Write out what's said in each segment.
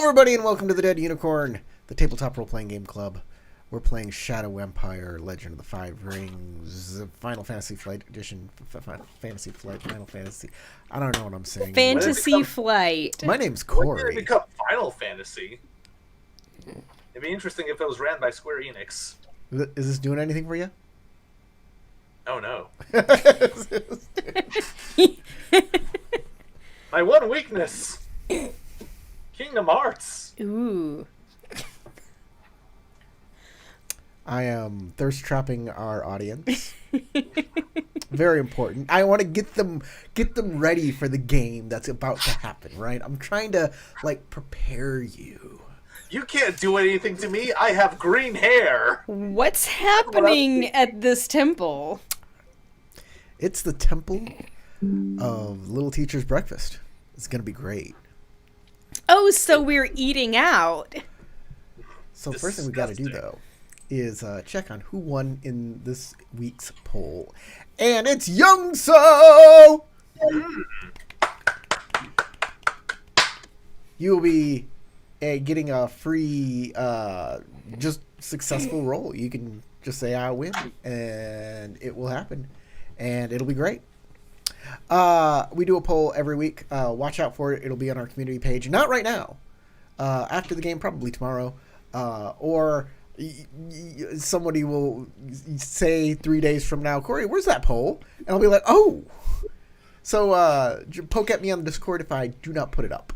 everybody, and welcome to the Dead Unicorn, the tabletop role-playing game club. We're playing Shadow Empire, Legend of the Five Rings, Final Fantasy Flight Edition, Final Fantasy. I don't know what I'm saying. Fantasy Flight. My name's When Corey. did it become Final Fantasy? It'd be interesting if it was ran by Square Enix. Is this doing anything for you? Oh no. My one weakness. Kingdom Hearts. Ooh. I am thirst trapping our audience. Very important. I want to get them ready for the game that's about to happen, right? I'm trying to prepare you. You can't do anything to me. I have green hair. What's happening at this temple? It's the Temple of Little Teacher's Breakfast. It's going to be great. Oh, so we're eating out. So the first thing we got to do, though, is check on who won in this week's poll. And it's Young So! You'll be getting a free, just successful roll. You can just say, I win, and it will happen. And it'll be great. We do a poll every week. Watch out for it. It'll be on our community page. Not right now. After the game, probably tomorrow. Or somebody will say 3 days from now, Corey, where's that poll? And I'll be like, oh. So poke at me on the Discord if I do not put it up.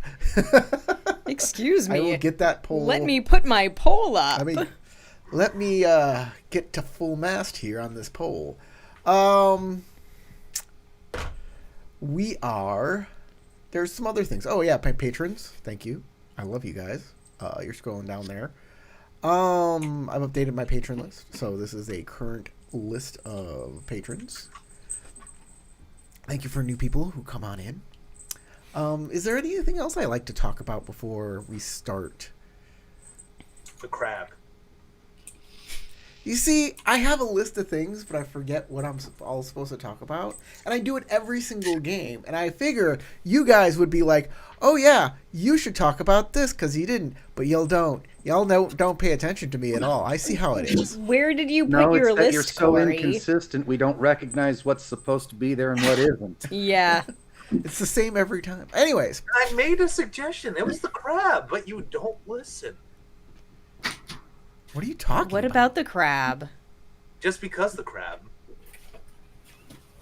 Excuse me. I will get that poll. Let me put my poll up. Let me get to full mast here on this poll. There's some other things. Oh yeah, patrons. Thank you. I love you guys. You're scrolling down there. I've updated my patron list, so this is a current list of patrons. Thank you for new people who come on in. Is there anything else I like to talk about before we start? The crab. You see, I have a list of things, but I forget what I'm all supposed to talk about. And I do it every single game. And I figure you guys would be like, oh yeah, you should talk about this because you didn't. But y'all don't. Y'all don't pay attention to me at all. I see how it is. Where did you put your list, you're so Corey? inconsistent, we don't recognize what's supposed to be there and what isn't. Yeah. It's the same every time. Anyways. I made a suggestion. It was the crab, but you don't listen. What are you talking about? What about the crab? Just because the crab.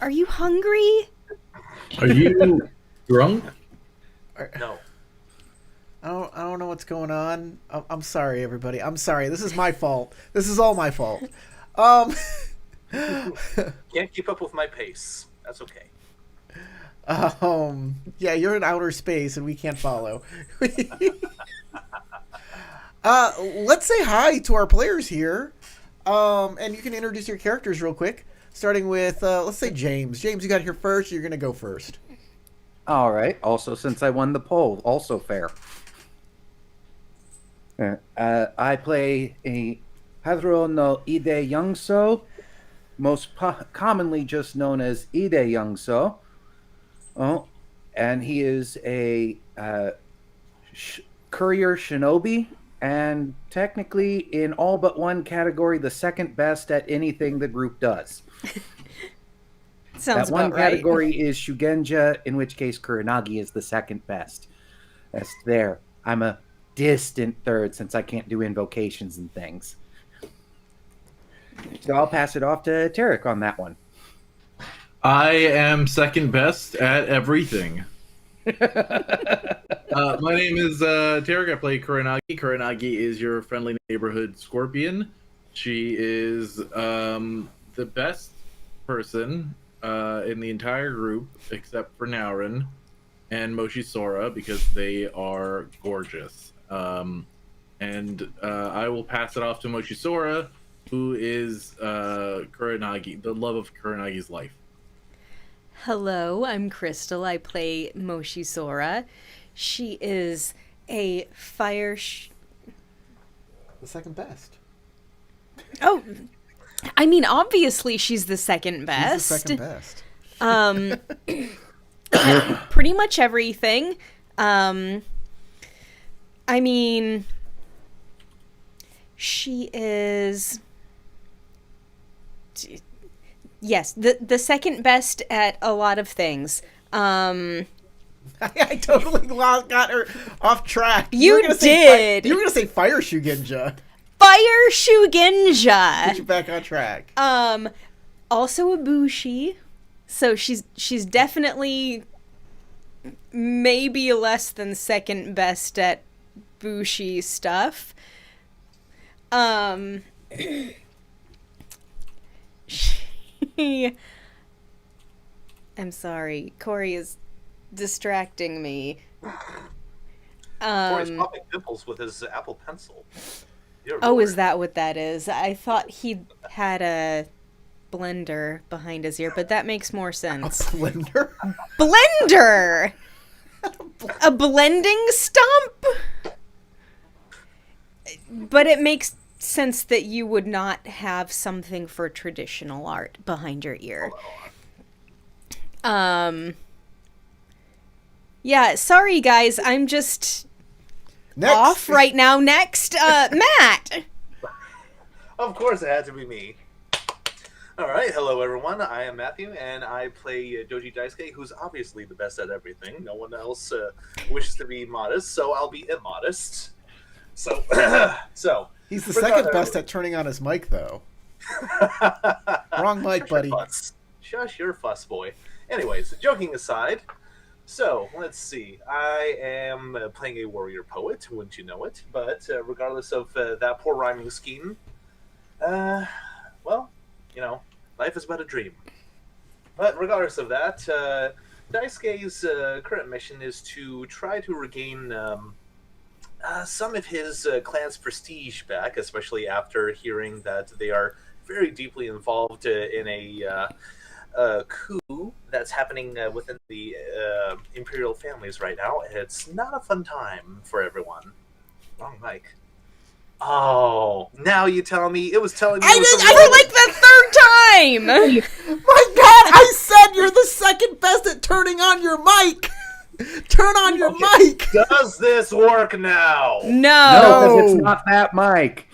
Are you hungry? Are you drunk? No. I don't know what's going on. I'm sorry, everybody. I'm sorry. This is my fault. This is all my fault. Can't keep up with my pace. That's okay. Yeah, you're in outer space and we can't follow. Let's say hi to our players here. And you can introduce your characters real quick. Starting with, let's say James. James, you got here first. You're going to go first. All right. Also, since I won the poll, also fair. I play a Hadro no Ide Youngso, most commonly just known as Ide Youngso. Oh, and he is a courier shinobi, and technically in all but one category, the second best at anything the group does. Sounds that one about right. category is Shugenja, in which case Kurenagi is the second best. That's there. I'm a distant third since I can't do invocations and things. So I'll pass it off to Tarek on that one. I am second best at everything. My name is Tarek. I play Kurenagi. Kurenagi is your friendly neighborhood scorpion. She is the best person in the entire group, except for Naurin and Moshi Sora, because they are gorgeous. And I will pass it off to Moshi Sora, who is Kurenagi, the love of Kurenagi's life. Hello, I'm Crystal. I play Moshi Sora. She is a fire... The second best. Oh, I mean, obviously she's the second best. She's the second best. Pretty much everything. I mean, she is. Yes, the second best at a lot of things. I totally got her off track. You were gonna did. You were gonna say Fire Shugenja. Fire Shugenja. Get you back on track. Also a Bushi. So she's definitely maybe less than second best at Bushi stuff. She, I'm sorry, Corey is distracting me. Corey's popping pimples with his Apple Pencil. Oh, is that what that is? I thought he had a blender behind his ear, but that makes more sense. A blender? Blender! A blending stump? But it makes sense that you would not have something for traditional art behind your ear. Yeah, sorry guys, I'm just off right now. Next, Matt! Of course it had to be me. Alright, hello everyone, I am Matthew, and I play Doji Daisuke, who's obviously the best at everything. No one else wishes to be modest, so I'll be immodest. So, He's the second best at turning on his mic, though. Wrong mic, buddy. Shush your fuss, boy. Anyways, joking aside, so let's see. I am playing a warrior poet, wouldn't you know it? But regardless of that poor rhyming scheme, well, you know, life is but a dream. But regardless of that, Daisuke's current mission is to try to regain some of his clan's prestige back, especially after hearing that they are very deeply involved in a coup that's happening within the imperial families right now. It's not a fun time for everyone. Wrong mic. Oh, now you tell me. It was telling me. For like the third time! My God, I said you're the second best at turning on your mic! Turn on your mic! Does this work now? No, because it's not that mic.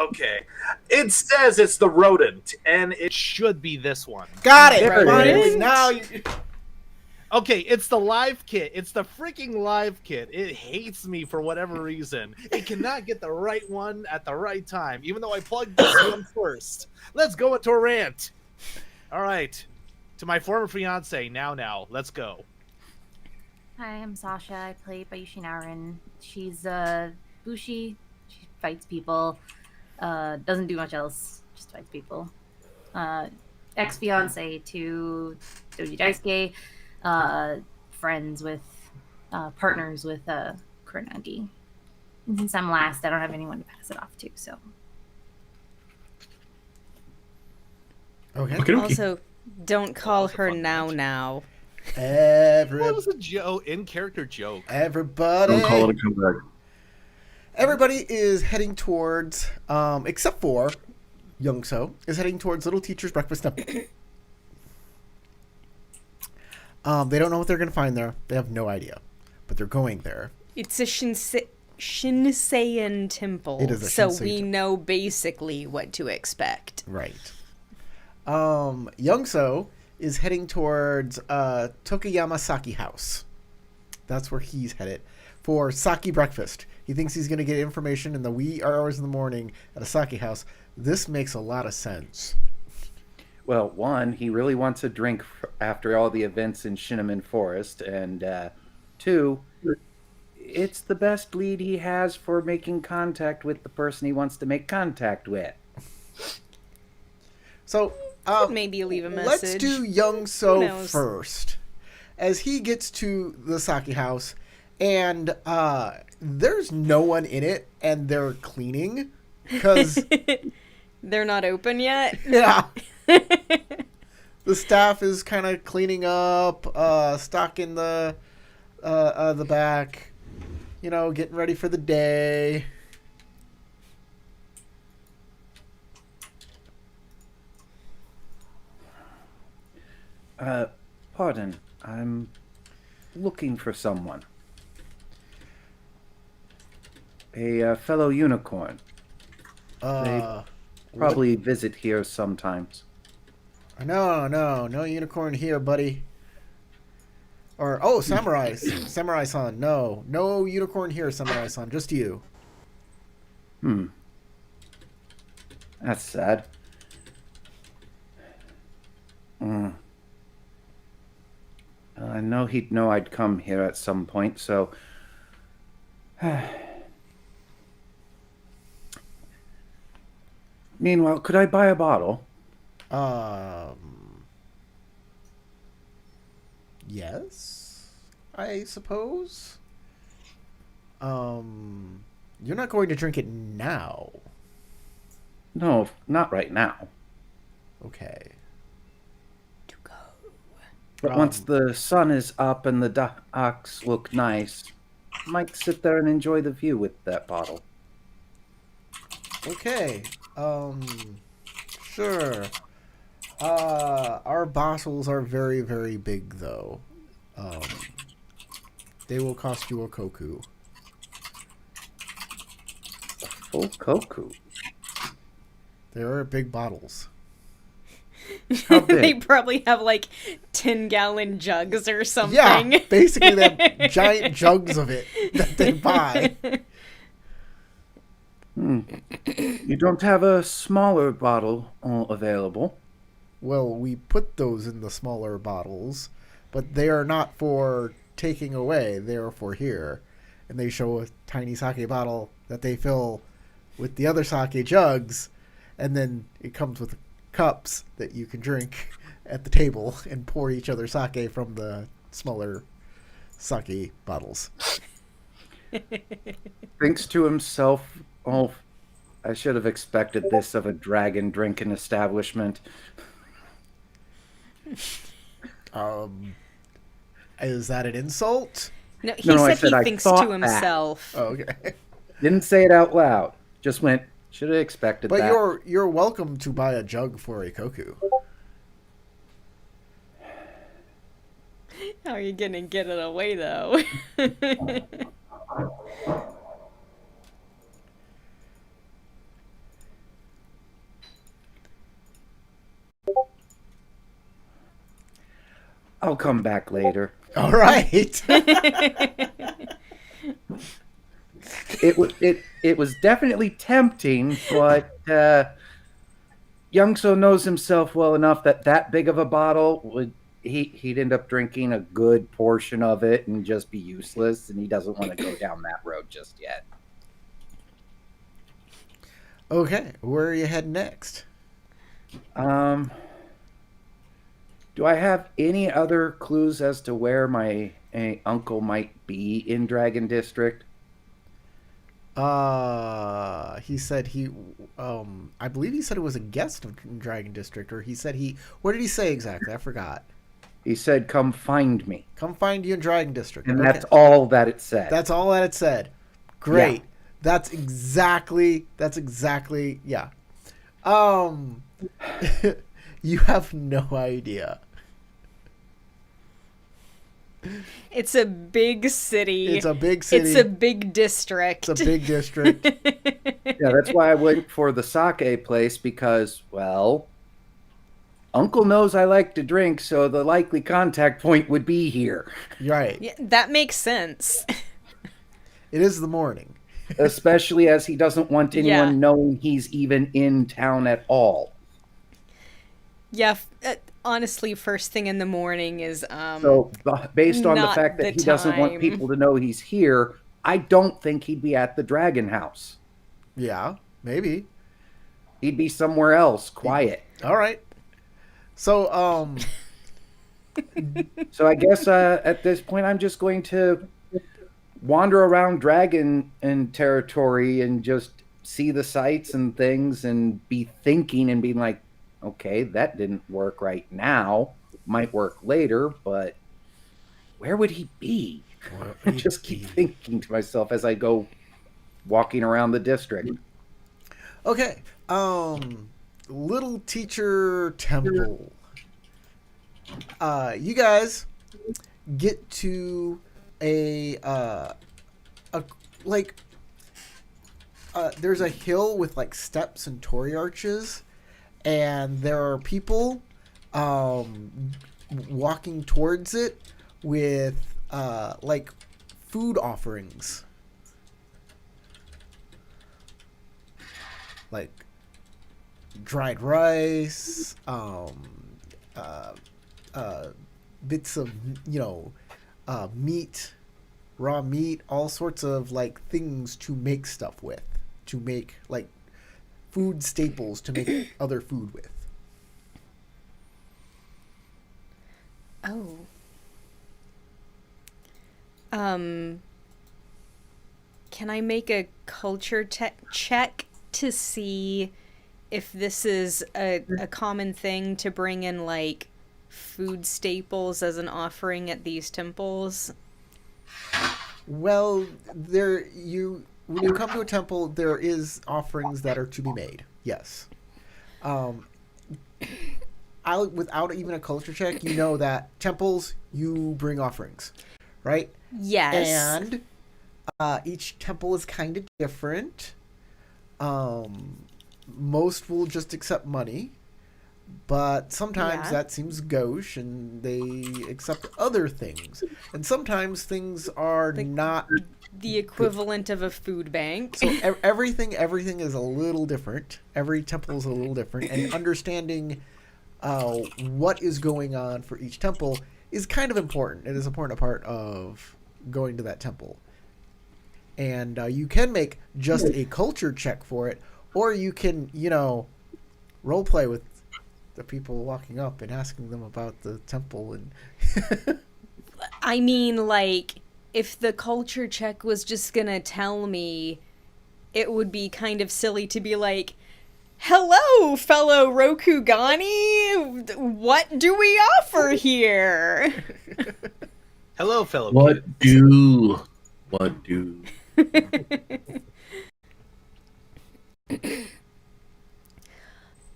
Okay. It says it's the rodent, and it should be this one. Got it! There it is. Now Okay, it's the live kit. It's the freaking live kit. It hates me for whatever reason. It cannot get the right one at the right time, even though I plugged this one first. Let's go into a rant. All right. To my former fiance, now. Let's go. Hi, I'm Sasha. I play Bayushi Narin. She's Bushi. She fights people. Doesn't do much else. Just fights people. Ex-fiance to Doji Daisuke. Friends with, partners with Kuronagi. And since I'm last, I don't have anyone to pass it off to, so. Okay. Also, don't call her now. That was a joke, in-character joke. Everybody. Don't call it a comeback. Everybody is heading towards, except for Youngso, is heading towards Little Teacher's Breakfast Temple. They don't know what they're going to find there. They have no idea. But they're going there. It's a Shinseien temple. It is a so Shinsei we temple. know basically what to expect. Right. Youngso is heading towards Tokuyama Saki House. That's where he's headed for sake breakfast. He thinks he's going to get information in the wee hours in the morning at a sake house. This makes a lot of sense. Well, one, he really wants a drink after all the events in Shinneman Forest, and two, it's the best lead he has for making contact with the person he wants to make contact with. So, Maybe leave a message. let's do Young So first. As he gets to the sake house, and there's no one in it, and they're cleaning, because... They're not open yet? Yeah. The staff is kind of cleaning up, stocking the back, you know, getting ready for the day. Pardon, I'm looking for someone. a fellow unicorn. What? Probably visit here sometimes. No unicorn here, buddy. Or Samurai-san. No unicorn here, Samurai-san. Just you. That's sad. I know he'd know I'd come here at some point, so. Meanwhile, could I buy a bottle? Yes, I suppose. You're not going to drink it now. No, not right now. Okay. To go. But once the sun is up and the docks look nice, I might sit there and enjoy the view with that bottle. Okay. Sure. Our bottles are very, very big, though. They will cost you a koku. Full koku. They are big bottles. How They big? probably have like 10-gallon jugs or something. Yeah, basically they have giant jugs of it that they buy. You don't have a smaller bottle available? Well, we put those in the smaller bottles, but they are not for taking away. They are for here. And they show a tiny sake bottle that they fill with the other sake jugs, and then it comes with cups that you can drink at the table and pour each other sake from the smaller sake bottles. Thinks to himself, oh, I should have expected this of a dragon drinking establishment. Is that an insult? No, No, I said said I he thinks thought to that. himself. Oh, okay. Didn't say it out loud. Just went, should have expected But that. you're welcome to buy a jug for a koku. How are you gonna get it away, though? I'll come back later. All right. It was definitely tempting, but Youngso knows himself well enough that big of a bottle he'd end up drinking a good portion of it and just be useless, and he doesn't want to go down that road just yet. Okay, where are you heading next? Do I have any other clues as to where my uncle might be in Dragon District? He said I believe he said it was a guest of Dragon District, or he said what did he say exactly? I forgot. He said, "Come find me," Come find you in Dragon District. and Okay. that's all that it said. That's all that it said. Great. Yeah. That's exactly yeah. You have no idea. It's a big city. It's a big city. It's a big district. It's a big district. Yeah, that's why I went for the sake place because, well, Uncle knows I like to drink, so the likely contact point would be here. Right. Yeah, that makes sense. It is the morning. Especially as he doesn't want anyone Yeah. knowing he's even in town at all. Yeah, honestly, first thing in the morning is So, based on the not fact that the he doesn't want time. people to know he's here, I don't think he'd be at the Dragon House. Yeah, maybe. He'd be somewhere else, quiet. All right. So, So I guess at this point, I'm just going to wander around Dragon and territory and just see the sights and things and be thinking and being like, okay, that didn't work right now. Might work later, but where would he be? I just keep thinking to myself as I go walking around the district. okay. Little Teacher Temple. You guys get to a like there's a hill with like steps and torii arches, and there are people walking towards it with like food offerings, like dried rice, bits of meat, raw meat, all sorts of like things to make stuff with, to make like food staples to make other food with. Oh. Can I make a culture check to see if this is a common thing to bring in like food staples as an offering at these temples? Well, when you come to a temple, there is offerings that are to be made. Yes. Without even a culture check, you know that temples, you bring offerings, right? Yes. And each temple is kind of different. Most will just accept money, but sometimes that seems gauche and they accept other things. And sometimes things are not the equivalent of a food bank. So everything is a little different. Every temple is a little different, and understanding what is going on for each temple is kind of important. It is an important part of going to that temple. And you can make just a culture check for it, or you can, role play with the people walking up and asking them about the temple. And I mean, like, if the culture check was just gonna tell me, it would be kind of silly to be like, hello, fellow Rokugani, what do we offer here? Hello, fellow What kids. What do?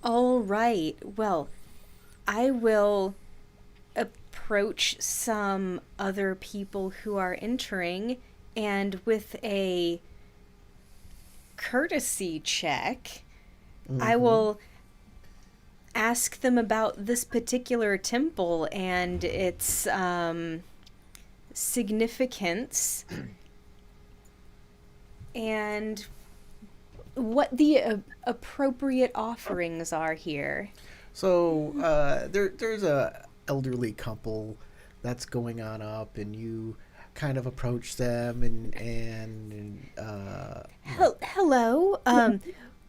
All right. Well, I will approach some other people who are entering, and with a courtesy check, I will ask them about this particular temple and its significance and what the appropriate offerings are here. So there's a elderly couple that's going on up, and you kind of approach them and hello.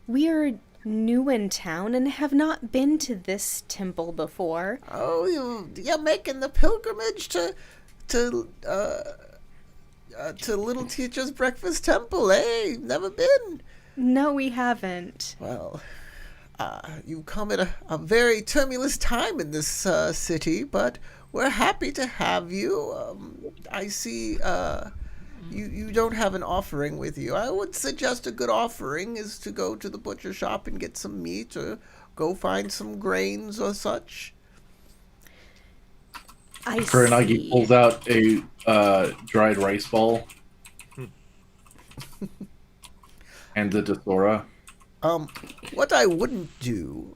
We are new in town and have not been to this temple before. Oh, you're making the pilgrimage to Little Teacher's Breakfast Temple, eh? Never been. No, we haven't. Well, you come at a very tumultuous time in this city, but we're happy to have you. I see you don't have an offering with you. I would suggest a good offering is to go to the butcher shop and get some meat, or go find some grains or such. I Kuranagi see. pulls out a dried rice ball. Hands it to Sora. What I wouldn't do,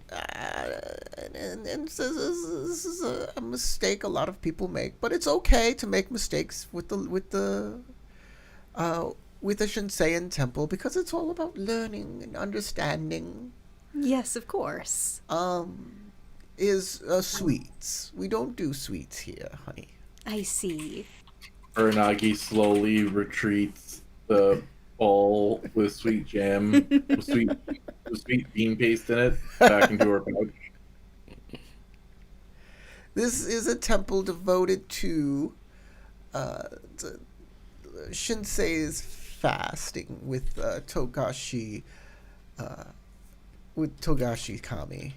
and this is a mistake a lot of people make, but it's okay to make mistakes with the Shinseien temple, because it's all about learning and understanding. Yes, of course. Is sweets. We don't do sweets here, honey. I see. Kuranagi slowly retreats the ball with sweet jam, with sweet bean paste in it, back into her pouch. This is a temple devoted to Shinsei's fasting with Togashi Kami.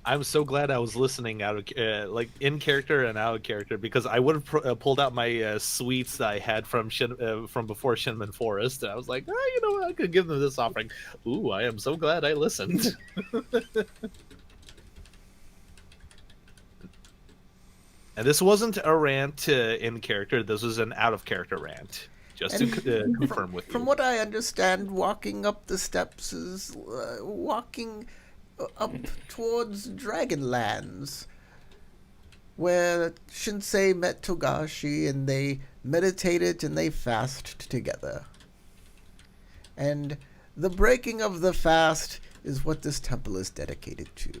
I'm so glad I was listening out of like in character and out of character, because I would have pulled out my sweets that I had from before Shinman Forest, and I was like, I could give them this offering. Ooh, I am so glad I listened. And this wasn't a rant in character. This was an out of character rant. just to confirm with you. From what I understand, walking up the steps is walking up towards Dragonlands, where Shinsei met Togashi and they meditated and they fasted together. And the breaking of the fast is what this temple is dedicated to.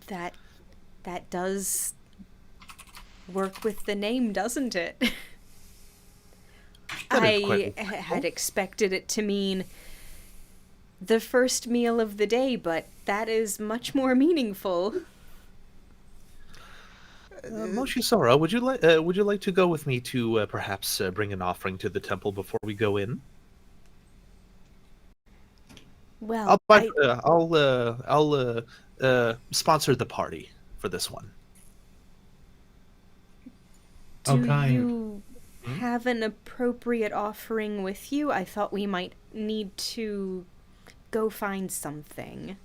That does work with the name, doesn't it? I had expected it to mean the first meal of the day, but that is much more meaningful. Moshisora, would you like to go with me to perhaps bring an offering to the temple before we go in? Well, I'll sponsor the party for this one. do Okay. you have an appropriate offering with you? I thought we might need to go find something.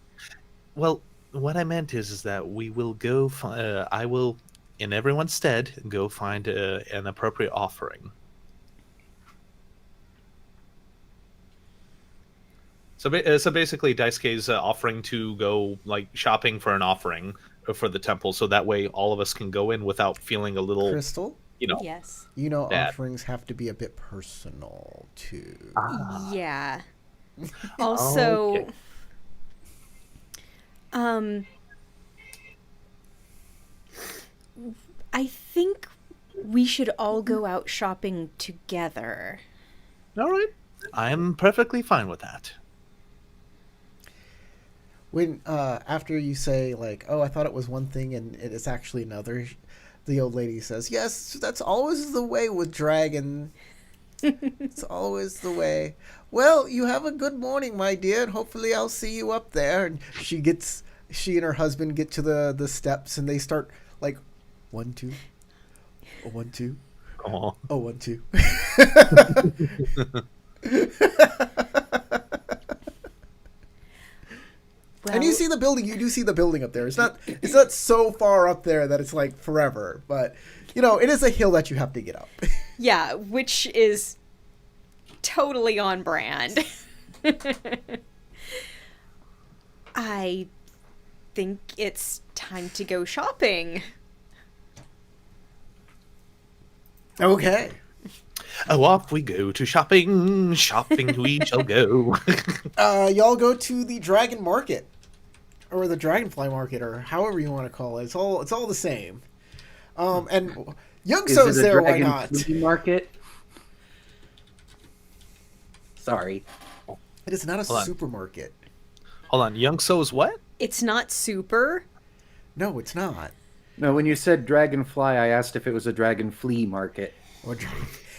Well, what I meant is that we will go. I will, in everyone's stead, go find an appropriate offering. So basically, Daisuke's offering to go like shopping for an offering for the temple, so that way all of us can go in without feeling a little, Crystal, Yes. That. offerings have to be a bit personal, too. Yeah. Also, Okay. I think we should all go out shopping together. All right, I'm perfectly fine with that. When after you say like, "Oh, I thought it was one thing and it is actually another," the old lady says, "Yes, that's always the way with dragon. It's always the way. Well, you have a good morning, my dear, and hopefully I'll see you up there." And she and her husband get to the steps and they start like 1 2 1 2 Aw. 1 2. And you see the building. You do see the building up there. It's not so far up there that it's like forever, but it is a hill that you have to get up. Yeah, which is totally on brand. I think it's time to go shopping. Okay. Oh, off we go to shopping. Shopping we shall go. Y'all go to the Dragon Market, or the Dragonfly Market, or however you want to call it. It's all the same. And Youngso's there. Why not? Flea market? Sorry. It is not a Hold on. supermarket. Hold on, Youngso's what? It's not super. No, it's not. No, when you said dragonfly, I asked if it was a dragon flea market. Or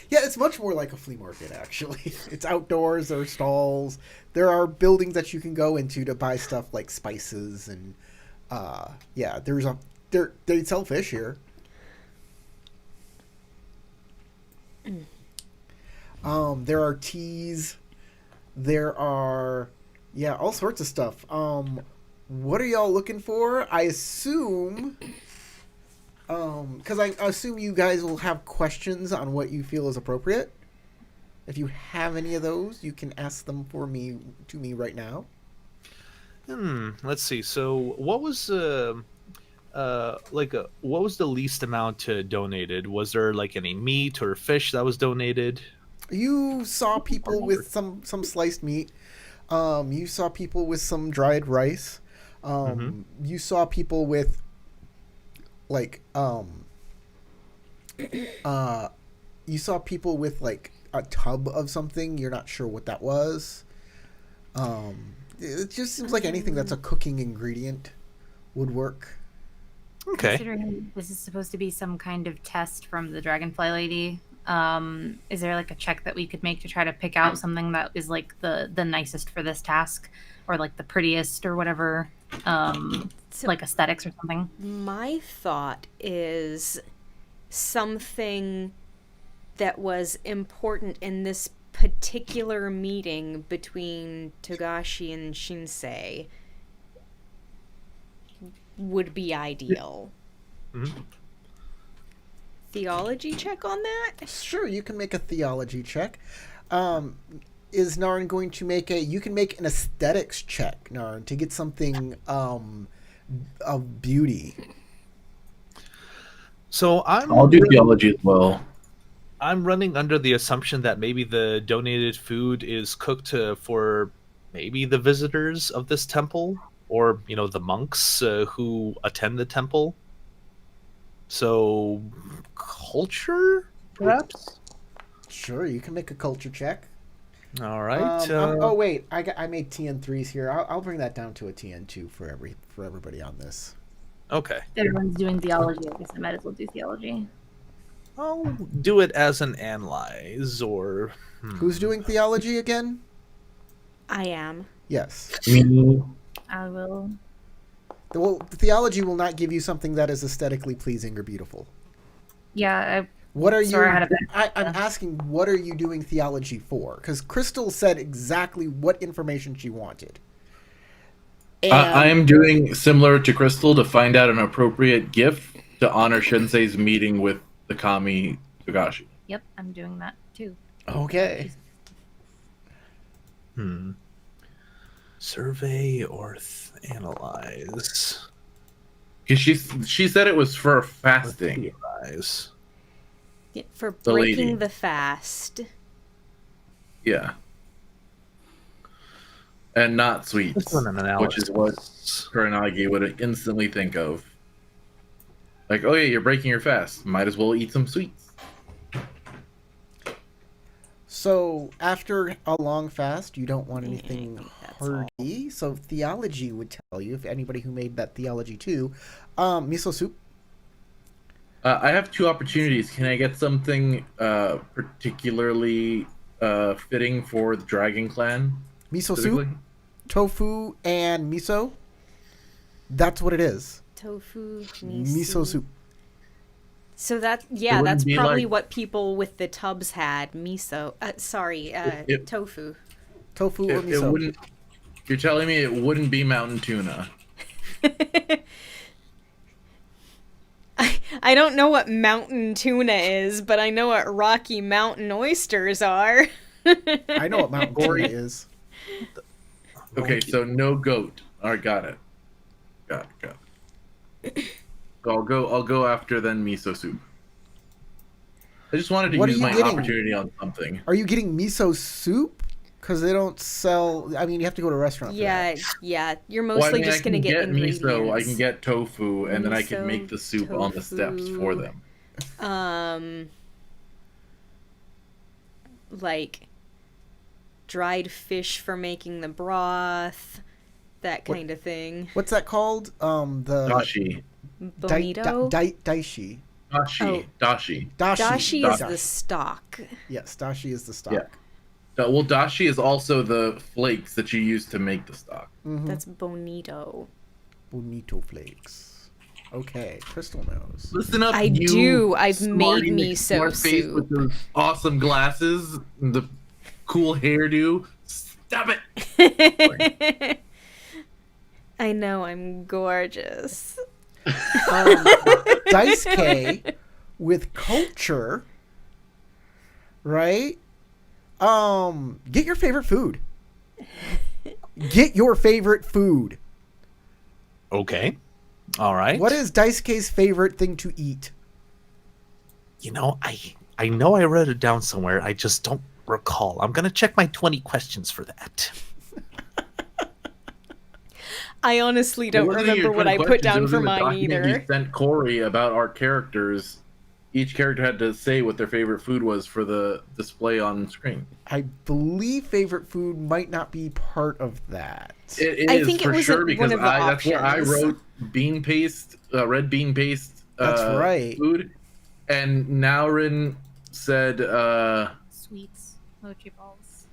yeah, it's much more like a flea market, actually. It's outdoors. There are stalls. There are buildings that you can go into to buy stuff like spices and yeah. They sell fish here. There are teas. There are all sorts of stuff. What are y'all looking for? I assume. Because I assume you guys will have questions on what you feel is appropriate. If you have any of those, you can ask them to me right now. Let's see. So, what was what was the least amount donated? Was there like any meat or fish that was donated? You saw people with some sliced meat. You saw people with some dried rice. You saw people with like you saw people with like a tub of something. You're not sure what that was. It just seems like anything that's a cooking ingredient would work. Okay. Considering this is supposed to be some kind of test from the Dragonfly Lady, is there like a check that we could make to try to pick out something that is like the nicest for this task, or like the prettiest or whatever, like aesthetics or something? My thought is something that was important in this particular meeting between Togashi and Shinsei would be ideal. theology check on that? Sure, you can make a theology check. Is Narn going to make you can make an aesthetics check, Narn, to get something of beauty. So I'll do theology as well. I'm running under the assumption that maybe the donated food is cooked for maybe the visitors of this temple, or the monks who attend the temple. So, culture, perhaps. Sure, you can make a culture check. All right. Oh wait, I made TN3s here. I'll bring that down to a TN2 for everybody on this. Okay. Everyone's doing theology. I guess I might as well do theology. I'll do it as an analyze, or Who's doing theology again? I am. Yes. I will. Well, theology will not give you something that is aesthetically pleasing or beautiful. Yeah. What are Sorry, I had you? a I'm asking, what are you doing theology for? Because Crystal said exactly what information she wanted. And I am doing similar to Crystal to find out an appropriate gift to honor Shinsei's meeting with the Kami Togashi. Yep, I'm doing that too. Okay. survey or analyze. Because she said it was for fasting. Theorize. Yeah, for The lady. breaking the fast. Yeah. And not sweets, Let's run an which is what Kuranagi would instantly think of. Like, oh yeah, you're breaking your fast. Might as well eat some sweets. So after a long fast, you don't want anything I think that's hearty. So theology would tell you, if anybody who made that theology too, miso soup. I have two opportunities. Can I get something particularly fitting for the Dragon Clan? Miso specifically? soup, tofu, and miso. That's what it is. Tofu, Miso soup. So that's wouldn't that's be probably like- what people with the tubs had. Miso. Tofu. Tofu or It miso. wouldn't. You're telling me it wouldn't be mountain tuna? I don't know what mountain tuna is, but I know what Rocky Mountain oysters are. I know what mountain tuna Gory. is. Okay, so no goat. All right, got it. Got it. I'll go after then miso soup. I just wanted to What are use you my getting? opportunity on something. Are you getting miso soup? Because they don't sell. I mean, you have to go to a restaurant. For Yeah, that. yeah. You're Well, mostly I mean, just gonna get ingredients. miso. I can get tofu, and then I can Miso, make the soup on the steps for tofu. them. Like dried fish for making the broth, that What- kind of thing. What's that called? The Dashi. Bonito. daishi. Dashi. Oh. Dashi. Dashi is Dashi. the stock. Yes, dashi is the stock. Yeah. Well, dashi is also the flakes that you use to make the stock. Mhm. That's bonito. Bonito flakes. Okay, Crystal knows. Listen up, I you do. I've smarty made miso McSmart face soup. with those awesome glasses, and the cool hairdo. Stop it! I know I'm gorgeous. Dice K with culture, right? Get your favorite food. Get your favorite food. Okay. All right. What is Dice K's favorite thing to eat? I know I wrote it down somewhere. I just don't recall. I'm gonna check my 20 questions for that. I honestly It don't wasn't remember your what I 20 put questions, it down was for in the mine document either. You sent Corey about our characters. Each character had to say what their favorite food was for the display on screen. I believe favorite food might not be part of that. It I is think it for was sure one because of the that's where I options. wrote bean paste, red bean paste. That's right. Food, and Naurin said, Sweets, mochi balls.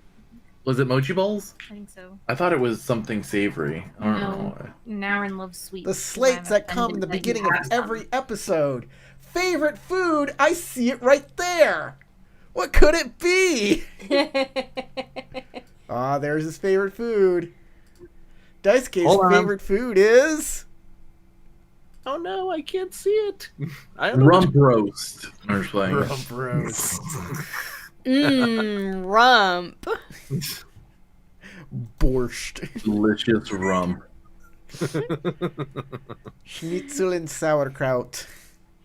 was it mochi balls? I think so. I thought it was something savory. I don't know. Naurin loves sweets. The slates that come in the beginning of every episode. Favorite food? I see it right there. What could it be? Ah, there's his favorite food. Dice K's Hold on. favorite food is Oh no, I can't see it. I don't know Rump roast. I'm just playing. Rump roast. Rump. Borscht. Delicious rump. Schnitzel and sauerkraut.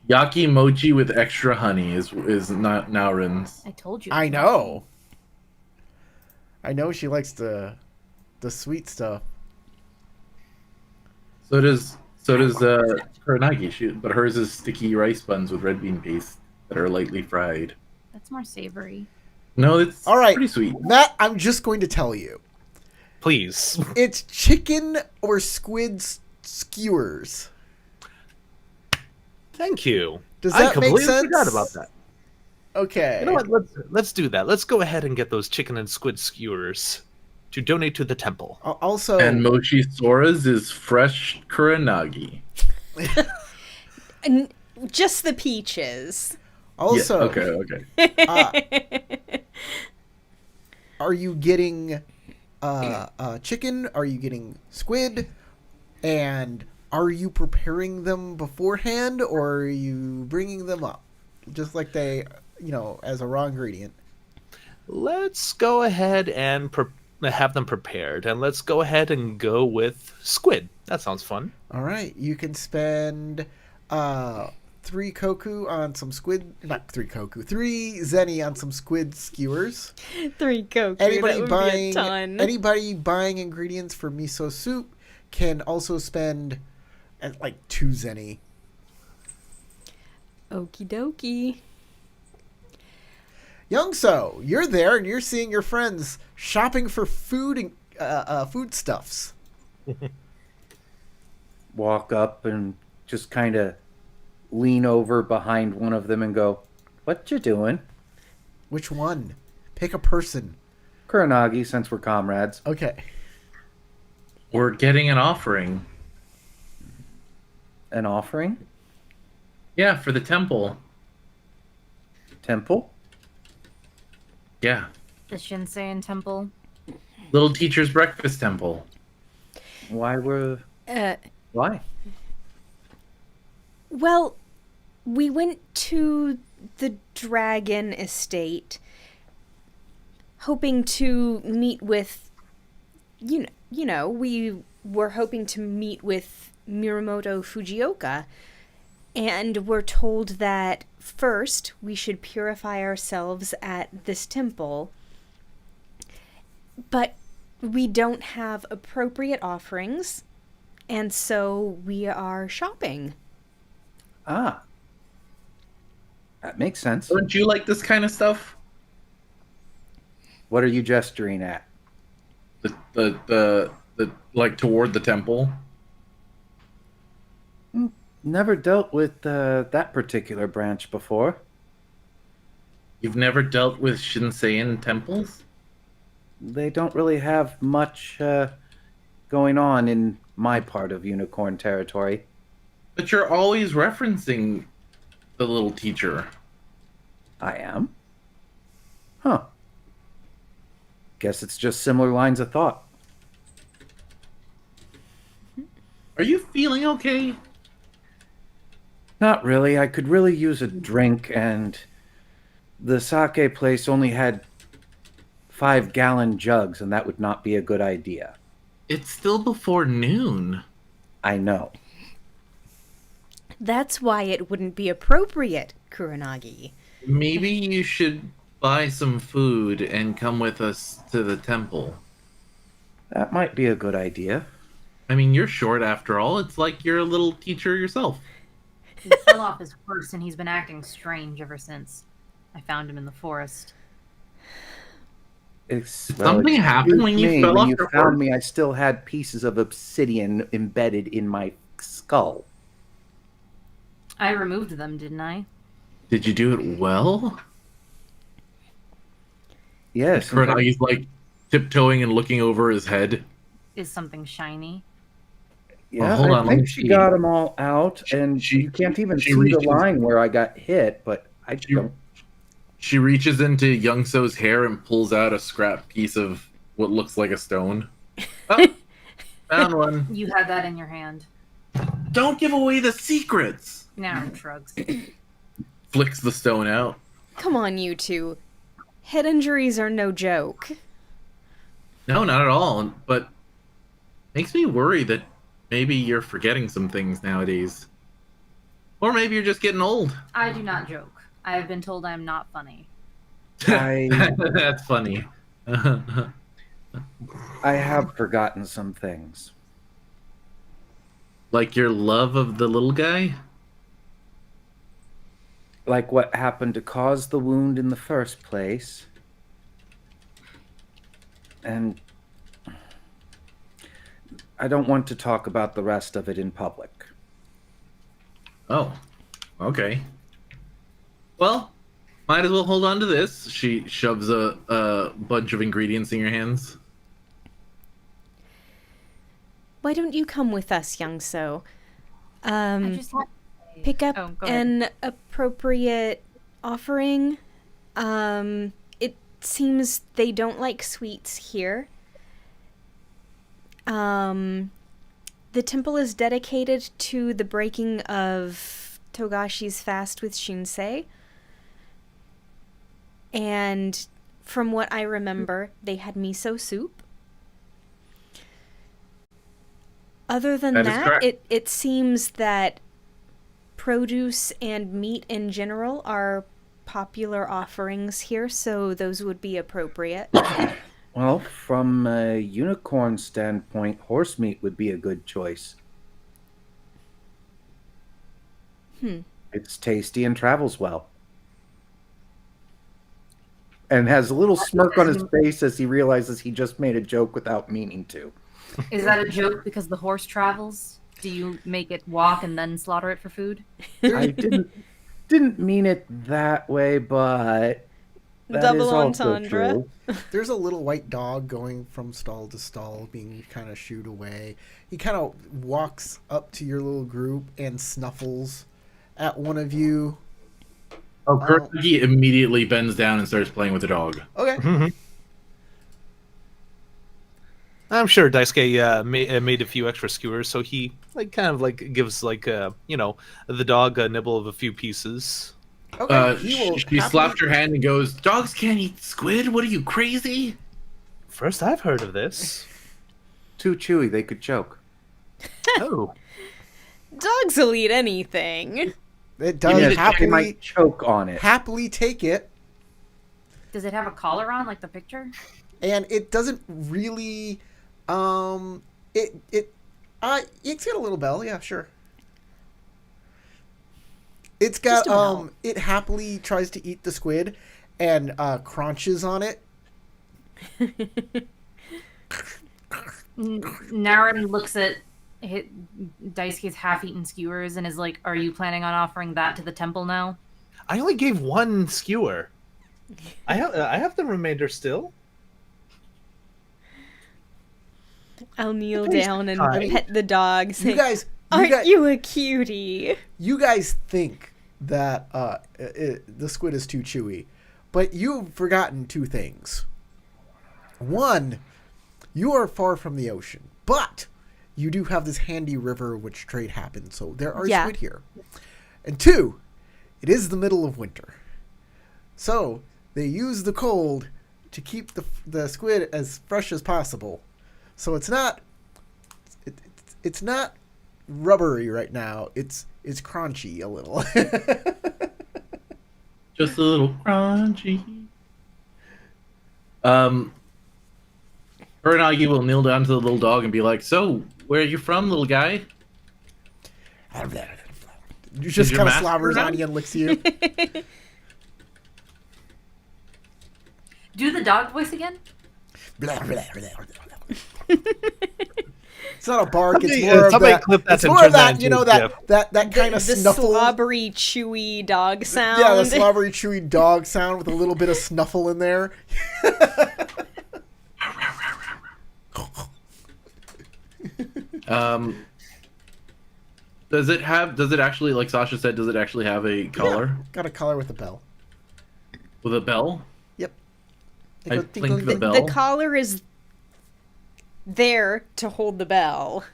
Yaki mochi with extra honey is not Naurin's. I told you. I know. I know she likes the sweet stuff. So does Kuronagi, but hers is sticky rice buns with red bean paste that are lightly fried. That's more savory. No, it's All right, pretty sweet. Matt, I'm just going to tell you. Please. It's chicken or squid skewers. Thank you. Does I that make completely sense? forgot about that. Okay. You know what? Let's do that. Let's go ahead and get those chicken and squid skewers to donate to the temple. Also, And Mochi Sora's is fresh Kuronagi. Just the peaches. also, Yeah, okay. Are you getting chicken? Are you getting squid? And are you preparing them beforehand, or are you bringing them up just like they, as a raw ingredient? Let's go ahead and have them prepared, and let's go ahead and go with squid. That sounds fun. All right, you can spend 3 koku on some squid. Not 3 koku. 3 zenny on some squid skewers. 3 Coke. Anybody that would buying be a ton. anybody buying ingredients for miso soup can also spend like 2 zenny. Okie dokie. Youngso, you're there and you're seeing your friends shopping for food and foodstuffs. Walk up and just kind of lean over behind one of them and go, "What you doing?" Which one? Pick a person. Kuronagi, since we're comrades. Okay. We're getting an offering. An offering? Yeah, for the temple. Temple? Yeah. The Shinsein Temple. Little Teacher's Breakfast Temple. Why? Well, we went to the dragon estate hoping to meet with, we were hoping to meet with Muramoto Fujioka, and we're told that first we should purify ourselves at this temple, but we don't have appropriate offerings, and so we are shopping. Ah. That makes sense. Don't you like this kind of stuff? What are you gesturing at? The like toward the temple? Never dealt with that particular branch before. You've never dealt with Shinsein temples? They don't really have much going on in my part of Unicorn territory. But you're always referencing the little teacher. I am? Huh. Guess it's just similar lines of thought. Are you feeling okay? Not really. I could really use a drink, and the sake place only had 5-gallon jugs, and that would not be a good idea. It's still before noon. I know. That's why it wouldn't be appropriate, Kuronagi. Maybe you should buy some food and come with us to the temple. That might be a good idea. I mean, you're short after all. It's like you're a little teacher yourself. He fell off his horse and he's been acting strange ever since. I found him in the forest. Something happened when you fell off you your found horse? me, I still had pieces of obsidian embedded in my skull. I removed them, didn't I? Did you do it well? Yes. Kuranagi's like tiptoeing and looking over his head. Is something shiny? Yeah, hold I on, let me think she see. got them all out, and She- you can't even she see reaches- the line where I got hit, but I She- don't. She reaches into Youngso's hair and pulls out a scrap piece of what looks like a stone. Oh, found one. You had that in your hand. Don't give away the secrets. Now shrugs. Flicks the stone out. Come on, you two. Head injuries are no joke. No, not at all. But makes me worry that maybe you're forgetting some things nowadays. Or maybe you're just getting old. I do not joke. I have been told I am not funny. That's funny. I have forgotten some things. Like your love of the little guy? Like what happened to cause the wound in the first place. And I don't want to talk about the rest of it in public. Oh, okay. Well, might as well hold on to this. She shoves a bunch of ingredients in your hands. Why don't you come with us, young so? I just had Pick up Oh, go ahead. an appropriate offering. It seems they don't like sweets here. The temple is dedicated to the breaking of Togashi's fast with Shinsei. And from what I remember, they had miso soup. Other than That is that, correct. it seems that produce and meat in general are popular offerings here, so those would be appropriate. Well, from a unicorn standpoint, horse meat would be a good choice. It's tasty and travels well. And has a little smirk on his face as he realizes he just made a joke without meaning to. Is that a joke because the horse travels? Do you make it walk and then slaughter it for food? I didn't mean it that way, but that Double is also entendre. true. There's a little white dog going from stall to stall, being kind of shooed away. He kind of walks up to your little group and snuffles at one of you. Oh, Kuragi immediately bends down and starts playing with the dog. Okay. I'm sure Daisuke made a few extra skewers, so he gives the dog a nibble of a few pieces. Okay. He will She slapped her hand and goes, "Dogs can't eat squid? What are you, crazy?" First I've heard of this. Too chewy, they could choke. Oh, Dogs will eat anything. It does Yes, they happily might choke on it. happily take it, Does it have a collar on, like the picture? and it doesn't really. It's got a little bell, yeah, sure. It's got Just a bell. It happily tries to eat the squid, and crunches on it. Naren looks at Daisuke's half-eaten skewers and is like, "Are you planning on offering that to the temple now?" I only gave one skewer. I have the remainder still. I'll kneel Please, down and Connie. pet the dog, You saying, guys, "Aren't you a cutie?" you guys think that the squid is too chewy, but you've forgotten two things. One, you are far from the ocean, but you do have this handy river which trade happens, so there are Yeah. squid here. And two, it is the middle of winter, so they use the cold to keep the squid as fresh as possible. So it's not rubbery right now. It's crunchy a little. Just a little crunchy. Kuranagi will kneel down to the little dog and be like, "So, where are you from, little guy?" You just your kind of master slobbers around? on you and licks you. Do the dog voice again? It's not a bark. Somebody- It's more of somebody that. clip that It's and more turn of that that. into You know a that gif. that kind of The snuffle. slobbery, chewy dog sound. Yeah, the slobbery, chewy dog sound with a little bit of snuffle in there. Does it actually, like Sasha said, does it actually have a collar Yeah, got a collar with a bell. with a bell? Yep. They I go blink tinkling, the ding. bell. The collar is there to hold the bell.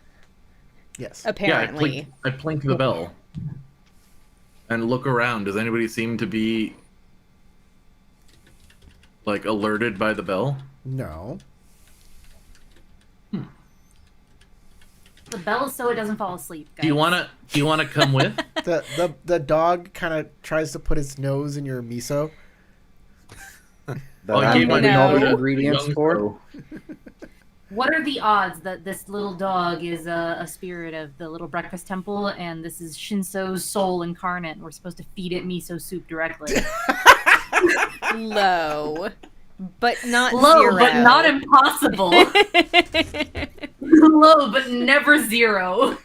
Yes. apparently. I plink the bell and look around. Does anybody seem to be like alerted by the bell? No. The bell is so it doesn't fall asleep, guys. Do you wanna come with? The dog kind of tries to put its nose in your miso. That I I'm gave my getting all the No. ingredients young for. crow. What are the odds that this little dog is a spirit of the Little Breakfast Temple, and this is Shinso's soul incarnate, and we're supposed to feed it miso soup directly? Low, but not Low, zero. but not impossible. Low, but never zero.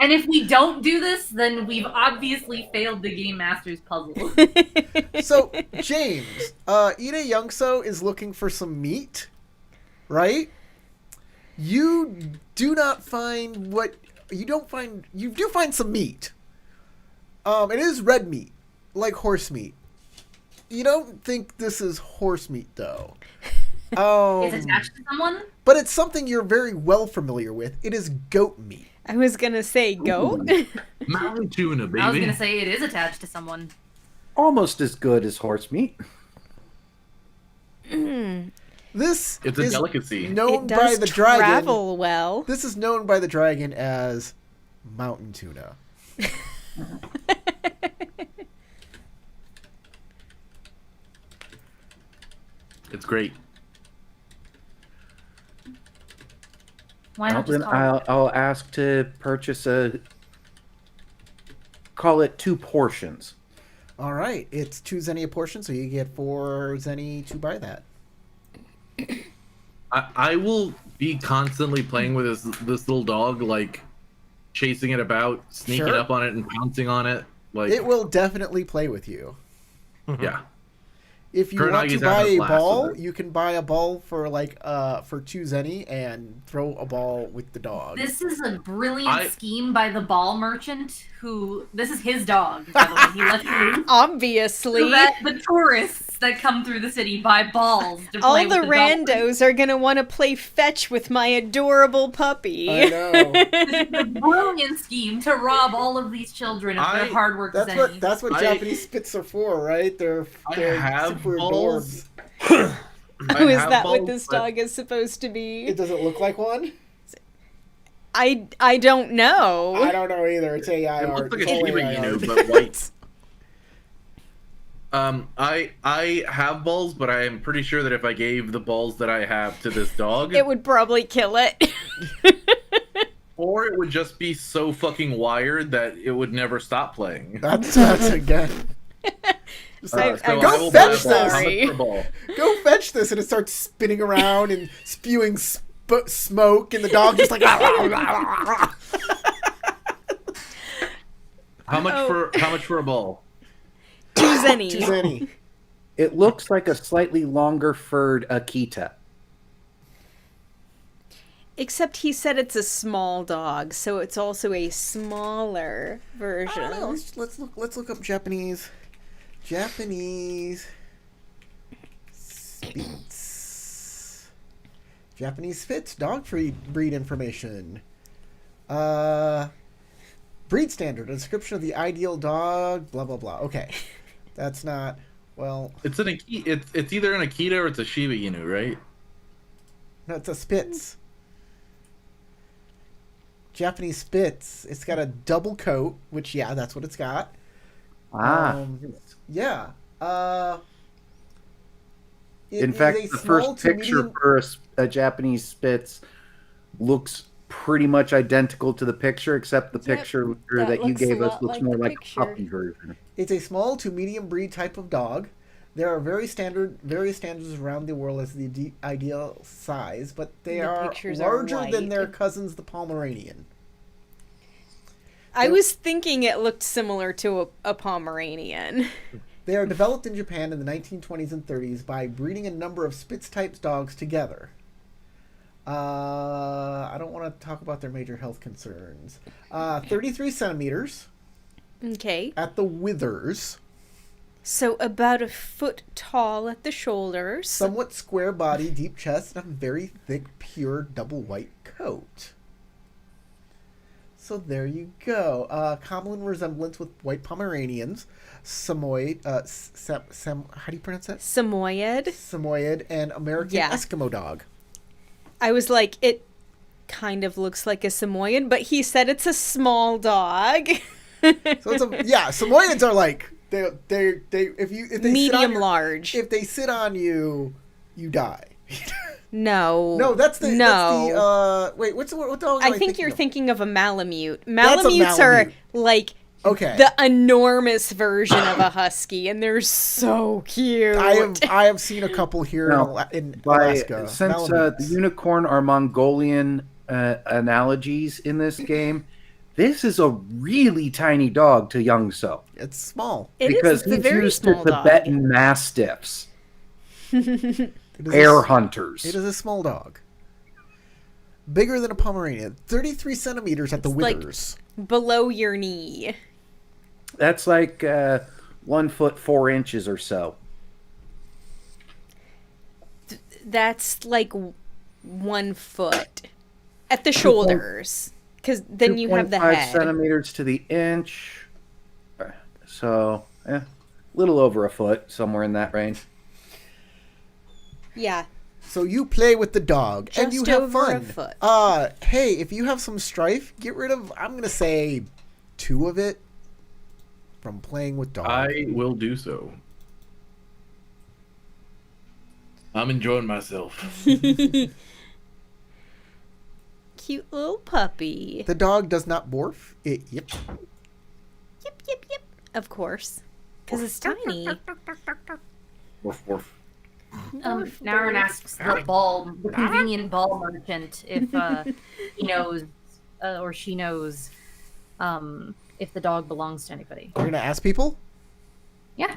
And if we don't do this, then we've obviously failed the Game Master's puzzle. So, James, Ida Youngso is looking for some meat, right? You do not find what you don't find. You do find some meat. It is red meat, like horse meat. You don't think this is horse meat, though. It's attached to someone? But it's something you're very well familiar with. It is goat meat. I was gonna say goat. Mountain tuna, baby. I was gonna say it is attached to someone. Almost as good as horse meat. This It's a is delicacy. known It by does the dragon. travel well. This is known by the dragon as mountain tuna. It's great. Why not Then just call it? I'll ask to purchase call it 2 portions. All right, it's 2 zenny a portion, so you get 4 zenny to buy that. I will be constantly playing with this little dog, like chasing it about, sneaking Sure. up on it and pouncing on it. Like It will definitely play with you. yeah. If you want Kuranagi's to buy having a a blast with ball, it. you can buy a ball for for 2 zenny and throw a ball with the dog. This is a brilliant I- scheme by the ball merchant who. This is his dog, by the way. He lets loose Obviously, so that the tourists that come through the city buy balls to all play the with randos are gonna want to play fetch with my adorable puppy. I know. This is a brilliant scheme to rob all of these children of their hard work. That's what Japanese spits are for, right? They're have super balls. adorbs. Who is have that what balls, this but dog is supposed to be? It doesn't look like one. I don't know. I don't know either. It's AI It art. looks like It's a all Shiba AI Inu, art. but white. I have balls, but I am pretty sure that if I gave the balls that I have to this dog, It would probably kill it. or it would just be so fucking wired that it would never stop playing. That's again. Just like, I'm go will fetch buy a ball. this. How much for a ball? Go fetch this, and it starts spinning around and spewing smoke, and the dog just like. How much for a ball? 2 zenny. 2 zenny. It looks like a slightly longer furred Akita. Except he said it's a small dog, so it's also a smaller I version. don't know. Let's look up Japanese Spitz. Japanese Spitz dog breed information. Breed standard, a description of the ideal dog, blah blah blah. Okay. That's not well, It's an Akita. It's either an Akita or it's a Shiba Inu, right? no, it's a Spitz. Japanese Spitz. It's got a double coat, which yeah, that's what it's got. Yeah. It In is fact, a the small first to picture medium- for a Japanese Spitz looks pretty much identical to the picture, except the Yep, picture that that you looks a gave us lot looks like more the like picture. a puppy version. It's a small to medium breed type of dog. There are various standards around the world as the ideal size, but they The are pictures are larger than white. their cousins, the Pomeranian. I was thinking it looked similar to a Pomeranian. They are developed in Japan in the 1920s and 30s by breeding a number of Spitz-type dogs together. I don't want to talk about their major health concerns. 33 centimeters Okay. at the withers. So about a foot tall at the shoulders. Somewhat square body, deep chest, and a very thick, pure double white coat. So there you go. Common resemblance with white Pomeranians, Samoyed, how do you pronounce that? Samoyed. Samoyed and American Yeah. Eskimo dog. I was like, it kind of looks like a Samoyed, but he said it's a small dog. So it's Samoyeds are like they if they Medium sit on large. If they sit on you, you die. No. No, that's the No. wait, what dog? am I think you're of? thinking of a Malamute. That's a Malamutes are Malamute. like Okay. the enormous version of a husky, and they're so cute. I have seen a couple here in Alaska. Since the unicorn are Mongolian analogies in this game, this is a really tiny dog to Young So. It's small. Because It's a he's very used to small dog. Tibetan Mastiffs, It is bear a, hunters. It is a small dog. Bigger than a Pomeranian. 33 centimeters at the It's like- withers. Below your knee. That's like 1 foot 4 inches or so. That's like 1 foot at the shoulders, because then you have the 2.5 head. centimeters to the inch. So, a little over a foot, somewhere in that range. Yeah. So you play with the dog and you Just have over a fun. foot. Hey, if you have some strife, get rid of, I'm going to say 2 of it from playing with dog. I will do so. I'm enjoying myself. Cute little puppy. The dog does not morph. Yep. Yip, yip, yip. Of course. Because it's tiny. Woof, woof. Naren asks the convenient ball merchant if he knows or she knows if the dog belongs to anybody. You're going to ask people? Yeah.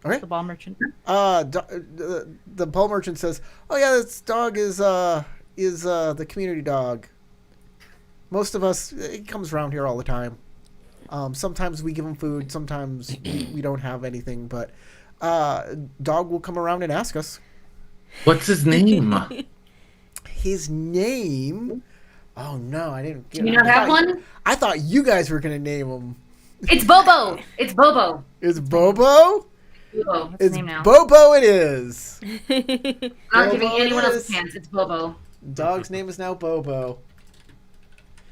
Okay. The ball merchant. The ball merchant says, "Oh yeah, this dog is the community dog. Most of us, it comes around here all the time. Sometimes we give him food, sometimes we don't have anything, but dog will come around and ask us. What's his name? His name? Oh no, I didn't. Do you not have one? I thought you guys were gonna name him. It's Bobo. It's Bobo. Is Bobo? Bobo. That's his It's name now. Bobo. It is. I'm not giving Bobo it anyone else is. a chance. It's Bobo. Dog's name is now Bobo.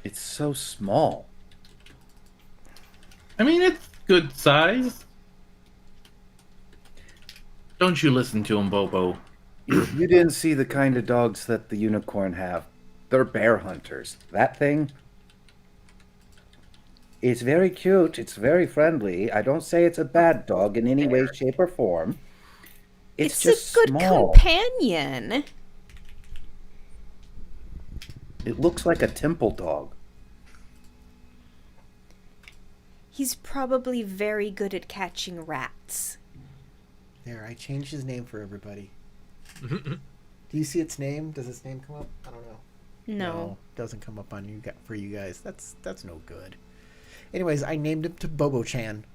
It's so small. I mean, it's good size. Don't you listen to him, Bobo. You didn't see the kind of dogs that the unicorn have. They're bear hunters. That thing, it's very cute. It's very friendly. I don't say it's a bad dog in any way, shape, or form. It's just a good small. companion. It looks like a temple dog. He's probably very good at catching rats. There, I changed his name for everybody. Do you see its name? Does its name come up? I don't know. No. Doesn't come up on you for you guys. That's no good. Anyways, I named him to Bobo Chan.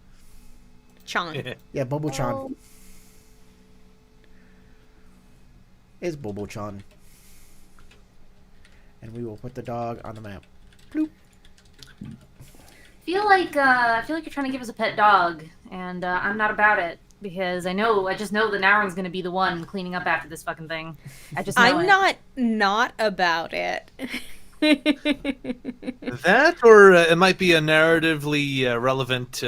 Chan. Yeah, Bobo Chan. Oh. Is Bobo Chan. And we will put the dog on the map. Bloop. I feel like you're trying to give us a pet dog, and I'm not about it because I just know that Naren's gonna be the one cleaning up after this fucking thing. I just know I'm not about it. That, or it might be a narratively relevant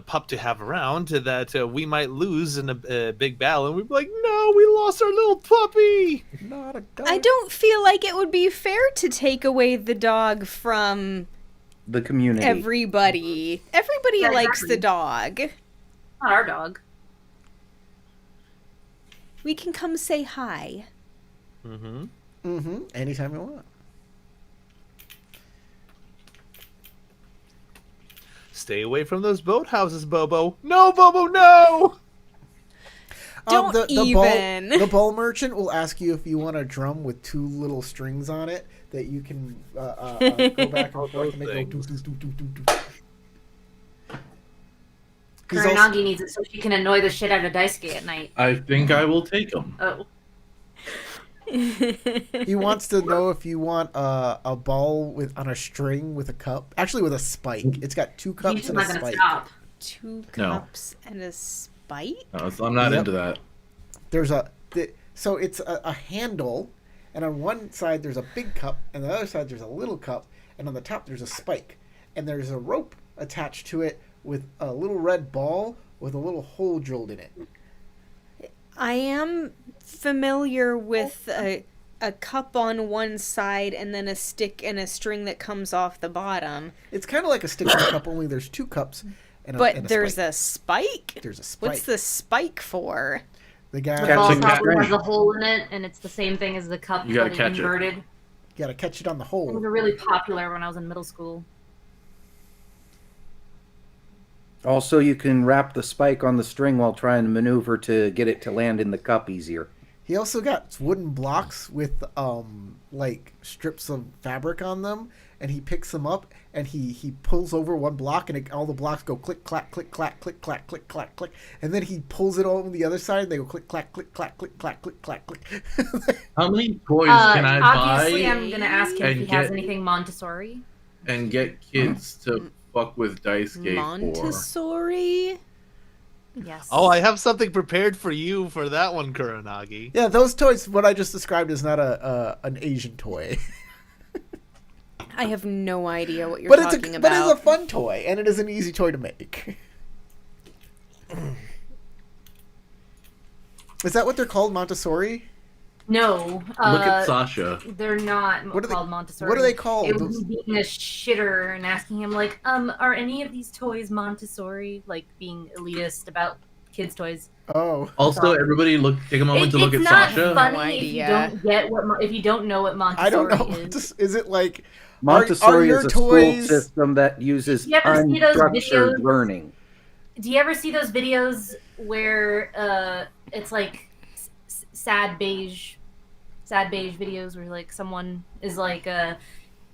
pup to have around that we might lose in a big battle, and we'd be like, "No, we lost our little puppy." Not a dog. I don't feel like it would be fair to take away the dog from The community. everybody. Everybody Yeah, likes exactly. the dog. Not our dog. We can come say hi. Mm-hmm. Anytime you want. Stay away from those boathouses, Bobo. No, Bobo, no! Don't even. The ball merchant will ask you if you want a drum with 2 little strings on it that you can go back and forth and make it go doo, doo, doo, doo, doo, doo. He's also- Kuranagi needs it so she can annoy the shit out of Daisuke at night. I think I will take him. Oh. He wants to know if you want a ball on a string with a cup. Actually, with a spike. It's got 2 cups He's and a not gonna spike. stop. 2 No. cups and a spike? No, so I'm not Yep. into that. There's so it's a handle, and on one side there's a big cup, and the other side there's a little cup, and on the top there's a spike, and there's a rope attached to it with a little red ball with a little hole drilled in it. I am familiar with a cup on one side and then a stick and a string that comes off the bottom. It's kind of like a stick and a cup, only there's 2 cups. But and a there's spike. a spike? There's a spike. What's the spike for? The guy The Catch ball the probably catch. has a hole in it, and it's the same thing as the cup, You gotta but catch it. inverted. You gotta catch it on the It was hole. really popular when I was in middle school. Also, you can wrap the spike on the string while trying to maneuver to get it to land in the cup easier. He also got wooden blocks with like strips of fabric on them, and he picks them up and he pulls over one block, and all the blocks go click clack click clack click clack click clack click, and then he pulls it over the other side and they go click clack click clack click clack click clack click. How many toys can I Obviously, buy I'm gonna ask him if and he has get- anything Montessori. and get kids to fuck with Dice Gate for? Montessori? Yes. Oh, I have something prepared for you for that one, Kuronagi. Yeah, those toys. What I just described is not an Asian toy, I have no idea what you're but it's talking but about. it's a fun toy, and it is an easy toy to make. Is that what they're called, Montessori? No. Look at Sasha. They're not What are they- called Montessori. what are they called? It was being a shitter and asking him like, are any of these toys Montessori? Like being elitist about kids' toys. Oh, Also, everybody take a moment to look at it's not Sasha. funny No if you idea. don't get if you don't know what Montessori I don't know. is. Is it like Montessori your is a toys- school system that uses You ever see those unstructured videos? learning. Do you ever see those videos where it's like sad beige videos where like someone is like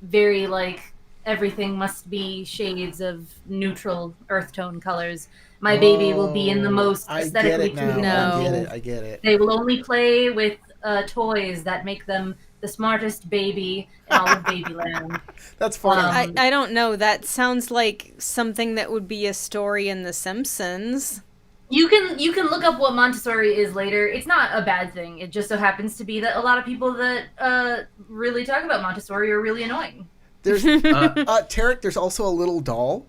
very like everything must be shades of neutral earth tone colors. My baby will be in the most I get aesthetically it now. pleasing. No. I get it. They will only play with toys that make them the smartest baby in all of Babyland. That's funny. I don't know. That sounds like something that would be a story in The Simpsons. You can look up what Montessori is later. It's not a bad thing. It just so happens to be that a lot of people that really talk about Montessori are really annoying. There's Tarek. There's also a little doll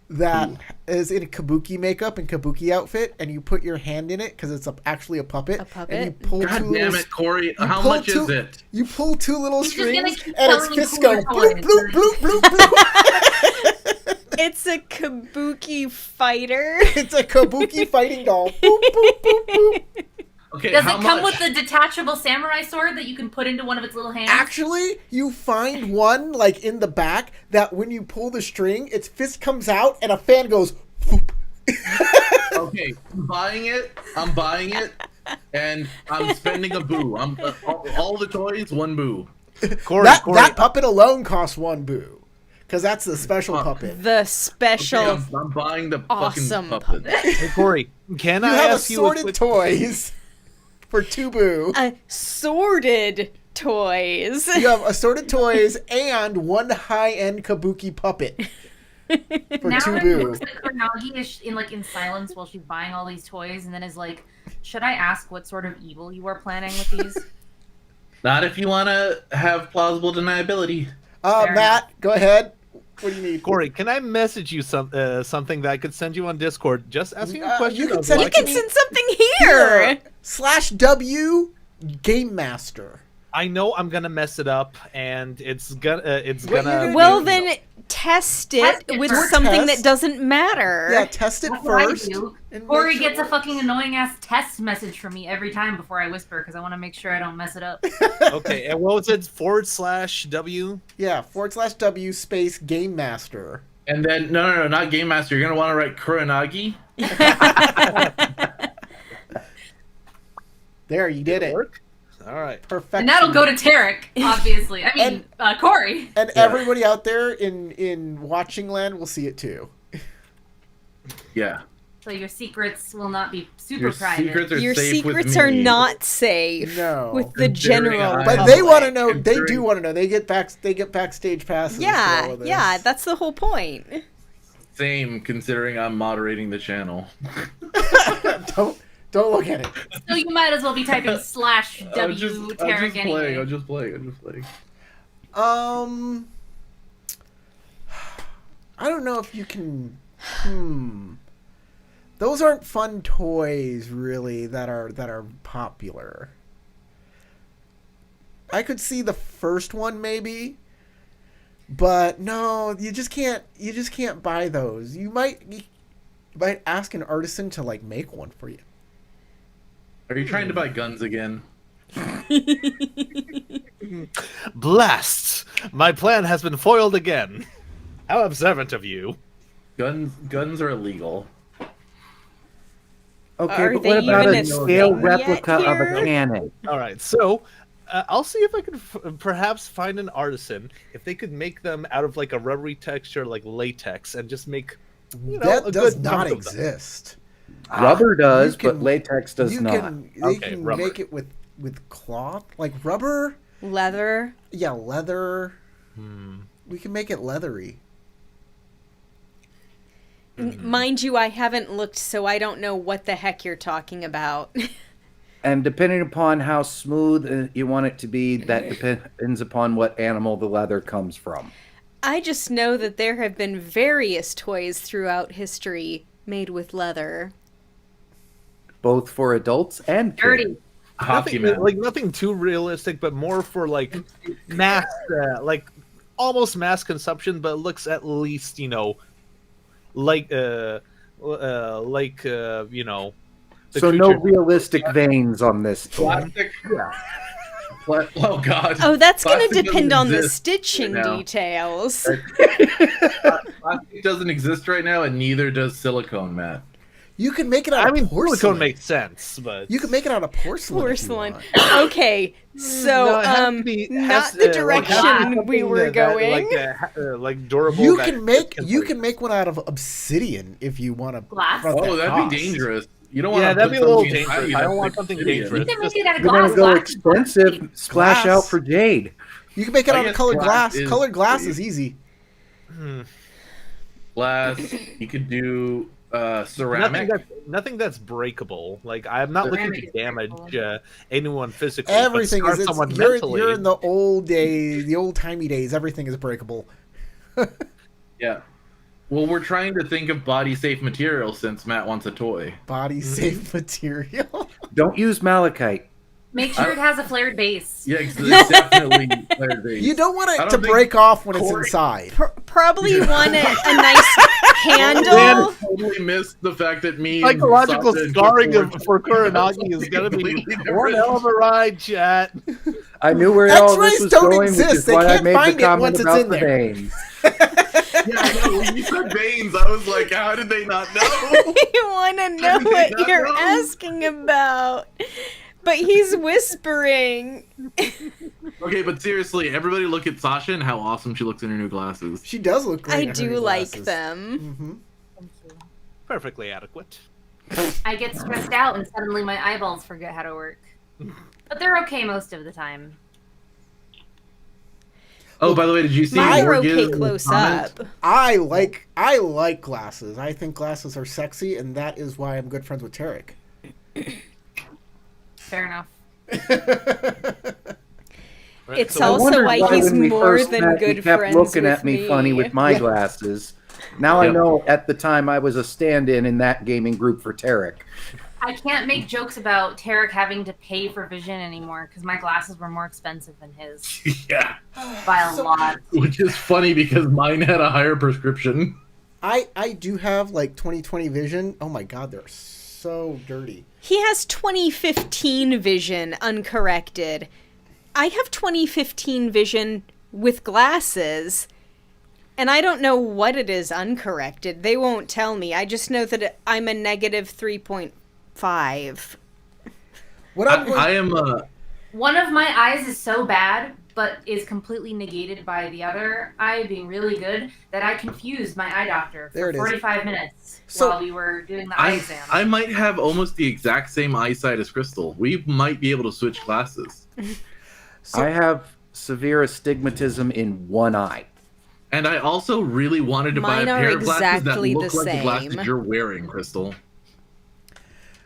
that is in kabuki makeup and kabuki outfit, and you put your hand in it because it's actually a puppet. A puppet? And you pull God two damn little, it, Corey! you How pull much two- is it? You pull 2 little He's just gonna strings, keep and it's telling you fists go cooler bloop toys. bloop bloop bloop bloop. It's a kabuki fighter. It's a kabuki fighting doll. Boop boop boop boop. Okay, Does how it come much? with a detachable samurai sword that you can put into one of its little hands? Actually, you find one like in the back that when you pull the string, its fist comes out and a fan goes. Whoop. Okay, I'm buying it, and I'm spending a boo. I'm all the toys, 1 boo. Corey, That puppet alone costs 1 boo, because that's the special puppet. The special Okay, I'm buying the awesome fucking puppet. puppet. Hey, Corey, can You I have ask you a assorted quick... toys for 2 boo. Assorted toys. You have assorted toys and 1 high-end kabuki puppet for Now 2 it boo. looks like Kuronagi is in silence while she's buying all these toys, and then is like, "Should I ask what sort of evil you are planning with these?" Not if you want to have plausible deniability. Fair Matt, go ahead. What do you need? Corey, can I message you something that I could send you on Discord? Just asking a question. you can of send why it to You me. can send something here. /W Game Master. I know I'm gonna mess it up, and it's gonna What you're gonna Well, do- then test it Test it with first. something Test. that doesn't matter. Yeah, test it That's what I first. do. and make Corey sure gets it a fucking annoying ass test message from me every time before I whisper because I want to make sure I don't mess it up. okay. And what was it? /W. Yeah, /W space Game Master. And then no, not Game Master. You're gonna want to write Kuronagi. There, you did it. Work? All right. Perfection. And that'll go to Tarek, obviously. I mean, Corey. And everybody out there in watching land will see it too. Yeah. So your secrets will not be super Your private. secrets are Your safe with secrets me. are not safe No. with the Considering general I- But public. they want to know. They do Considering- want to know. They get backstage passes. to all Yeah, of this. yeah, that's the whole point. Same, considering I'm moderating the channel. Don't look at it. So you might as well be typing /W I'm just Tarek playing. anyway. I'm just playing. I don't know if you can. Those aren't fun toys, really, that are popular. I could see the first one maybe, but no, you just can't buy those. You might ask an artisan to like make one for you. Are you trying to buy guns again? Blast! My plan has been foiled again. How observant of you. Guns are illegal. Okay, Are but they what about even a a scale thing replica yet of here? a cannon? All right, so I'll see if I can perhaps find an artisan if they could make them out of like a rubbery texture, like latex, and just make That a does good not chunk of them. exist. Rubber does, you can- but latex does you not. Can, they Okay, can rubber. make it with cloth, like rubber. Leather. Yeah, leather. Hmm. We can make it leathery. Mind you, I haven't looked, so I don't know what the heck you're talking about. And depending upon how smooth you want it to be, that depends upon what animal the leather comes from. I just know that there have been various toys throughout history made with leather. Both for adults and kids. Dirty. Hockey Nothing, man. like nothing too realistic, but more for like mass, like almost mass consumption, but looks at least like the So no creature- realistic veins on this toy. Plastic. Oh god. Oh, that's going to Plastic depend doesn't on the exist stitching right now. details. Plastic doesn't exist right now, and neither does silicone, Matt. You can make it out I of mean, porcelain. silicone makes sense, but You can make it out of porcelain. if you Porcelain. want. Okay, so No, it has to be- not has- the like, direction something we were that, going. like durable. You that can make break. make one out of obsidian if you want to. Glass? Oh, that'd be dangerous. You don't want Yeah, to. that'd be a little dangerous. I don't want something dangerous. You can make it out of You're glass. gonna go Glass is expensive, splash Glass. out for jade. You can make it I out of guess colored glass glass. is Colored glass pretty- is easy. Glass. You could do Nothing ceramic. nothing that's breakable. Like I'm not looking Ceramic to is damage breakable. anyone physically. Everything but is. scar someone You're mentally. in the old days, the old timey days. Everything is breakable. Yeah. Well, we're trying to think of body-safe material since Matt wants a toy. Body safe material. Don't use malachite. Make sure it has a flared base. Yeah, it's definitely flared base. You don't want I it don't to think break off when it's Corey- inside. Probably want a nice handle. Totally missed the fact that me Psychological and Sasha and scarring Kip for were- Kuranagi is gonna be Completely one different. hell of a ride, chat. I knew where all this X-rays was don't going, which exist. is They why I can't made find the it comment once it's about in the there. veins. Yeah, I know. When you said veins, I was like, how did they not know? You want to know did they what not you're know? asking about. But he's whispering. Okay, but seriously, everybody look at Sasha and how awesome she looks in her new glasses. She does look great. I in her do new like glasses. them. Mhm. Perfectly adequate. I get stressed out and suddenly my eyeballs forget how to work. But they're okay most of the time. Oh, by the way, did you see Mine are Morgan's okay close comment? up. I like glasses. I think glasses are sexy, and that is why I'm good friends with Tarek. Fair enough. Right, It's so I also wondered why why he's when we more first than met, good he kept friends looking with at me me. funny with my Yeah. glasses. Now I Yeah. know at the time I was a stand-in in that gaming group for Tarek. I can't make jokes about Tarek having to pay for vision anymore because my glasses were more expensive than his Yeah, by a lot. which is funny because mine had a higher prescription. I do have like 20/20 vision. Oh my god, they're so dirty. He has 2015 vision uncorrected. I have 2015 vision with glasses, and I don't know what it is uncorrected. They won't tell me. I just know that I'm a negative 3.5. What I'm going, I am One of my eyes is so bad but is completely negated by the other eye being really good, that I confused my eye doctor There for it is. 45 minutes So- while we were doing the eye exam. I might have almost the exact same eyesight as Crystal. We might be able to switch glasses. So- I have severe astigmatism in one eye. And I also really wanted to buy a Mine are pair of glasses that exactly look the like the glasses same. you're wearing, Crystal.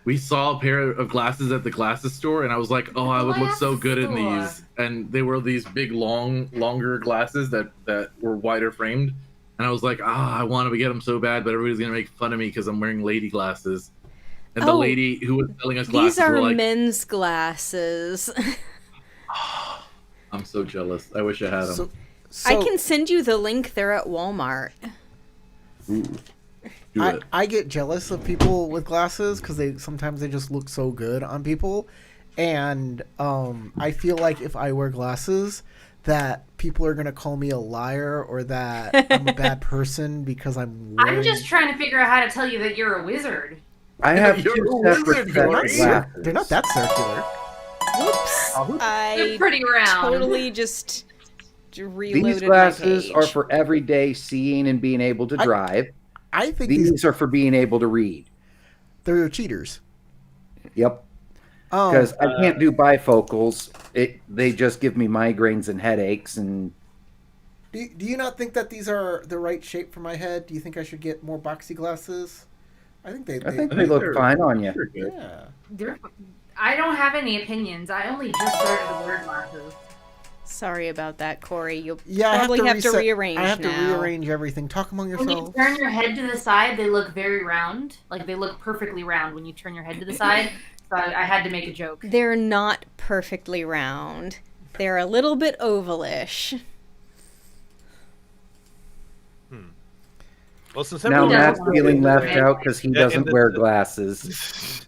We saw a pair of glasses at the glasses store, and I was like, "Oh, I would look so good in these." And they were these big, longer glasses that were wider framed. And I was like, I want to get them so bad, but everybody's gonna make fun of me because I'm wearing lady glasses. And the Oh, lady who was selling us glasses These are were like, men's glasses. "I'm so jealous. I wish I had them." I can send you the link. They're at Walmart. Ooh, do it. I get jealous of people with glasses because sometimes they just look so good on people, and I feel like if I wear glasses, that people are gonna call me a liar or that I'm a bad person because I'm wearing... I'm just trying to figure out how to tell you that you're a wizard. I have You're two a separate wizard, sets of Corey. glasses. They're not that circular. Whoops. They're I pretty round. totally just reloaded These glasses my are page. for everyday seeing and being able to drive. I think These are for being able to read. they're cheaters. Yep. Oh, Because I can't do bifocals. They just give me migraines and headaches. And do you not think that these are the right shape for my head? Do you think I should get more boxy glasses? I think I think they they're- look fine on you. They're good. yeah. I don't have any opinions. I only just started to wear glasses. Sorry about that, Corey. You'll Yeah, probably have to reset- rearrange I have now. to rearrange everything. Talk among When you yourselves. turn your head to the side, they look very round. Like they look perfectly round when you turn your head to the side. So I had to make a joke. They're not perfectly round. They're a little bit ovalish. Well, since Now Everybody Matt's does. feeling left out because he Yeah, doesn't and wear glasses.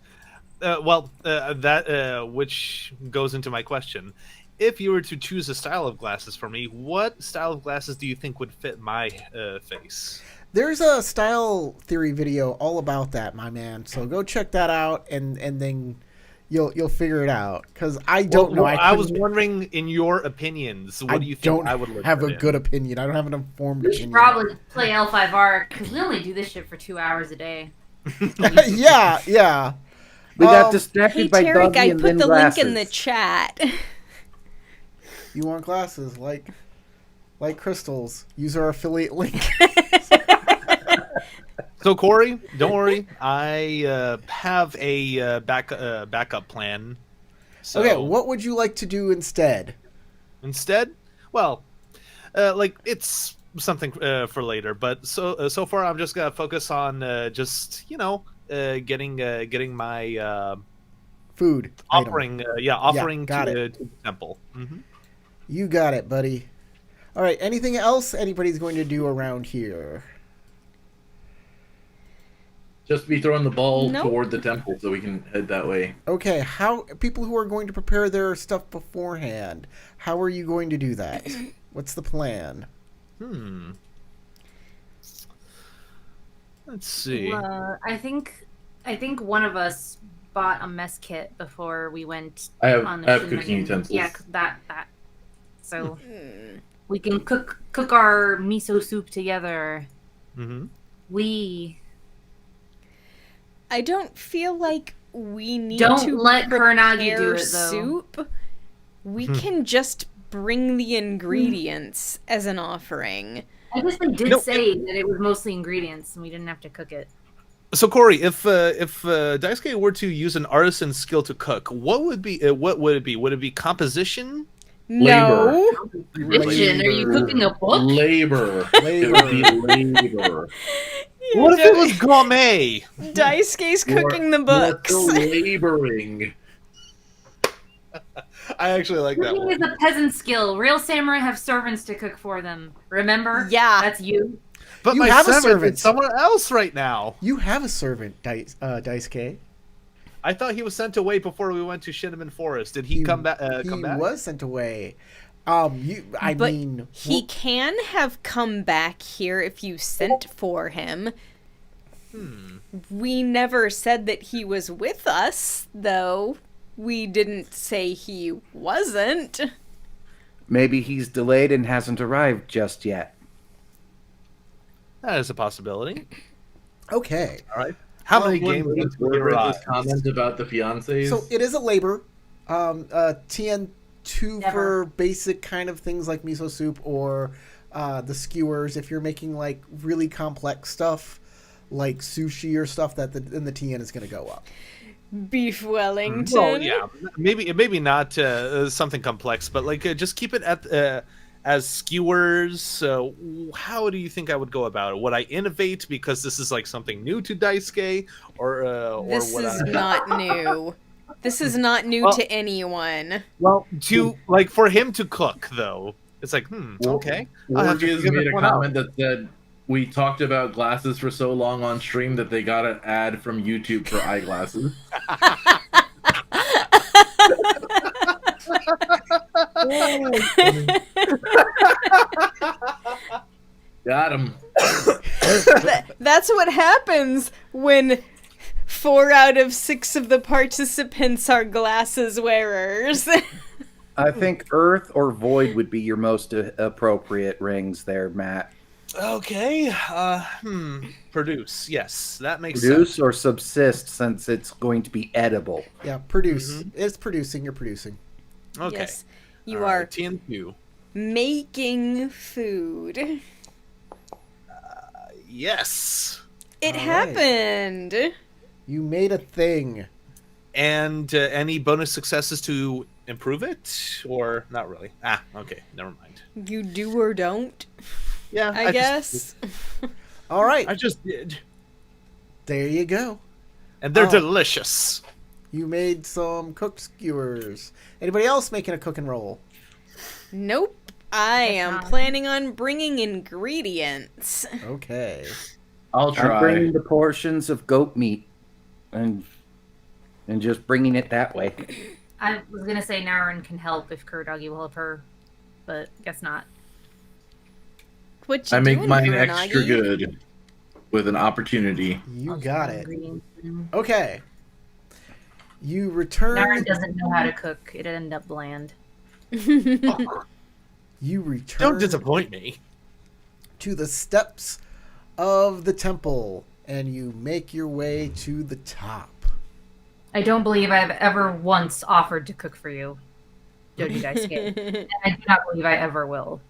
that which goes into my question. If you were to choose a style of glasses for me, what style of glasses do you think would fit my face? There's a style theory video all about that, my man. So go check that out, and then you'll figure it out. Because I don't know. I was couldn't- wondering, in your opinions, what do you think don't I would look have good a in? good opinion. I don't have an informed We should opinion. probably play L5R because we only do this shit for 2 hours a day. yeah. We got Hey, distracted by Tarek, Dougie I and put then the glasses. link in the chat. You want glasses like crystals? Use our affiliate link. So Corey, don't worry. I have a backup plan. So Okay, what would you like to do instead? instead? Well, like it's something for later. But so far, I'm just gonna focus on just getting my Food. item. offering got to it. the temple. Mm-hmm. You got it, buddy. All right. Anything else anybody's going to do around here? Just be throwing the ball Nope. toward the temple so we can head that way. Okay. How people who are going to prepare their stuff beforehand? How are you going to do that? What's the plan? Let's see. I think one of us bought a mess kit before we went I have on the cooking shenanigans. utensils. Yeah, that. So we can cook our miso soup together. Mm-hmm. I don't feel like we need Don't to let Kuranagi do prepare it, though. soup. We can just bring the ingredients as an offering. I guess they did No, say that it was mostly ingredients and we didn't have to cook it. So Corey, if Daisuke were to use an artisan skill to cook, what would it be? Would it be composition? No. Vision, are you cooking a book? Labor. It would be labor. What if it was gourmet? Daisuke's cooking the You're books. still laboring. I actually like that Cooking one. is a peasant skill. Real samurai have servants to cook for them. Remember? Yeah. That's you. But You my have a servant servant. is somewhere else right now. You have a servant, Daisuke. I thought he was sent away before we went to Shinneman Forest. Did he come back? Come He back? was sent away. But mean, he can have come back here if you sent for him. We never said that he was with us, though. We didn't say he wasn't. Maybe he's delayed and hasn't arrived just yet. That is a possibility. Okay. All right. How many One games would until he interpret this arrives? comment about the fiancés. So it is a labor. TN2 Never. for basic kind of things like miso soup or the skewers. If you're making like really complex stuff like sushi or stuff, then the TN is going to go up. Beef Wellington. Well, yeah, maybe not something complex, but like just keep it at as skewers. How do you think I would go about it? Would I innovate because this is like something new to Daisuke, or This would is I not new. This is not new Well- to anyone. well to like for him to cook though? It's like okay. I'll have to Wargies figure made this a one out. comment that said, we talked about glasses for so long on stream that they got an ad from YouTube for eyeglasses. Got him. That's what happens when 4 out of 6 of the participants are glasses wearers. I think Earth or Void would be your most appropriate rings there, Matt. Okay. Produce. Yes, that makes Produce sense. or subsist, since it's going to be edible. Yeah, produce. It's producing. You're producing. Okay. Yes, you All are right, TN2. making food. Yes. It All right. happened. You made a thing. And any bonus successes to improve it, or not really? Okay, never mind. You do or don't, Yeah, I guess. All right. I just did, There you go. and they're Oh. delicious. You made some cooked skewers. Anybody else making a cook and roll? Nope. I am not. planning on bringing ingredients. Okay. I'll I'm try. bringing the portions of goat meat and just bringing it that way. I was gonna say Naren can help if Kurodagi will help her, but guess not. What you I make doing, mine extra Kuronagi? good with an opportunity. You I'll got try it. ingredients. Okay. You return. Naren doesn't know how to cook. It'd end up bland. You return Don't disappoint me. to the steps of the temple, and you make your way to the top. I don't believe I've ever once offered to cook for you, Joji Daisuke. And I do not believe I ever will.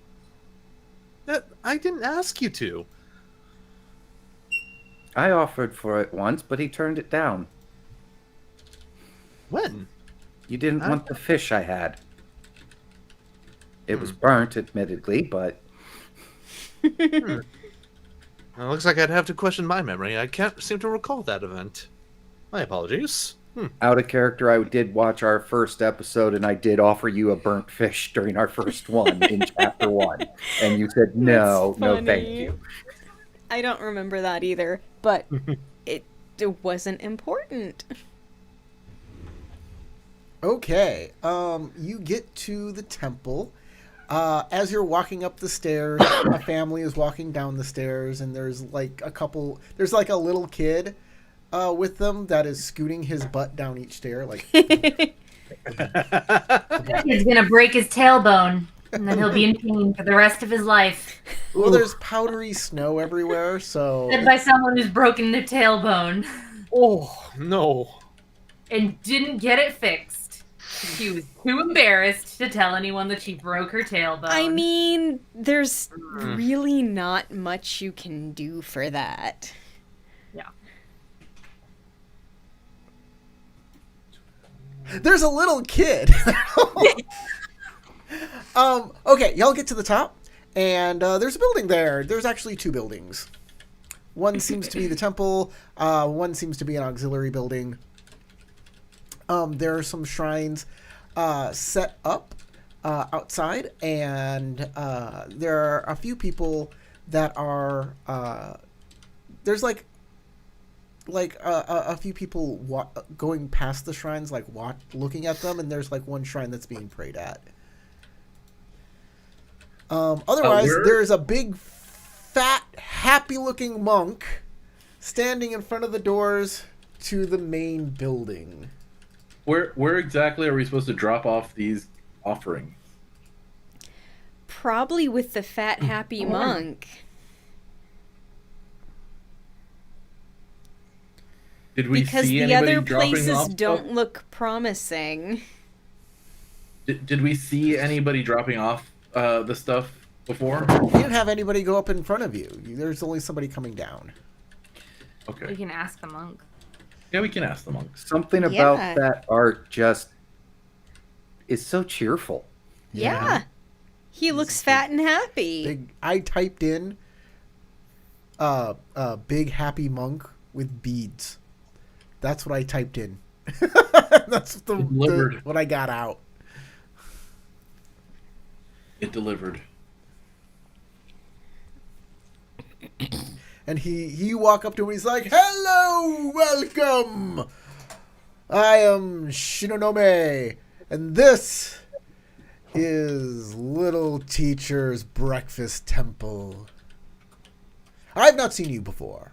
I didn't ask you to. I offered for it once, but he turned it down. When? You didn't want the fish I had. It was burnt, admittedly, but Well, it looks like I'd have to question my memory. I can't seem to recall that event. My apologies. out of character, I did watch our first episode, and I did offer you a burnt fish during our first one in chapter 1. And you said, no, That's no, thank funny. you. I don't remember that either, but it wasn't important. Okay. You get to the temple. As you're walking up the stairs, a family is walking down the stairs, and there's like a little kid with them that is scooting his butt down each stair. Like, He's gonna break his tailbone, and then he'll be in pain for the rest of his life. well, there's powdery snow everywhere, so Said by someone who's broken their tailbone Oh, no. and didn't get it fixed. She was too embarrassed to tell anyone that she broke her tailbone. I mean, there's really not much you can do for that. yeah. there's a little kid. Okay, y'all get to the top, and there's a building there. There's actually 2 buildings. One seems to be the temple. One seems to be an auxiliary building. There are some shrines set up outside, and there are a few people that are there's like a few people going past the shrines, like looking at them, and there's like one shrine that's being prayed at. Otherwise, there's a big, fat, happy-looking monk standing in front of the doors to the main building. Where exactly are we supposed to drop off these offerings? probably with the fat, happy monk. Did we Because see the anybody other dropping places off don't stuff? look promising. Did we see anybody dropping off the stuff before? You didn't have anybody go up in front of you. There's only somebody coming down. We Okay. can ask the monk. Yeah, we can ask the monks. Something about Yeah. that art just is so cheerful. Yeah. He looks fat and happy. I typed in big happy monk with beads. That's what I typed in. That's Delivered. what I got out. It delivered. And you walk up to him and he's like, "Hello, welcome. I am Shinonome, and this is Little Teacher's Breakfast Temple. I've not seen you before."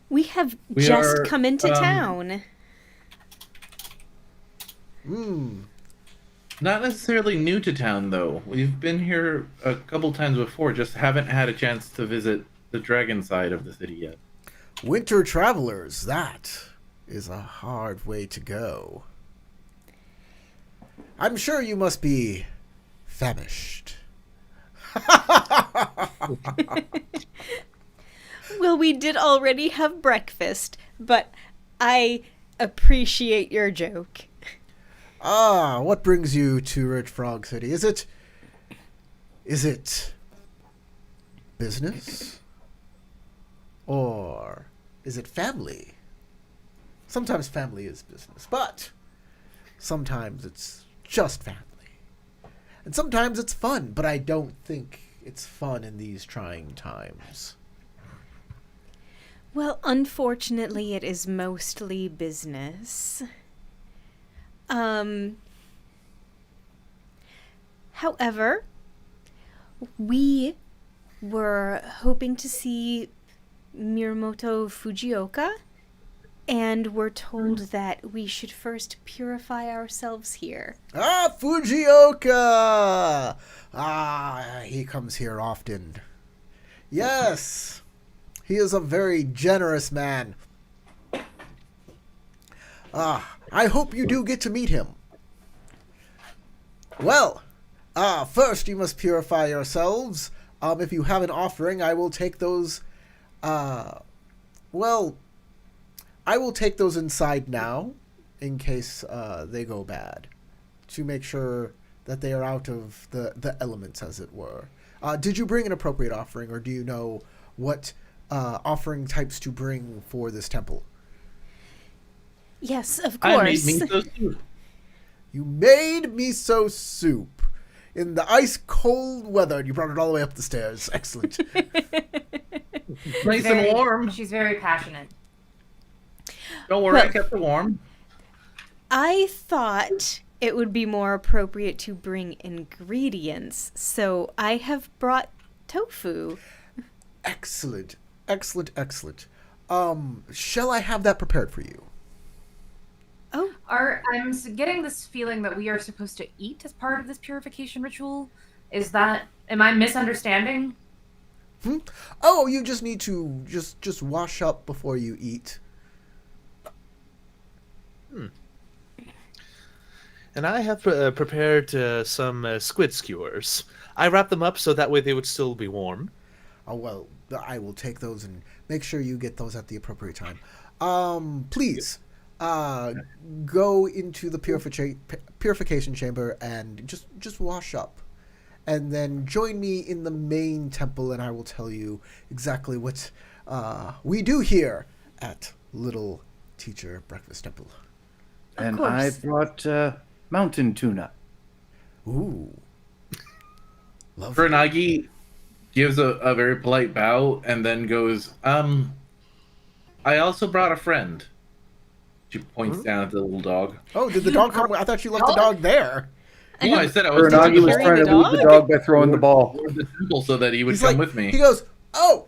We have We just are, come into town. Not necessarily new to town, though. We've been here a couple times before, just haven't had a chance to visit the dragon side of the city yet. Winter travelers, that is a hard way to go. I'm sure you must be famished. Well, we did already have breakfast, but I appreciate your joke. Ah, what brings you to Rich Frog City? Is it business? Or is it family? Sometimes family is business, but sometimes it's just family. And sometimes it's fun, but I don't think it's fun in these trying times. Well, unfortunately, it is mostly business. However, we were hoping to see Miyamoto Fujioka, and were told that we should first purify ourselves here. Ah, Fujioka! Ah, he comes here often. Yes, he is a very generous man. Ah, I hope you do get to meet him. Well, first you must purify yourselves. If you have an offering, I will take those, I will take those inside now, in case they go bad, to make sure that they are out of the elements, as it were. Did you bring an appropriate offering, or do you know what offering types to bring for this temple? Yes, of I made course. miso soup. You made miso soup in the ice-cold weather, and you brought it all the way up the stairs. Excellent. Nice and warm. She's very passionate. Don't worry, I Well- kept it warm. I thought it would be more appropriate to bring ingredients, so I have brought tofu. Excellent. Excellent, excellent. Shall I have that prepared for you? Oh, I'm getting this feeling that we are supposed to eat as part of this purification ritual. Am I misunderstanding? Oh, you just need to just wash up before you eat. And I have prepared some squid skewers. I wrap them up so that way they would still be warm. Oh, well, I will take those and make sure you get those at the appropriate time. Please, go into the purification chamber and just wash up. And then join me in the main temple, and I will tell you exactly what we do here at Little Teacher Breakfast Temple. And course. I brought mountain tuna. Ooh. Lovely. Kuranagi gives a very polite bow and then goes, I also brought a friend. She points down at the little dog. Oh, did the dog come? I thought you left the dog there. No, I said I was Kuranagi taking was him trying to carry lead the the dog? dog by throwing the ball. toward the temple so that he would He's come like, with me. He goes, "Oh,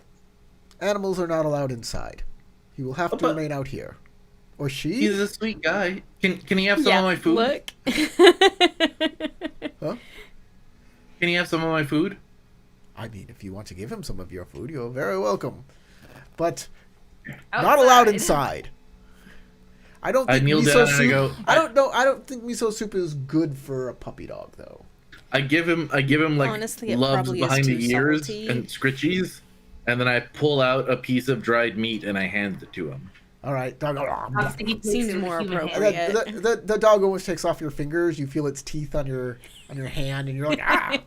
animals are not allowed inside. He will have to But- remain out here." Or she? He's a sweet guy. Can he have some of my food? Look. Huh? Can he have some of my food? I mean, if you want to give him some of your food, you're very welcome. But not Outside. allowed inside. I don't I think kneel miso down and I soup. go, I don't know. I don't think miso soup is good for a puppy dog, though. I give him like Honestly, it loves probably is behind the too ears salty. and scritchies, and then I pull out a piece of dried meat and I hand it to him. All right, dog. I was thinking he Seems takes it with more human hands. appropriate. The dog almost takes off your fingers. You feel its teeth on your hand, and you're like, ah.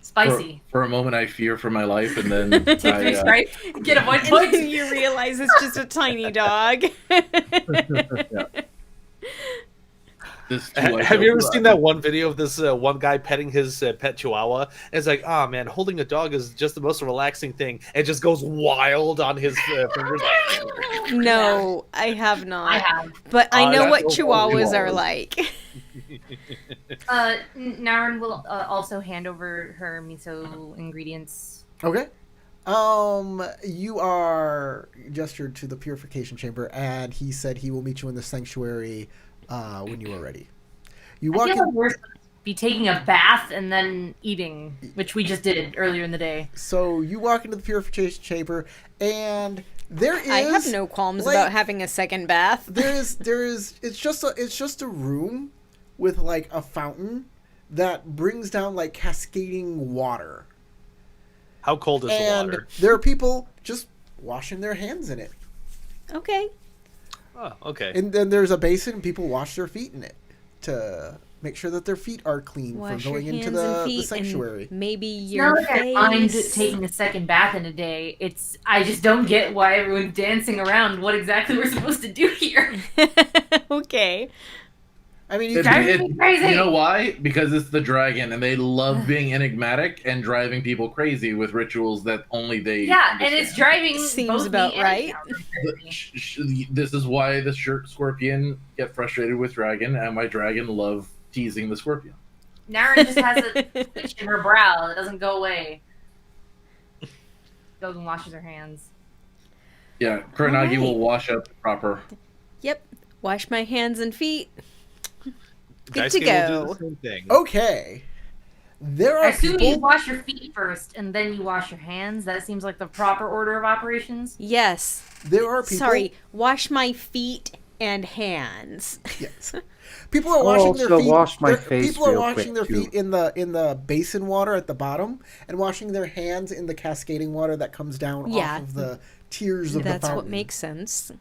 Spicy. For a moment, I fear for my life, and then Take 3 I, stripes. Get a white And point. then you realize it's just a tiny dog. this too, I Have you go, ever seen that one video of this one guy petting his pet chihuahua? And it's like, oh man, holding a dog is just the most relaxing thing. It just goes wild on his fingers. No, I have not. I have. But I know what that's no chihuahuas are chihuahuas. like. Naren will also hand over her miso ingredients. Okay. You are gestured to the purification chamber, and he said he will meet you in the sanctuary when you are ready. You I walk feel in. like we're supposed to be taking a bath and then eating, which we just did earlier in the day. So you walk into the purification chamber, and there is. I have no qualms like, about having a second bath. There is. It's just a room with like a fountain that brings down like cascading water, How cold is the and water? there are people just washing their hands in it. Okay. Oh, okay. And then there's a basin, and people wash their feet in it to make sure that their feet are clean Wash for going your into hands and the feet sanctuary. and maybe It's your not like I mind face. taking a second bath in a day. I just don't get why everyone's dancing around what exactly we're supposed to do here. Okay. I mean, you It- can, Driving me crazy. You know why? Because it's the dragon, and they love being enigmatic and driving people crazy with rituals that only they. Yeah, and understand. it's driving Seems both about me and right. Naren crazy. This is why the scorpion get frustrated with dragon, and my dragon love teasing the scorpion. Naren just has a twitch in her brow that doesn't go away. Goes and washes her hands. Yeah, Kuranagi Alright. will wash up proper. Yep. Wash my hands and feet. Good Dice to game will go. do the same thing. okay. There I are assume you people. wash your feet first and then you wash your hands. That seems like the proper order of operations. Yes. There are people. Sorry. Wash my feet and hands. Yes. People are washing their also feet. wash my they're- face People are real washing their quick, feet in the basin water at the bottom, and washing their hands in the cascading water that comes down Yeah. off of the tiers of the That's fountain. what makes sense. It'd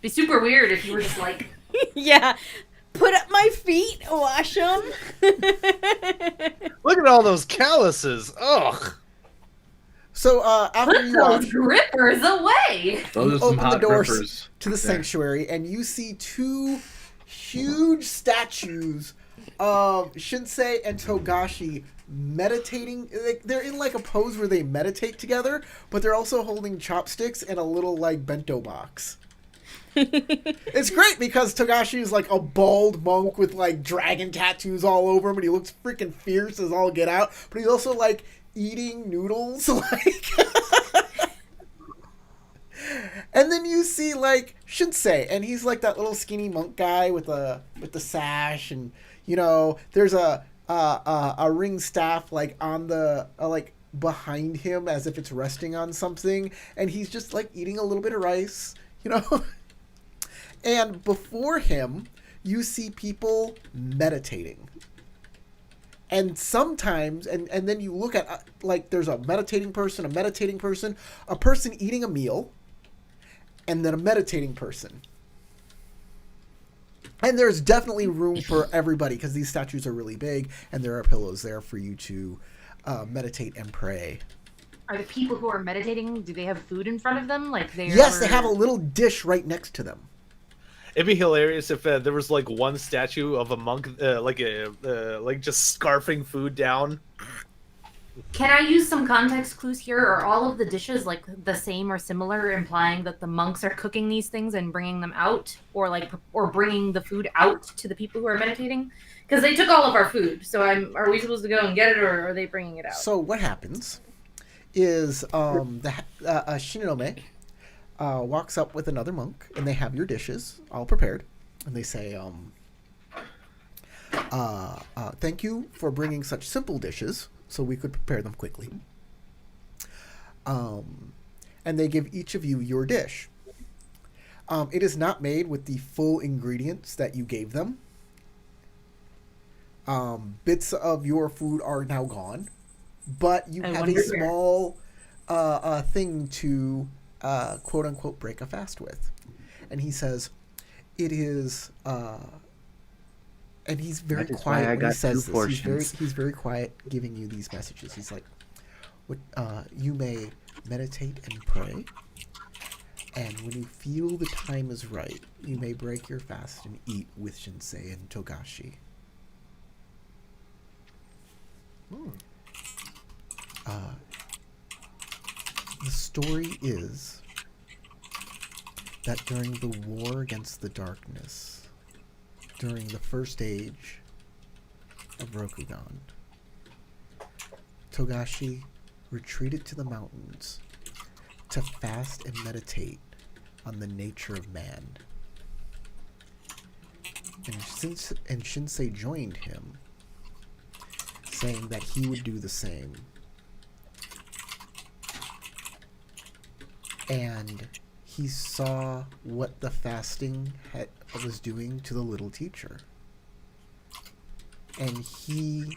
be super weird if you were just like, Yeah. Put up my feet, wash them. Look at all those calluses. Ugh. So after put you walk those grippers away. Those are some open the hot doors grippers. to the sanctuary, and you see two huge statues of Shinsei and Togashi meditating. They're in like a pose where they meditate together, but they're also holding chopsticks and a little like bento box. It's great because Togashi is like a bald monk with like dragon tattoos all over him, and he looks freaking fierce as all get out. But he's also like eating noodles, like. And then you see like Shinsei, and he's like that little skinny monk guy with the sash, and you know there's a ring staff like on the like behind him as if it's resting on something, and he's just like eating a little bit of rice, you know. And before him, you see people meditating. And sometimes, and then you look at, like, there's a meditating person, a person eating a meal, and then a meditating person. And there's definitely room for everybody, because these statues are really big, and there are pillows there for you to meditate and pray. Are the people who are meditating, do they have food in front of them? Like they Yes, they have a little dish right next to them. It'd be hilarious if there was like one statue of a monk, like just scarfing food down. Can I use some context clues here? Are all of the dishes like the same or similar, implying that the monks are cooking these things and bringing them out, or bringing the food out to the people who are meditating? Because they took all of our food. So are we supposed to go and get it, or are they bringing it out? So what happens is the Shinonome walks up with another monk, and they have your dishes all prepared, and they say, Thank you for bringing such simple dishes so we could prepare them quickly. And they give each of you your dish. It is not made with the full ingredients that you gave them. Bits of your food are now gone, but you have a small thing to quote unquote break a fast with. And he says, it is, and he's very quiet when he says this. He's very quiet giving you these messages. He's like, you may meditate and pray. And when you feel the time is right, you may break your fast and eat with Shinsei and Togashi. The story is that during the war against the darkness, during the first age of Rokugan, Togashi retreated to the mountains to fast and meditate on the nature of man. And Shinsei joined him, saying that he would do the same. And he saw what the fasting was doing to the little teacher. And he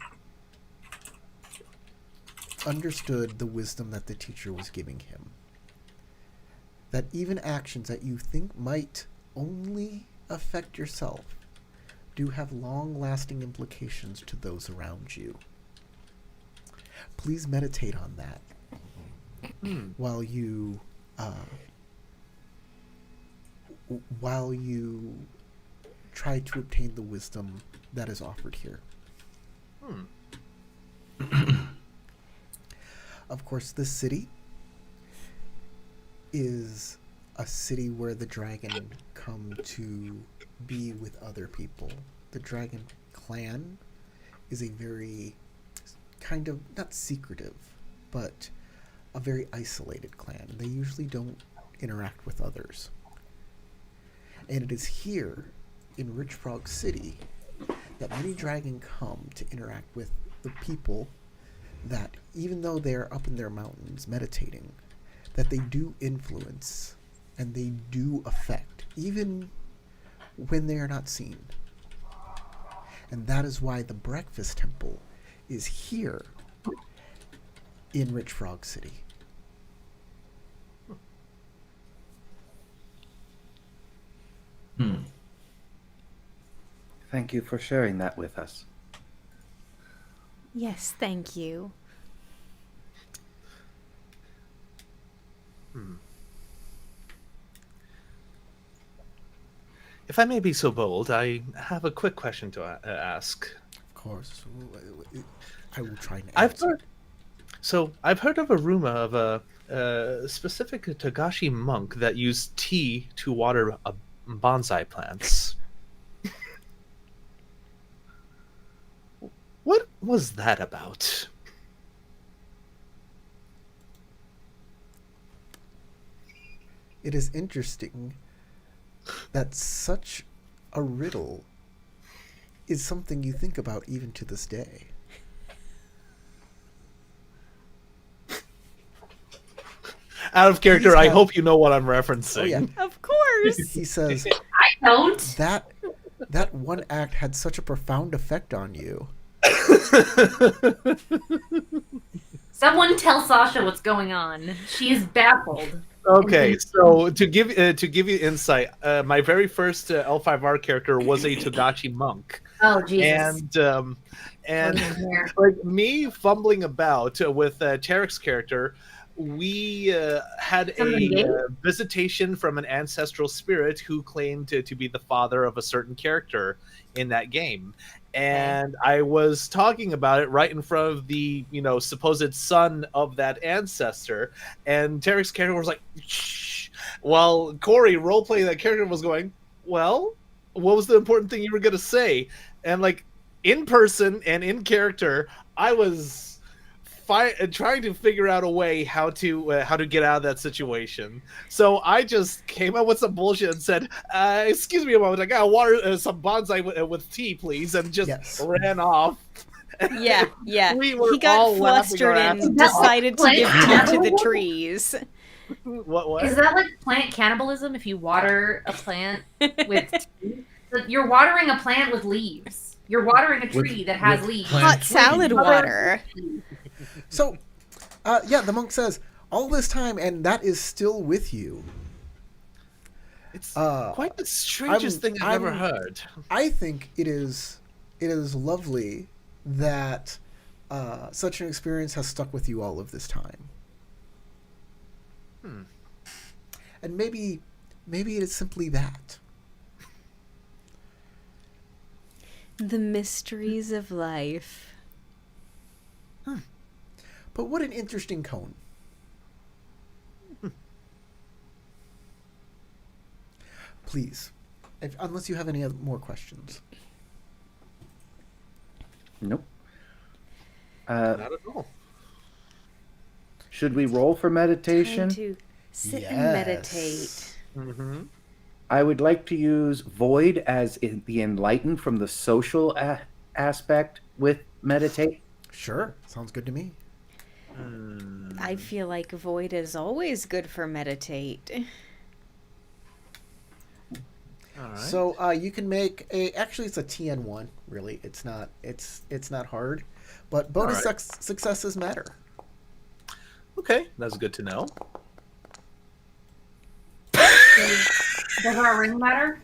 understood the wisdom that the teacher was giving him. That even actions that you think might only affect yourself do have long-lasting implications to those around you. Please meditate on that while you try to obtain the wisdom that is offered here. Of course, this city is a city where the dragon come to be with other people. The dragon clan is a very kind of, not secretive, but a very isolated clan. They usually don't interact with others. And it is here in Rich Frog City that many dragon come to interact with the people that, even though they're up in their mountains meditating, that they do influence and they do affect, even when they are not seen. And that is why the Breakfast Temple is here in Rich Frog City. Thank you for sharing that with us. Yes, thank you. If I may be so bold, I have a quick question to ask. Of course. I will try and I've answer. heard of a rumor of a specific Togashi monk that used tea to water bonsai plants. What was that about? It is interesting that such a riddle is something you think about even to this day. Out of character, I hope you know what I'm referencing. Oh yeah. Of course. He says I don't. that one act had such a profound effect on you. Someone tell Sasha what's going on. She is baffled. Okay, so to give you insight, my very first L5R character was a Togashi monk, Oh Jesus! and like me fumbling about with Tarek's character, we had a visitation from an ancestral spirit who claimed to be the father of a certain character in that game. And I was talking about it right in front of the, supposed son of that ancestor. And Tarek's character was like, shh. While Corey, roleplaying that character, was going, well, what was the important thing you were going to say? And like in person and in character, I was trying to figure out a way how to get out of that situation. So I just came up with some bullshit and said, "Excuse me a moment, I got water some bonsai with tea, please," and just ran off. Yeah. We were He got all laughing our flustered asses and off. decided to Plant give tea to the cannibalism? trees. What? Is that like plant cannibalism if you water a plant with tea? You're watering a plant with leaves. You're watering a tree that has with leaves. plant Hot salad trees. water. So, the monk says, all this time, and that is still with you. It's quite the strangest thing I've ever heard. I think it is lovely that such an experience has stuck with you all of this time. And maybe it is simply that. The mysteries of life. But what an interesting cone. Please, unless you have any more questions. Nope. Not at all. Should we roll for meditation? Time to sit and Yes. meditate. Mm-hmm. I would like to use void as the enlightened from the social aspect with meditate. Sure, sounds good to me. I feel like void is always good for meditate. All right. So you can make actually it's a TN1, really. It's not hard, but bonus All right. successes matter. Okay, that's good to know. Does our ring matter?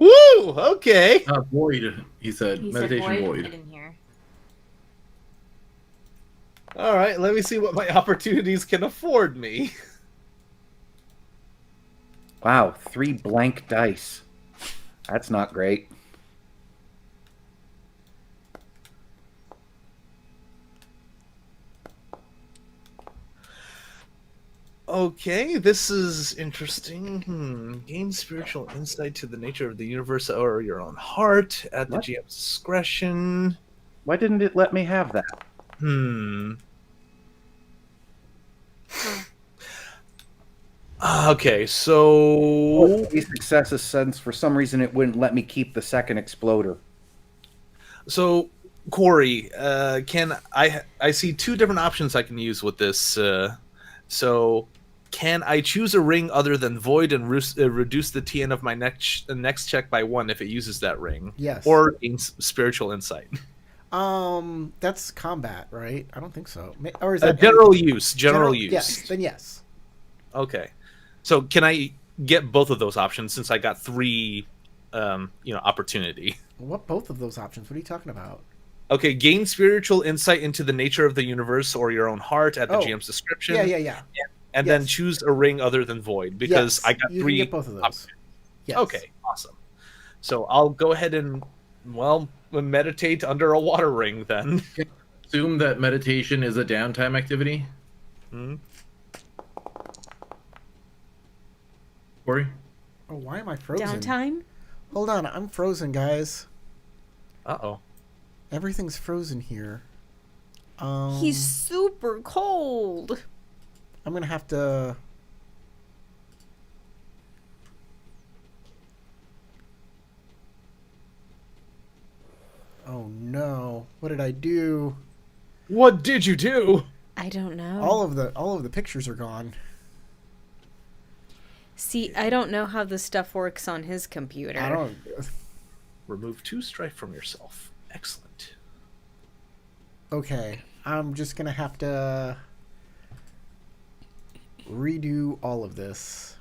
Woo! Okay. Void, he said. He Meditation said void. I didn't hear. All right. Let me see what my opportunities can afford me. Wow, 3 blank dice. That's not great. Okay, this is interesting. Gain spiritual insight to the nature of the universe or your own heart at the What? GM's discretion. Why didn't it let me have that? Okay, so 3 successes since for some reason it wouldn't let me keep the second exploder. Corey, can I see 2 different options I can use with this. So can I choose a ring other than void and reduce the TN of my next check by 1 if it uses that ring? Yes. Or gain spiritual insight? That's combat, right? I don't think so. Or is that General use. General use. Yes, then yes. Okay. So can I get both of those options since I got 3 opportunity? What both of those options? What are you talking about? Okay, gain spiritual insight into the nature of the universe or your own heart at the Oh. GM's description. Yeah. And then Yes. choose a ring other than void because Yes, I got you 3 can get both of those. options. Yes. Okay, awesome. So I'll go ahead and meditate under a water ring then. Assume that meditation is a downtime activity. Hmm? Corey? Oh, why am I frozen? Downtime? Hold on, I'm frozen, guys. Uh-oh. Everything's frozen here. He's super cold. I'm gonna have to. Oh no! What did I do? What did you do? I don't know. All of the pictures are gone. See, I don't know how the stuff works on his computer. I don't. Remove 2 strife from yourself. Excellent. Okay, I'm just gonna have to redo all of this.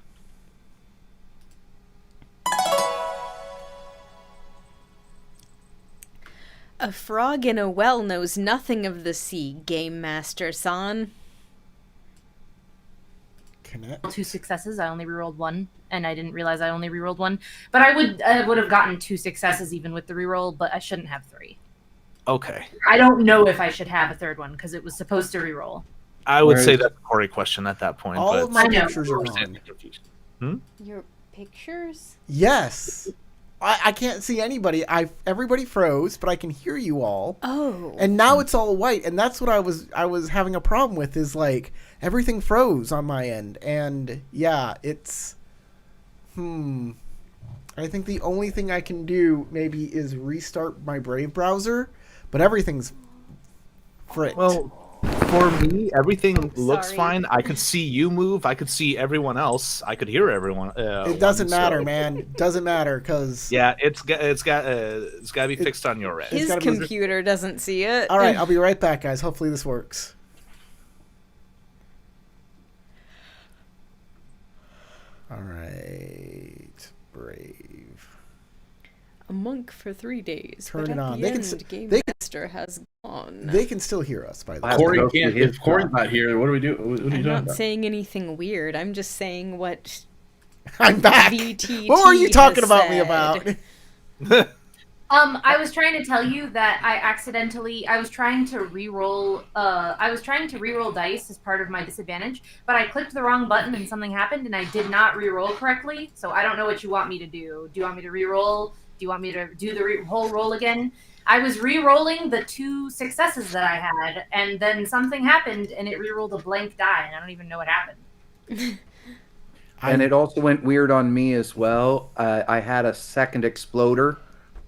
A frog in a well knows nothing of the sea, Game Master San. Connect. 2 successes. I only rerolled 1, and I didn't realize I only rerolled 1. But I would have gotten 2 successes even with the reroll, but I shouldn't have 3. Okay. I don't know if I should have a 3rd one because it was supposed to reroll. I would Whereas- say that's a Corey question at that point. All but of my I know. pictures are gone. Your pictures? Yes. I can't see anybody. Everybody froze, but I can hear you all. Oh. And now it's all white, and that's what I was having a problem with. Is like everything froze on my end, and yeah, it's. I think the only thing I can do maybe is restart my Brave browser, but everything's fricked. Well, for me, everything looks Sorry. fine. I could see you move. I could see everyone else. I could hear everyone. It doesn't matter, so- man. It doesn't matter because. Yeah, it's got to be fixed on your end. It's His gotta be- computer doesn't see it. All right, I'll be right back, guys. Hopefully this works. All right, Brave. A monk for 3 days. Turn but it at on. The They can end, s- Game they- Master has gone. They can still hear us, by the way. Wow. Corey Go through can't. his If Corey's job. not here, what do we do? What are you I'm talking not about? saying anything weird. I'm just saying what I'm back. VTT What were you talking has about me said. about? I was trying to tell you that I was trying to re-roll dice as part of my disadvantage, but I clicked the wrong button and something happened and I did not re-roll correctly. So I don't know what you want me to do. Do you want me to re-roll? Do you want me to do the whole roll again? I was re-rolling the 2 successes that I had, and then something happened and it re-rolled a blank die, and I don't even know what happened. And it also went weird on me as well. I had a second exploder,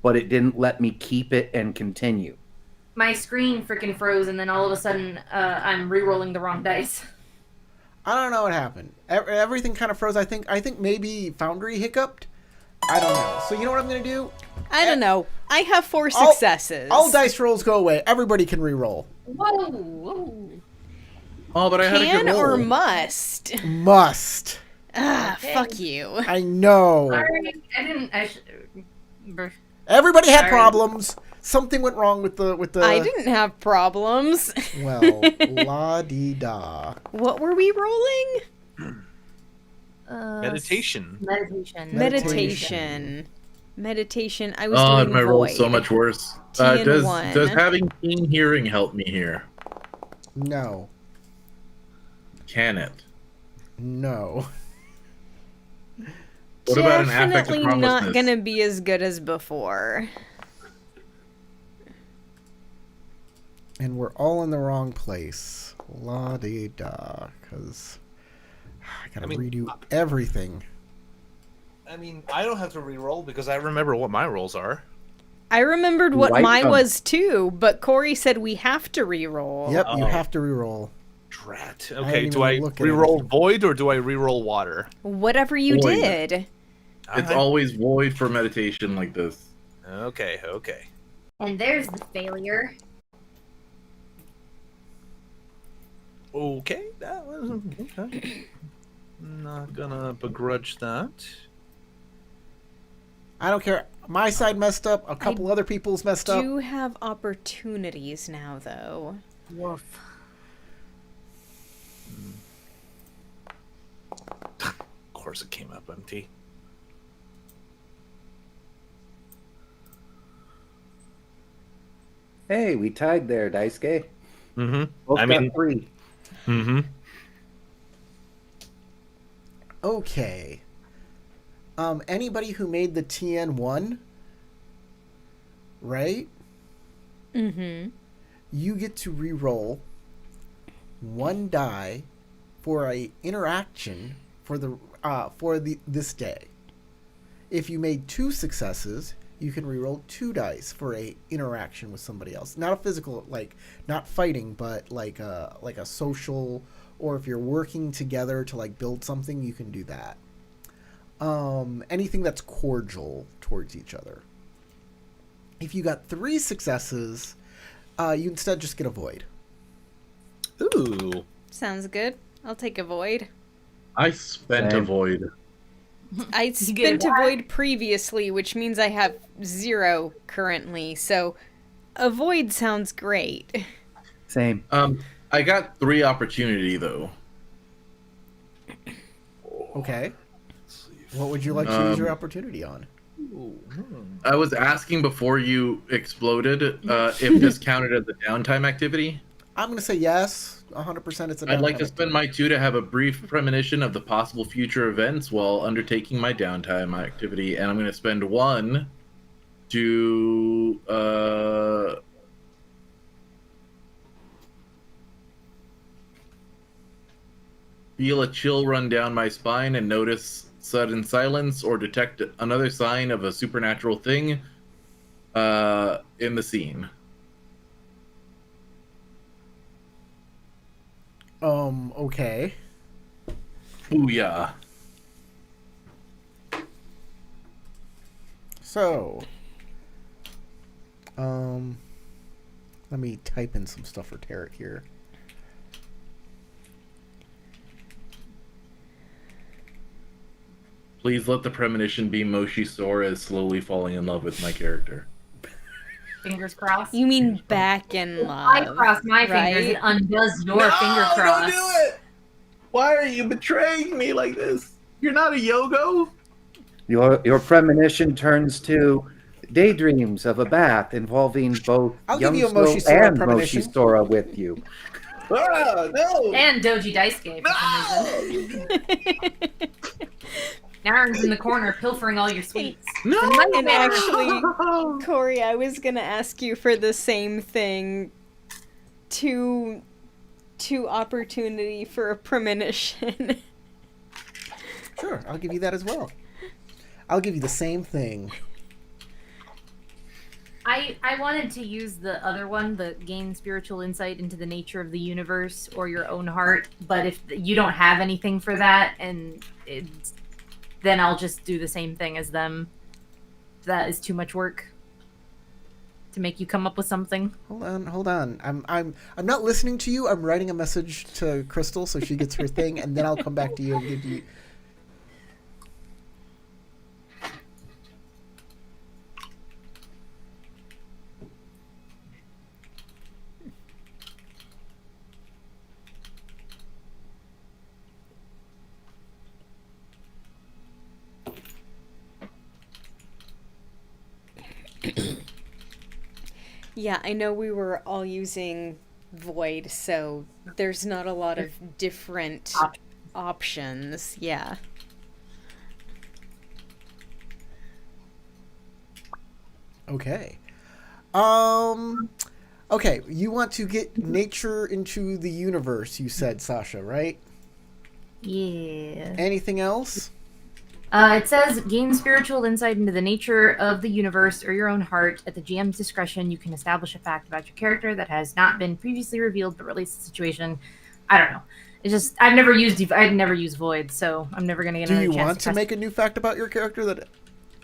but it didn't let me keep it and continue. My screen freaking froze, and then all of a sudden, I'm re-rolling the wrong dice. I don't know what happened. Everything kind of froze. I think maybe Foundry hiccuped. I don't know. So you know what I'm gonna do? I don't know. I have 4 All- successes. All dice rolls go away. Everybody can re-roll. Whoa, whoa. Oh, but I had a Can good roll. or must? Must. Ah, Okay. fuck you. I know. Sorry, Everybody had Sorry. problems. Something went wrong with the. I didn't have problems. Well, la di da. What were we rolling? Meditation. Meditation. I was Oh, doing my void. roll's so much worse. TN1. Does having keen hearing help me here? No. Can it? No. What about an affect of Definitely not promiseness? gonna be as good as before. And we're all in the wrong place. La di da. Because I gotta redo everything. I mean, I don't have to re-roll because I remember what my rolls are. I remembered what White mine gum. was too, but Corey said we have to re-roll. Yep, you Oh. have to re-roll. Drat. didn't Okay, even do I look at re-roll anything. void or do I re-roll water? Whatever you Void. did. It's Alright. always void for meditation like this. Okay. And there's the failure. Okay, that was okay. Not gonna begrudge that. I don't care. My side messed up. A couple other people's messed up. Do have opportunities now, though. Woof. Of course, it came up empty. Hey, we tied there, Daisuke. Mm-hmm. Both I got mean- 3. Mm-hmm. Okay. Anybody who made the TN1, right? Mm-hmm. You get to re-roll 1 die for a interaction for this day. If you made 2 successes, you can re-roll 2 dice for a interaction with somebody else. Not a physical, like not fighting, but like a social, or if you're working together to like build something, you can do that. Anything that's cordial towards each other. If you got 3 successes, you instead just get a void. Ooh. Sounds good. I'll take a void. I spent a Same. void. I get spent a what? void previously, which means I have 0 currently, so a void sounds great. Same. I got 3 opportunity though. Okay. What would you like to use your opportunity on? I was asking before you exploded if this counted as a downtime activity. I'm gonna say yes. 100%. It's a I'd like to downtime spend activity. my 2 to have a brief premonition of the possible future events while undertaking my downtime activity, and I'm going to spend 1 to feel a chill run down my spine and notice sudden silence or detect another sign of a supernatural thing in the scene. Okay. Booyah. So, let me type in some stuff for Tarek here. Please let the premonition be Moshi Sora is slowly falling in love with my character. Fingers crossed. You mean back in love? I cross my fingers, it right? undoes your finger cross. Don't do it! Why are you betraying me like this? You're not a Yogo? Your premonition turns to daydreams of a bath involving both I'll give you a Youngso Moshi Sora and premonition. Moshi Sora with you. Ah, no! And Doji Daisuke for some reason. Naren's in the corner pilfering all your sweets. No! And actually, Corey, I was gonna ask you for the same thing. To opportunity for a premonition. Sure, I'll give you that as well. I'll give you the same thing. I wanted to use the other one, the gain spiritual insight into the nature of the universe or your own heart, but if you don't have anything for that, then I'll just do the same thing as them. That is too much work to make you come up with something. Hold on. I'm not listening to you. I'm writing a message to Crystal so she gets her thing, and then I'll come back to you and give you. Yeah, I know we were all using Void, so there's not a lot of different options. Yeah. Okay. Okay, you want to get nature into the universe, you said, Sasha, right? Yeah. Anything else? It says gain spiritual insight into the nature of the universe or your own heart. At the GM's discretion, you can establish a fact about your character that has not been previously revealed but relates to the situation. I don't know. It's just I've never used Void, so I'm never gonna get Do another you chance want to test. make a new fact about your character that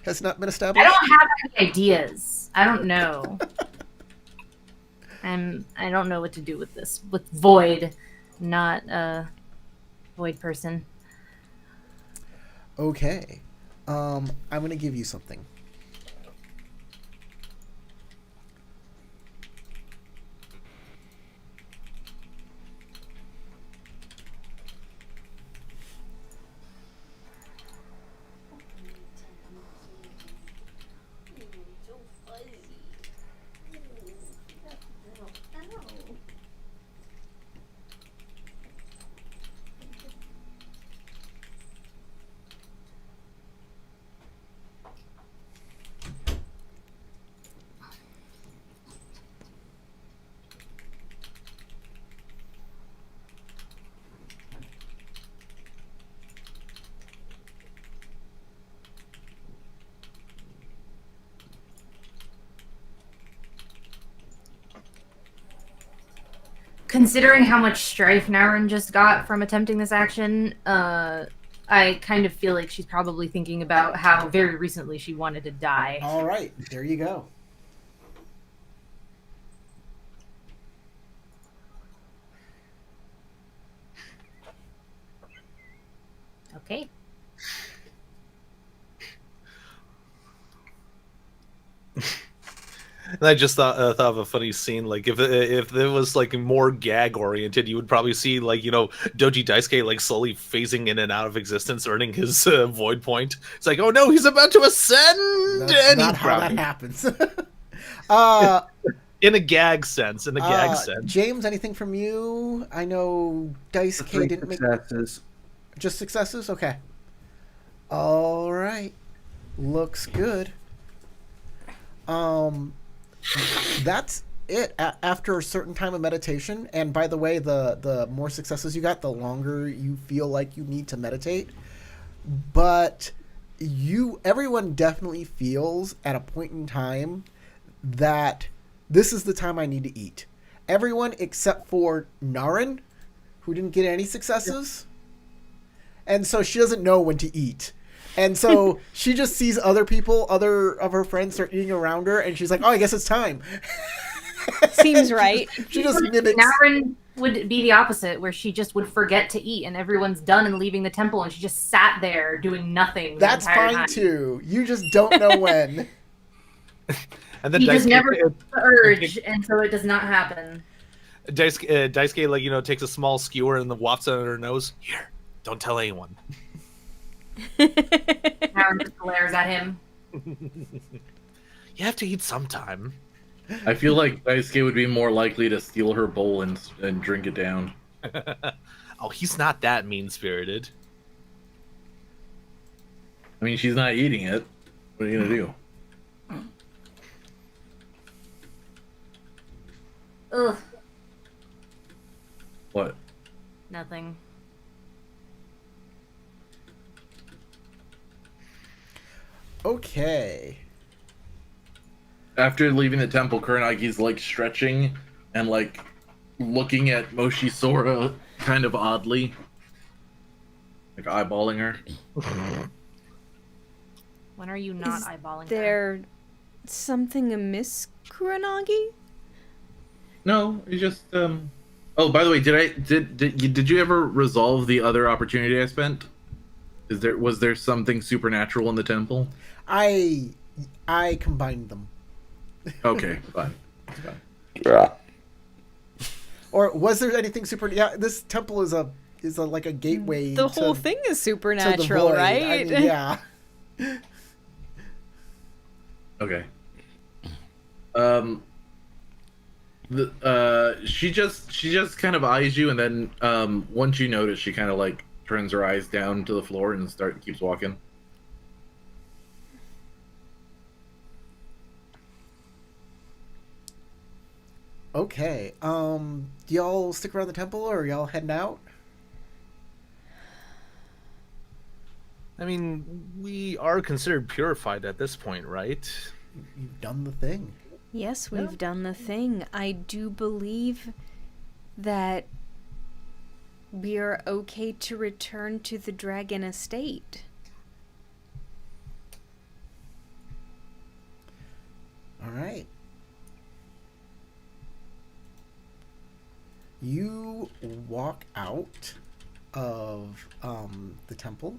has not been I established? don't have any ideas. I don't know. I don't know what to do with this. With Void, not a Void person. Okay. I'm gonna give you something. Considering how much strife Naren just got from attempting this action, I kind of feel like she's probably thinking about how very recently she wanted to die. All right, there you go. Okay. And I just thought of a funny scene. Like if it was like more gag oriented, you would probably see like Doji Daisuke like slowly phasing in and out of existence, earning his void point. It's like, oh no, he's about to ascend. That's and not he's how that drowning. happens. In a gag sense. In a gag sense. James, anything from you? I know Dice K 3 didn't make successes. just successes. Okay. All right. Looks good. That's it. After a certain time of meditation, and by the way, the more successes you got, the longer you feel like you need to meditate. But everyone definitely feels at a point in time that this is the time I need to eat. Everyone except for Naren, who didn't get any successes. And so she doesn't know when to eat. And so she just sees other people, other of her friends start eating around her, and she's like, oh, I guess it's time. Seems right. She just mimics. Naren would be the opposite, where she just would forget to eat, and everyone's done and leaving the temple, and she just sat there doing nothing. That's the entire fine time. too. You just don't know when. And then He just Daisuke, never gets the urge, and so it does not happen. Daisuke, like, takes a small skewer and then wafts it on her nose. Here, don't tell anyone. Naren just glares at him. You have to eat sometime. I feel like Daisuke would be more likely to steal her bowl and drink it down. Oh, he's not that mean-spirited. I mean, she's not eating it. What are you gonna do? Ugh, What? nothing. Okay. After leaving the temple, Kuranagi's like stretching and like looking at Moshi Sora kind of oddly. Like eyeballing her. When are you not Is eyeballing her? there something amiss, Kuranagi? No, it's just Oh, by the way, did you ever resolve the other opportunity I spent? Was there something supernatural in the temple? I combined them. Okay, fine. Or was there anything super? Yeah, this temple is a like a gateway. The to, whole thing is to the supernatural, void. right? I mean, yeah. Okay. She just kind of eyes you, and then once you notice, she kind of like turns her eyes down to the floor and keeps walking. Okay. Do y'all stick around the temple, or are y'all heading out? I mean, we are considered purified at this point, right? You've done the thing. Yes, we've done the thing. I do believe that we are okay to return to the Dragon Estate. All right. You walk out of the temple,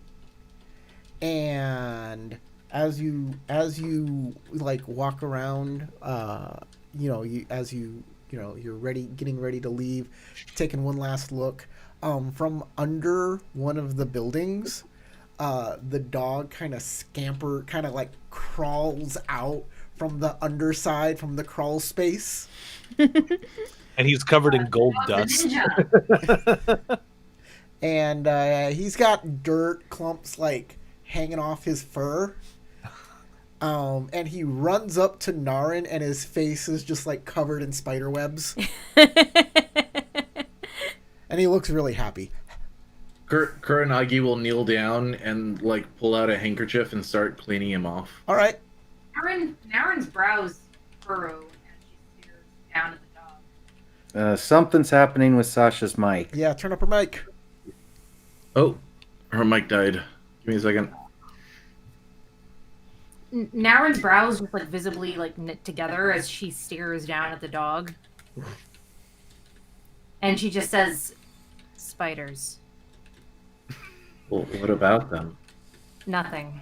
and as you like walk around, you're getting ready to leave, taking one last look. From under one of the buildings, the dog kind of like crawls out from the underside, from the crawl space. And he's covered in gold The dust. ninja. And he's got dirt clumps like hanging off his fur. And he runs up to Naren, and his face is just like covered in spider webs. And he looks really happy. Kuranagi will kneel down and like pull out a handkerchief and start cleaning him off. All right. Naren's brows furrow and she stares down at the dog. Something's happening with Sasha's mic. Yeah, turn up her mic. Oh, her mic died. Give me a second. Naren's brows just like visibly like knit together as she stares down at the dog. And she just says, "Spiders." Well, what about them? Nothing.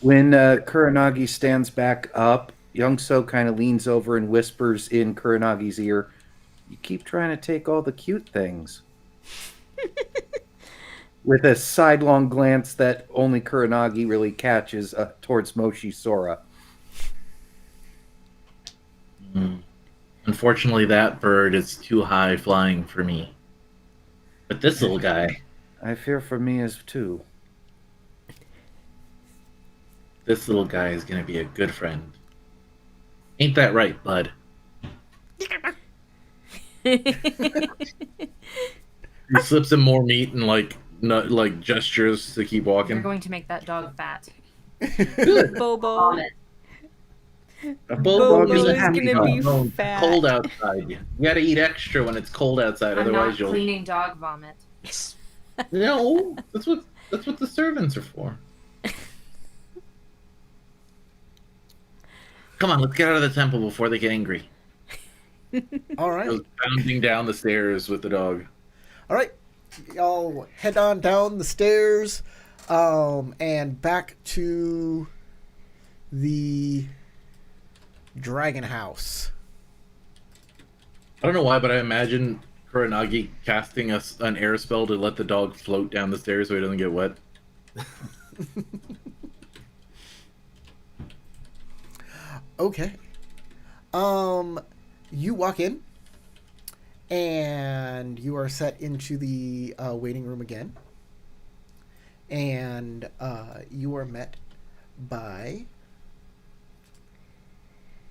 When Kuranagi stands back up, Youngso kind of leans over and whispers in Kuranagi's ear, "You keep trying to take all the cute things." With a sidelong glance that only Kuranagi really catches towards Moshi Sora. Unfortunately, that bird is too high flying for me. But this little guy, I fear for me as too. this little guy is going to be a good friend. Ain't that right, bud? He slips him more meat and like gestures to keep You're walking. going to make that dog fat. Bobo. Vomit. A Bobo bulldog is happy gonna dog. be No, it's fat. cold outside. You gotta eat extra when it's cold outside, I'm otherwise not you'll. cleaning dog vomit. No, that's what the servants are for. Come on, let's get out of the temple before they get angry. All I right. was bounding down the stairs with the dog. All right. Y'all head on down the stairs and back to the dragon house. I don't know why, but I imagine Kuranagi casting an air spell to let the dog float down the stairs so he doesn't get wet. Okay. You walk in and you are set into the waiting room again. And you are met by,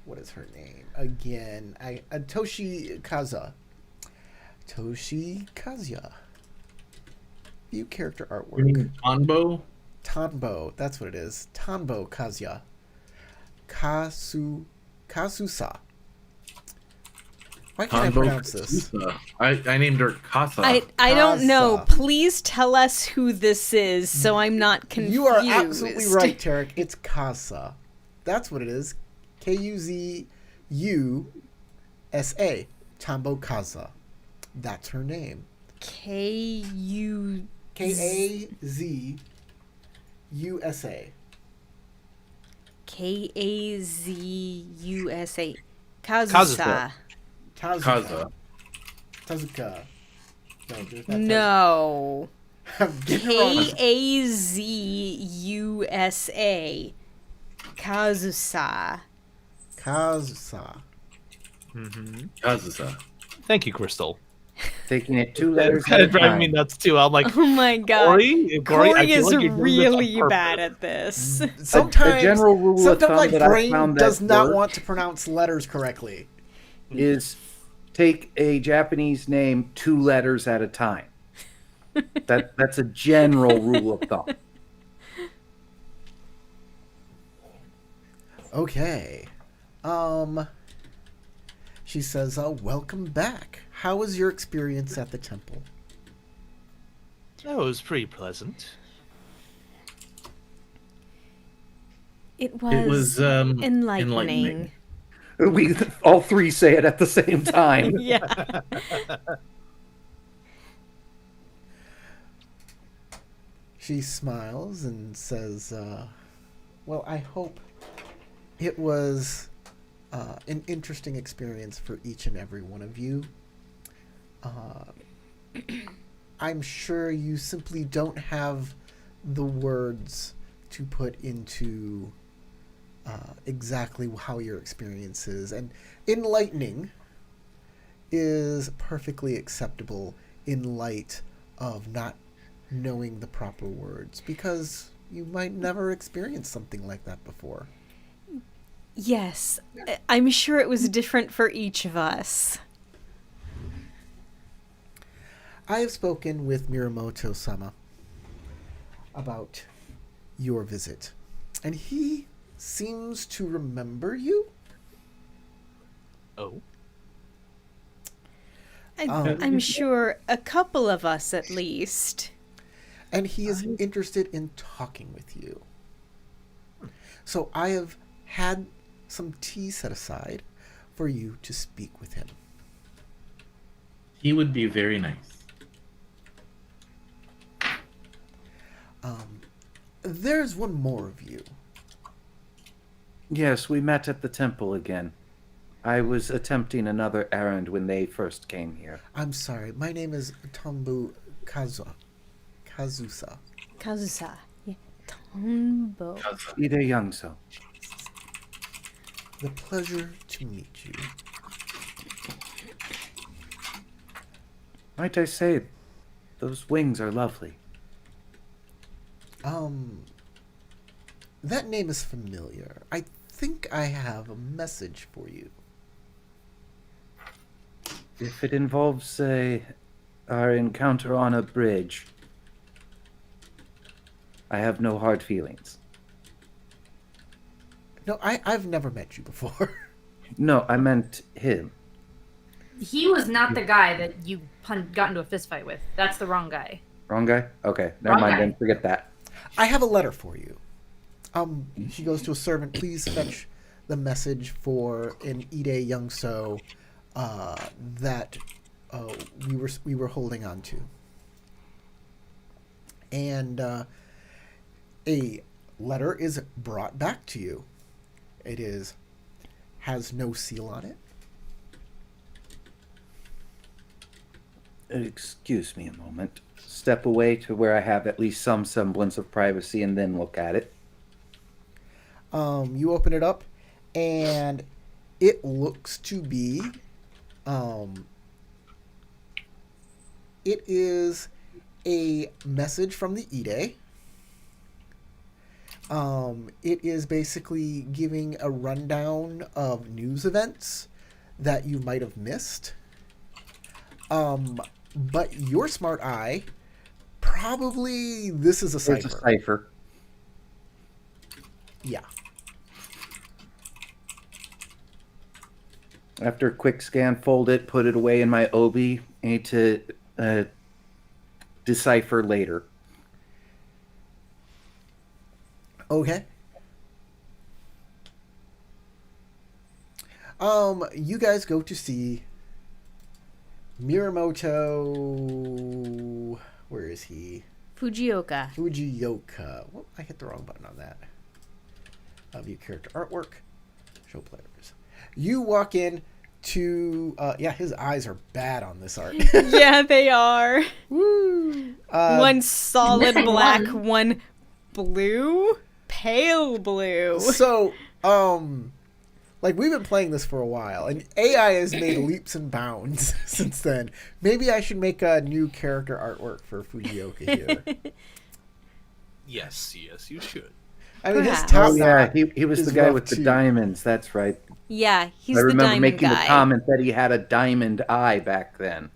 what is her name? Again, Toshi Kaza. Toshi Kazuya. View character You artwork. mean Tanbo? Tanbo, that's what it is. Tanbo Kazuya. Kasusa. Why can't I pronounce this? Kasusa. I named her Kasa. I don't know. Kasa. Please tell us who this is so I'm not confused. You are absolutely right, Tarek. It's Kasa. That's what it is. Kuzusa. Tambo Kaza. That's her name. K-U... Kazusa. K-A-Z-U-S-A. Kazusa. Kazusa. Kaza. No, there's not No. I'm getting it wrong. K-A-Z-U-S-A. Kazusa. Kazusa. Kazusa. Thank you, Crystal. Taking it 2 letters Kind at of a driving me time. nuts too. I'm like, Oh my god. Corey, Corey I feel is like you're doing this on really purpose. bad at this. Sometimes, a general rule of sometimes thumb my that I brain found that does not works want to pronounce letters correctly. is take a Japanese name 2 letters at a time. That's a general rule of thumb. Okay. She says, welcome back. How was your experience at the temple? That was pretty pleasant. It It was enlightening. We all 3 say it at the same time. Yeah. She smiles and says, well, I hope it was an interesting experience for each and every one of you. I'm sure you simply don't have the words to put into exactly how your experience is. And enlightening is perfectly acceptable in light of not knowing the proper words, because you might never experience something like that before. Yes. I'm sure it was different for each of us. I have spoken with Miramoto-sama about your visit, and he seems to remember you. Oh. I'm sure a couple of us at least. And he is interested in talking with you. So I have had some tea set aside for you to speak with him. He would be very nice. There's one more of you. Yes, we met at the temple again. I was attempting another errand when they first came here. I'm sorry. My name is Tombu Kazusa. Kazusa. Yeah. Tombo. Kaza. Ide Youngso. The pleasure to meet you. Might I say, those wings are lovely. That name is familiar. I think I have a message for you. If it involves our encounter on a bridge, I have no hard feelings. No, I've never met you before. No, I meant him. He was not the guy that you got into a fist fight with. That's the wrong guy. Wrong guy? Okay, never Wrong mind guy. then. Forget that. I have a letter for you. She goes to a servant. Please fetch the message for an Ide Youngso that we were holding on to. And a letter is brought back to you. It has no seal on it. Excuse me a moment. Step away to where I have at least some semblance of privacy and then look at it. You open it up, and it looks to be, it is a message from the Ide. It is basically giving a rundown of news events that you might have missed. But your smart eye, probably this is a cipher. There's a cipher. Yeah. After a quick scan, fold it, put it away in my obi. I need to decipher later. Okay. You guys go to see Miramoto. Where is he? Fujioka. Fujioka. Well, I hit the wrong button on that. View character artwork. Show players. You walk in to. Yeah, his eyes are bad on this art. Yeah, they are. Woo. One solid missing black, one. one blue, pale blue. So, like we've been playing this for a while, and AI has made leaps and bounds since then. Maybe I should make a new character artwork for Fujioka here. Yes, you should. I mean, his Perhaps. top Oh yeah, knot he was is the guy rough with the too. diamonds. That's right. Yeah, he's I the remember diamond making guy. the comment that he had a diamond eye back then.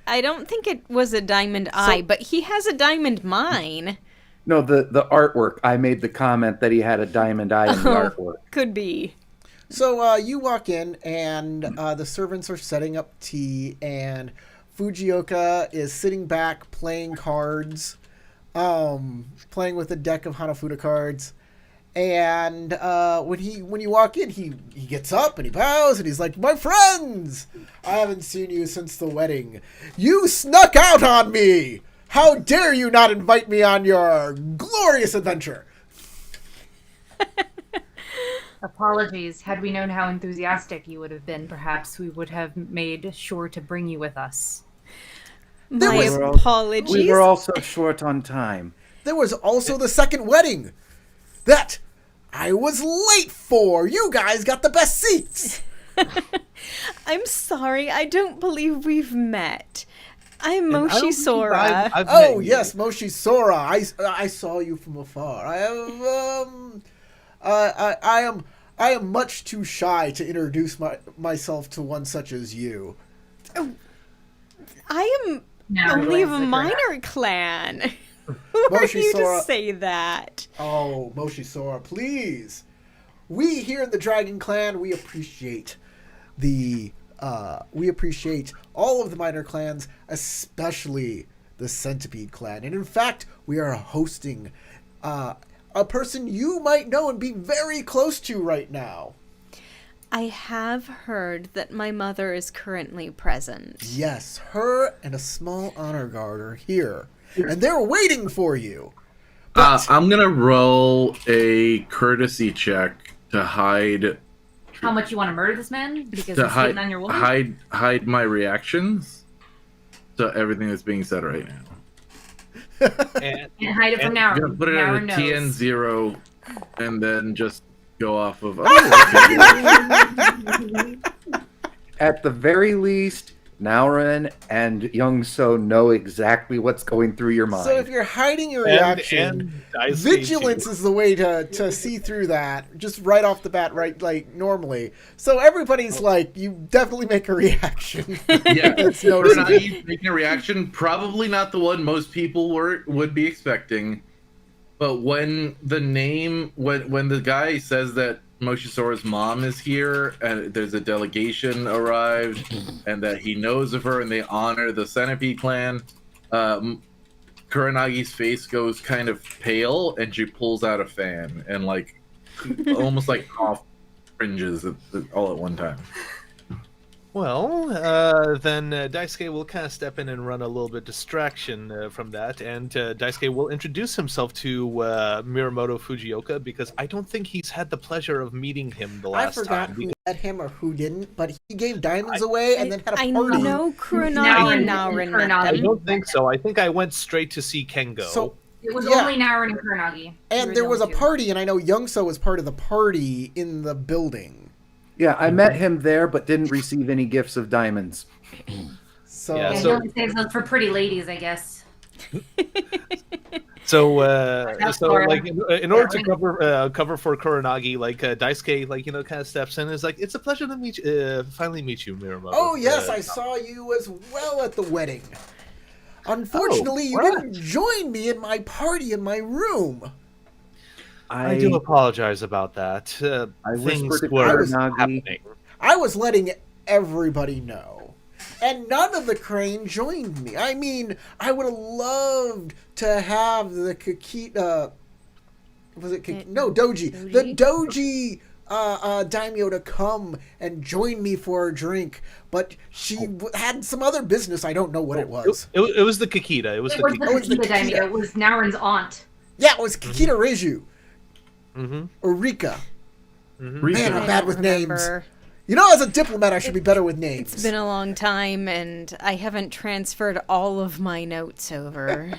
I don't think it was a diamond eye, but he has a diamond mine. No, the artwork. I made the comment that he had a diamond eye in the Oh. artwork. Could be. So you walk in, and the servants are setting up tea, and Fujioka is sitting back playing cards, playing with a deck of Hanafuda cards. And when you walk in, he gets up and he bows and he's like, "My friends, I haven't seen you since the wedding. You snuck out on me. How dare you not invite me on your glorious adventure?" Apologies. Had we known how enthusiastic you would have been, perhaps we would have made sure to bring you with us. There My was- apologies. We were also short on time. There was also the second wedding that I was late for. You guys got the best seats. I'm sorry, I don't believe we've met. I'm And I don't Moshi believe Sora. I've Oh met you. yes, Moshi Sora. I saw you from afar. I am much too shy to introduce myself to one such as you. I am Now only of realize a that you're minor clan. Who are Moshi you Sora. to say that? Oh, Moshi Sora, please. We here in the Dragon Clan, we appreciate all of the minor clans, especially the Centipede Clan. And in fact, we are hosting a person you might know and be very close to right now. I have heard that my mother is currently present. Yes, her and a small honor guard are here, and they're waiting for you. But I'm gonna roll a courtesy check to hide How much you want to murder this man because to he's hitting on your woman? hide my reactions to everything that's being said right now. And And hide it from I'm now. gonna put it Now at a knows. TN0 and then just go off of. Oh, okay. At the very least, Naurin and Young So know exactly what's going through your mind. So if you're hiding your And reaction, Daisuke vigilance too. is the way to see through that, just right off the bat, right, like normally. So everybody's like, you definitely make a reaction. Yeah, That's noticeable. Kuronagi making a reaction, probably not the one most people would be expecting. But when the guy says that Moshisora's mom is here and there's a delegation arrived and that he knows of her and they honor the Centipede clan, Kuranagi's face goes kind of pale and she pulls out a fan and like almost like cough fringes all at one time. Well, then Daisuke will kind of step in and run a little bit distraction from that, and Daisuke will introduce himself to Miyamoto Fujioka because I don't think he's had the pleasure of meeting him the I last forgot time. who met him or who didn't, but he gave diamonds away and then had a I party. know Kuronagi and Naurin met I them. don't think so. I think I went straight to see Kengo. So, It was Yeah. only Naurin and Kuronagi. and They there were was the a only two. party, and I know Youngso was part of the party in the building. Yeah, I met him there, but didn't receive any gifts of diamonds. So, Yeah, Yeah, so- he only saves those for pretty ladies, I guess. So, That's so Laura. like, in order to cover for Kuronagi, like Daisuke, like kind of steps in and is like, "It's a pleasure to meet, finally meet you, Miyamoto." oh yes, I saw you as well at the wedding. Unfortunately, you right. didn't join me in my party in my room. I do apologize about that. I Things whispered to were Kuronagi. happening. I was letting everybody know. And none of the Crane joined me. I mean, I would have loved to have the Kakita... Was it Kakita? No, Doji. The Doji daimyo to come and join me for a drink. But she had some other business. I don't know what it was. It was the Kakita. It was It the was the Kakita. Oh, it's the Kakita daimyo. Kakita. It was Naurin's aunt. Yeah, it was Kakita Reiju. Mm-hmm. Or Rika. Mm-hmm. Man, I'm I bad don't with remember. names. You know, as a diplomat, I should be better with names. It's been a long time, and I haven't transferred all of my notes over.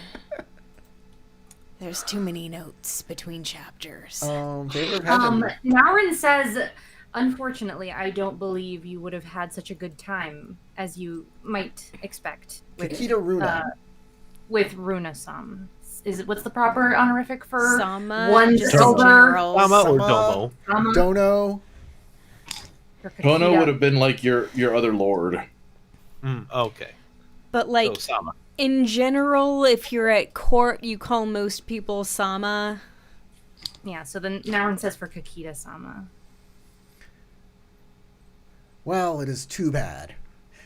There's too many notes between chapters. Favor of heaven. Naurin says, unfortunately, I don't believe you would have had such a good time as you might expect Kakita Runa. with Runa-san. What's the proper honorific for Sama, one just silver? general. Sama or Sama. Domo? Sama Dono. or Kakita? Kono would have been like your other lord. Okay. But like So Sama. in general, if you're at court, you call most people Sama. Yeah, so then Naurin says for Kakita-sama. Well, it is too bad.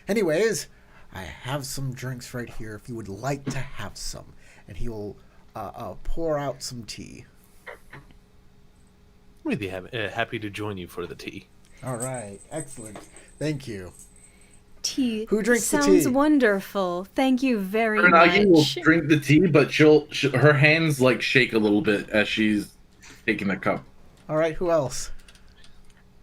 Anyways, I have some drinks right here if you would like to have some. And he will pour out some tea. We'd be happy to join you for the tea. All right. Excellent. Thank you. Tea. Who drinks the Sounds tea? wonderful. Thank you very Kuronagi will much. drink the tea, but her hands like shake a little bit as she's taking the cup. All right. Who else?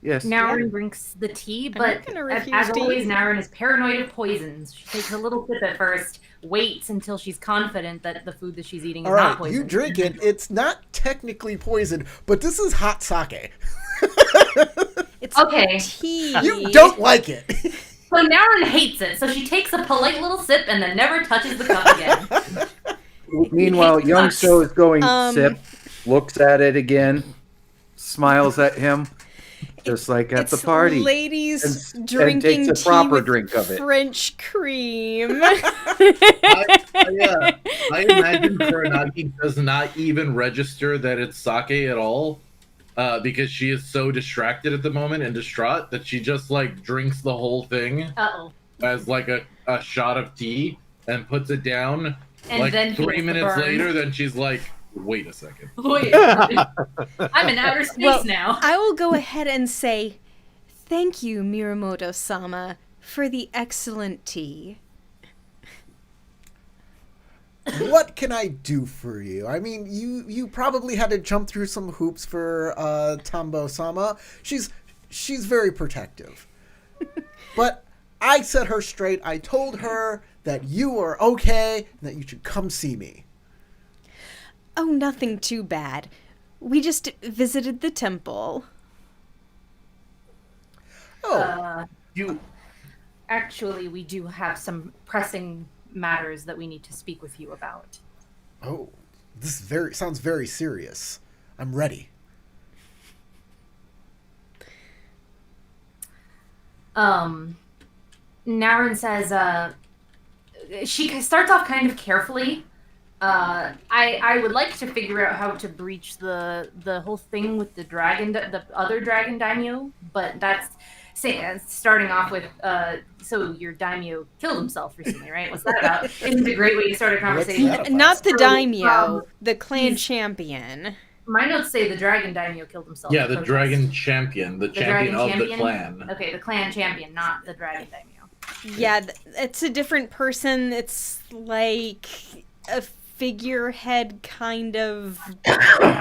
Yes. Naurin drinks the tea, but gonna as refuse tea. always, Naurin is paranoid of poisons. She takes a little sip at first, waits until she's confident that the food that she's eating is All not right. poison. You drink it. It's not technically poison, but this is hot sake. It's Okay. tea. You don't like it. So Naurin hates it, so she takes a polite little sip and then never touches the cup again. Meanwhile, It Young sucks. So is going Um, sip, looks at it again, smiles at him, just like at the It's party. ladies and drinking takes a tea proper with drink of it. French cream. I imagine Kuronagi does not even register that it's sake at all, because she is so distracted at the moment and distraught that she just like drinks the whole thing Uh-oh. as like a shot of tea and puts it down. And like then 3 feels the minutes burn. later, then she's like, "Wait a second." Wait, I'm in outer space Well, now. I will go ahead and say, thank you, Miyamoto-sama, for the excellent tea. What can I do for you? I mean, you probably had to jump through some hoops for Tambo-sama. She's very protective. But I set her straight. I told her that you were okay and that you should come see me. Oh, nothing too bad. We just visited the temple. Oh, You Actually, we do have some pressing matters that we need to speak with you about. oh, this sounds very serious. I'm ready. Naren says, she starts off kind of carefully. I would like to figure out how to breach the whole thing with the other dragon daimyo, but that's starting off with so your daimyo killed himself recently, right? What's that about? Isn't a great way to start a conversation. that about? Not the So, daimyo, the clan he's- champion. My notes say the dragon daimyo killed himself. yeah, in the protest. dragon champion, the champion of the clan. Okay, the clan champion, not the dragon daimyo. Yeah, it's a different person. It's like a figurehead kind of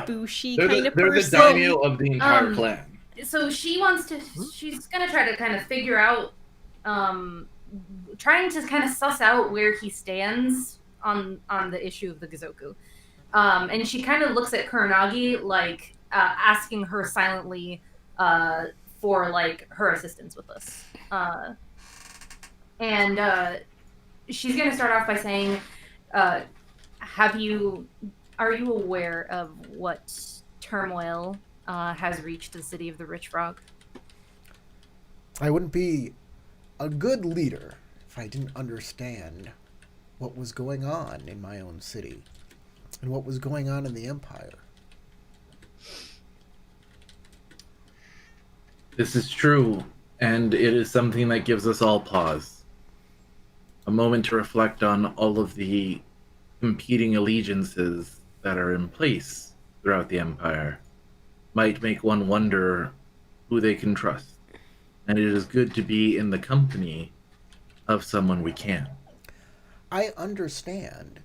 bushy They're kind the, of they're the person. daimyo of the entire Um, clan. So she's gonna try to kind of figure out, trying to kind of suss out where he stands on the issue of the Gazoku. And she kind of looks at Kuranagi, like, asking her silently for, like, her assistance with this. And she's going to start off by saying, are you aware of what turmoil has reached the city of the Rich Frog? I wouldn't be a good leader if I didn't understand what was going on in my own city and what was going on in the Empire. This is true, and it is something that gives us all pause. A moment to reflect on all of the competing allegiances that are in place throughout the Empire might make one wonder who they can trust. And it is good to be in the company of someone we can. I understand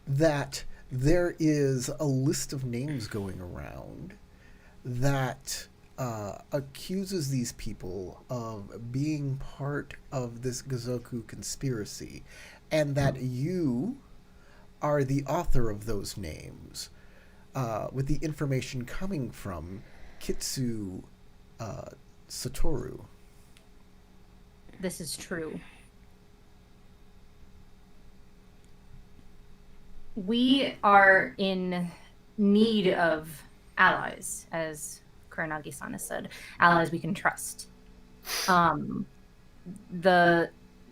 that there is a list of names going around that accuses these people of being part of this Gazoku conspiracy, and that you are the author of those names, with the information coming from Kitsu Satoru. This is true. We are in need of allies, as Kuranagi-san has said, allies we can trust.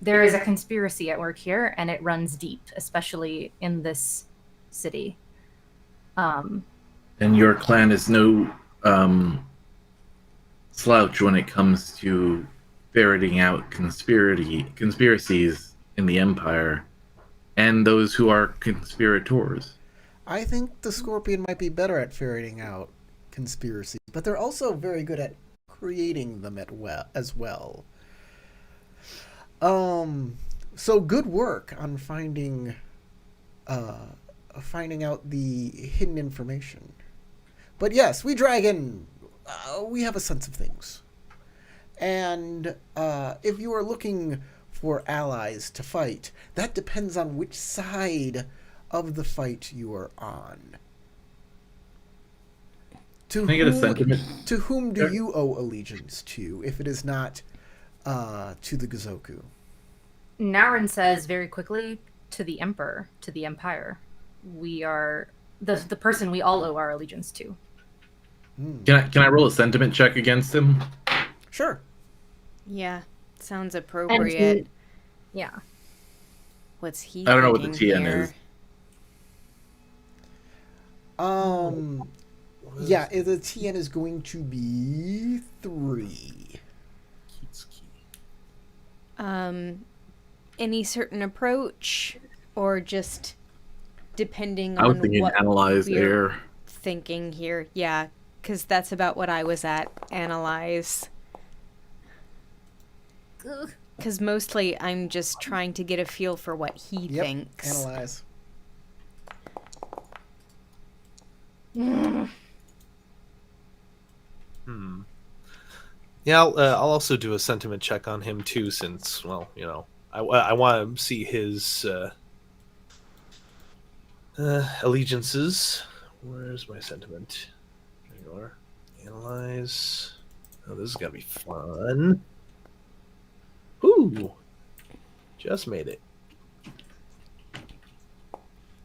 There is a conspiracy at work here, and it runs deep, especially in this city. And your clan is no slouch when it comes to ferreting out conspiracies in the Empire and those who are conspirators. I think the Scorpion might be better at ferreting out conspiracies, but they're also very good at creating them as well. So good work on finding out the hidden information. But yes, we dragon, we have a sense of things. And if you are looking for allies to fight, that depends on which side of the fight you are on. Can I get a sentiment? To whom do you owe allegiance to, if it is not to the Gazoku? Naren says very quickly, to the Emperor, to the Empire. We are the person we all owe our allegiance to. Can I roll a sentiment check against him? Sure. Yeah, sounds appropriate. Yeah. What's he? I don't know what the thinking TN here? is. Yeah, the TN is going to be 3. Any certain approach, or just depending I was on thinking what analyze we're air. thinking here? Yeah, because that's about what I was at. Analyze. Because mostly I'm just trying to get a feel for what he Yep, thinks. analyze. Yeah, I'll also do a sentiment check on him too, since, well, you know, I want to see his allegiances. Where's my sentiment? There you are. Analyze. Oh, this is gonna be fun. Ooh. Just made it.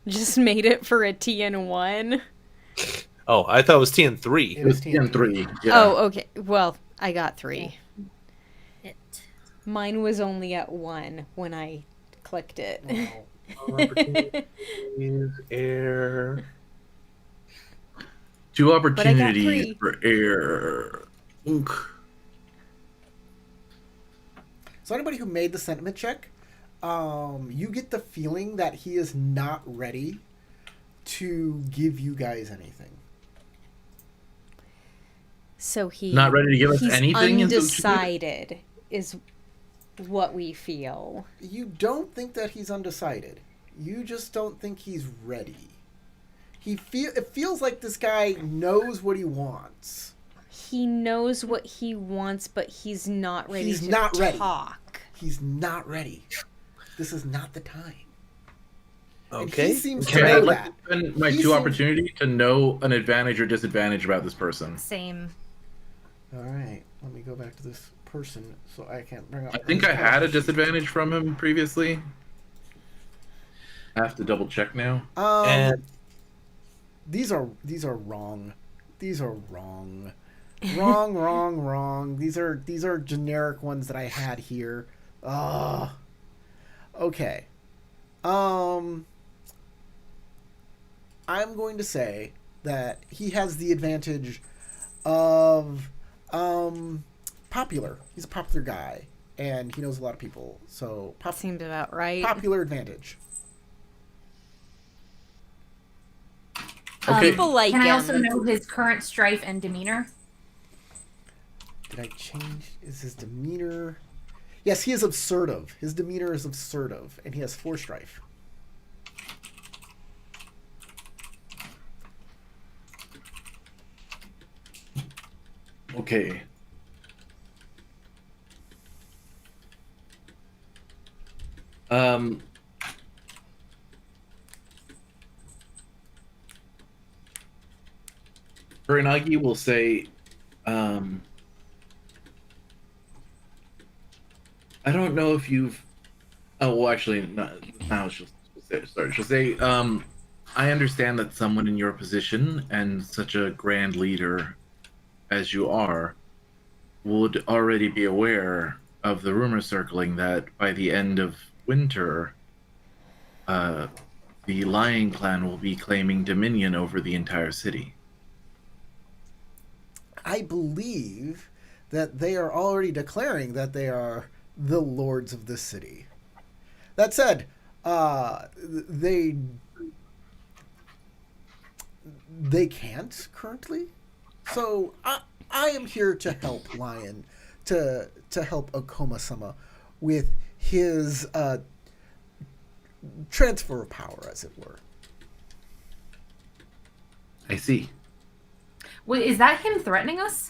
Just made it for a TN1. Oh, I thought it was TN3. It was TN3. Yeah. Oh, okay. Well, I got 3. It. Mine was only at 1 when I clicked it. Opportunities, air. 2 I got opportunities 3. for air. Oonk. So anybody who made the sentiment check, you get the feeling that he is not ready to give you guys anything. So Not ready to give us he's anything? undecided is what we feel. You don't think that he's undecided. You just don't think he's ready. It feels like this guy knows what he wants. He knows what he wants, but he's not ready He's to not ready. talk. He's not ready. This is not the time. And Okay. he seems to Okay, know I'd like that. to spend my He 2 seems- opportunity to know an advantage or disadvantage about this person. Same. All right, let me go back to this person so I can't bring up. I think I had a disadvantage from him previously. I have to double check now. And These are wrong. These are wrong. Wrong. These are generic ones that I had here. Okay. I'm going to say that he has the advantage of popular. He's a popular guy and he knows a lot of people. So Seems about right. popular advantage. Okay. People like Can I him. also know his current strife and demeanor? Did I change? Is his demeanor? Yes, he is assertive. His demeanor is assertive, and he has 4 strife. Okay. Um. Kuranagi will say, I don't know if you've. Oh, well, actually, now she'll say, sorry. She'll say, I understand that someone in your position and such a grand leader as you are would already be aware of the rumor circling that by the end of winter, the Lion Clan will be claiming dominion over the entire city. I believe that they are already declaring that they are the lords of this city. That said, they can't currently. So I am here to help Lion, to help Okoma-sama with his transfer of power, as it were. I see. Wait, is that him threatening us?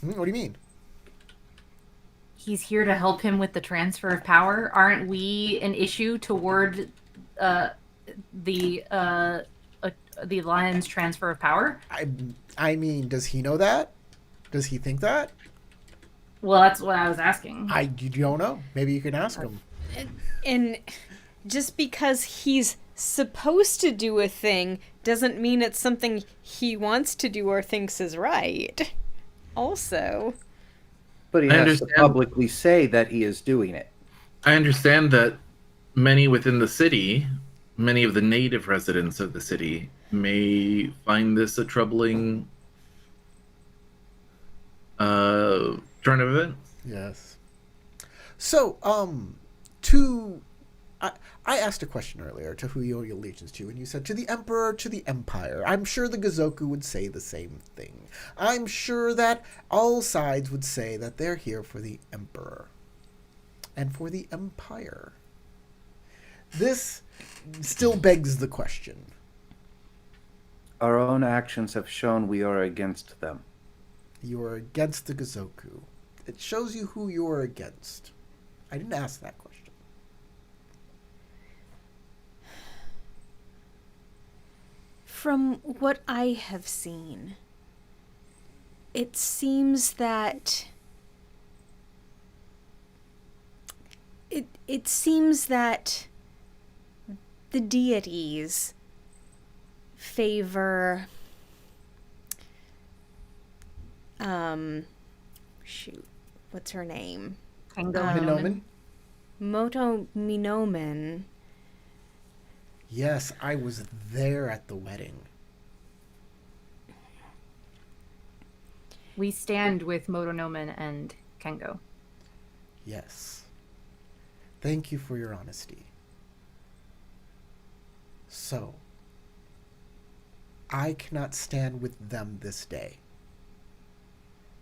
What do you mean? He's here to help him with the transfer of power. Aren't we an issue toward the Lion's transfer of power? I mean, does he know that? Does he think that? Well, that's what I was asking. You don't know. Maybe you can ask him. And just because he's supposed to do a thing doesn't mean it's something he wants to do or thinks is right. Also. But he I has to understand. publicly say that he is doing it. I understand that many within the city, many of the native residents of the city, may find this a troubling turn of events. Yes. So, I asked a question earlier to who you owe your allegiance to, and you said to the Emperor, to the Empire. I'm sure the Gozoku would say the same thing. I'm sure that all sides would say that they're here for the Emperor and for the Empire. This still begs the question. Our own actions have shown we are against them. You are against the Gozoku. It shows you who you are against. I didn't ask that question. From what I have seen, it seems that it seems that the deities favor shoot, what's her name? Tango Minomen? Moto Minomen. Yes, I was there at the wedding. We stand with Motonomen and Kengo. Yes. Thank you for your honesty. So, I cannot stand with them this day.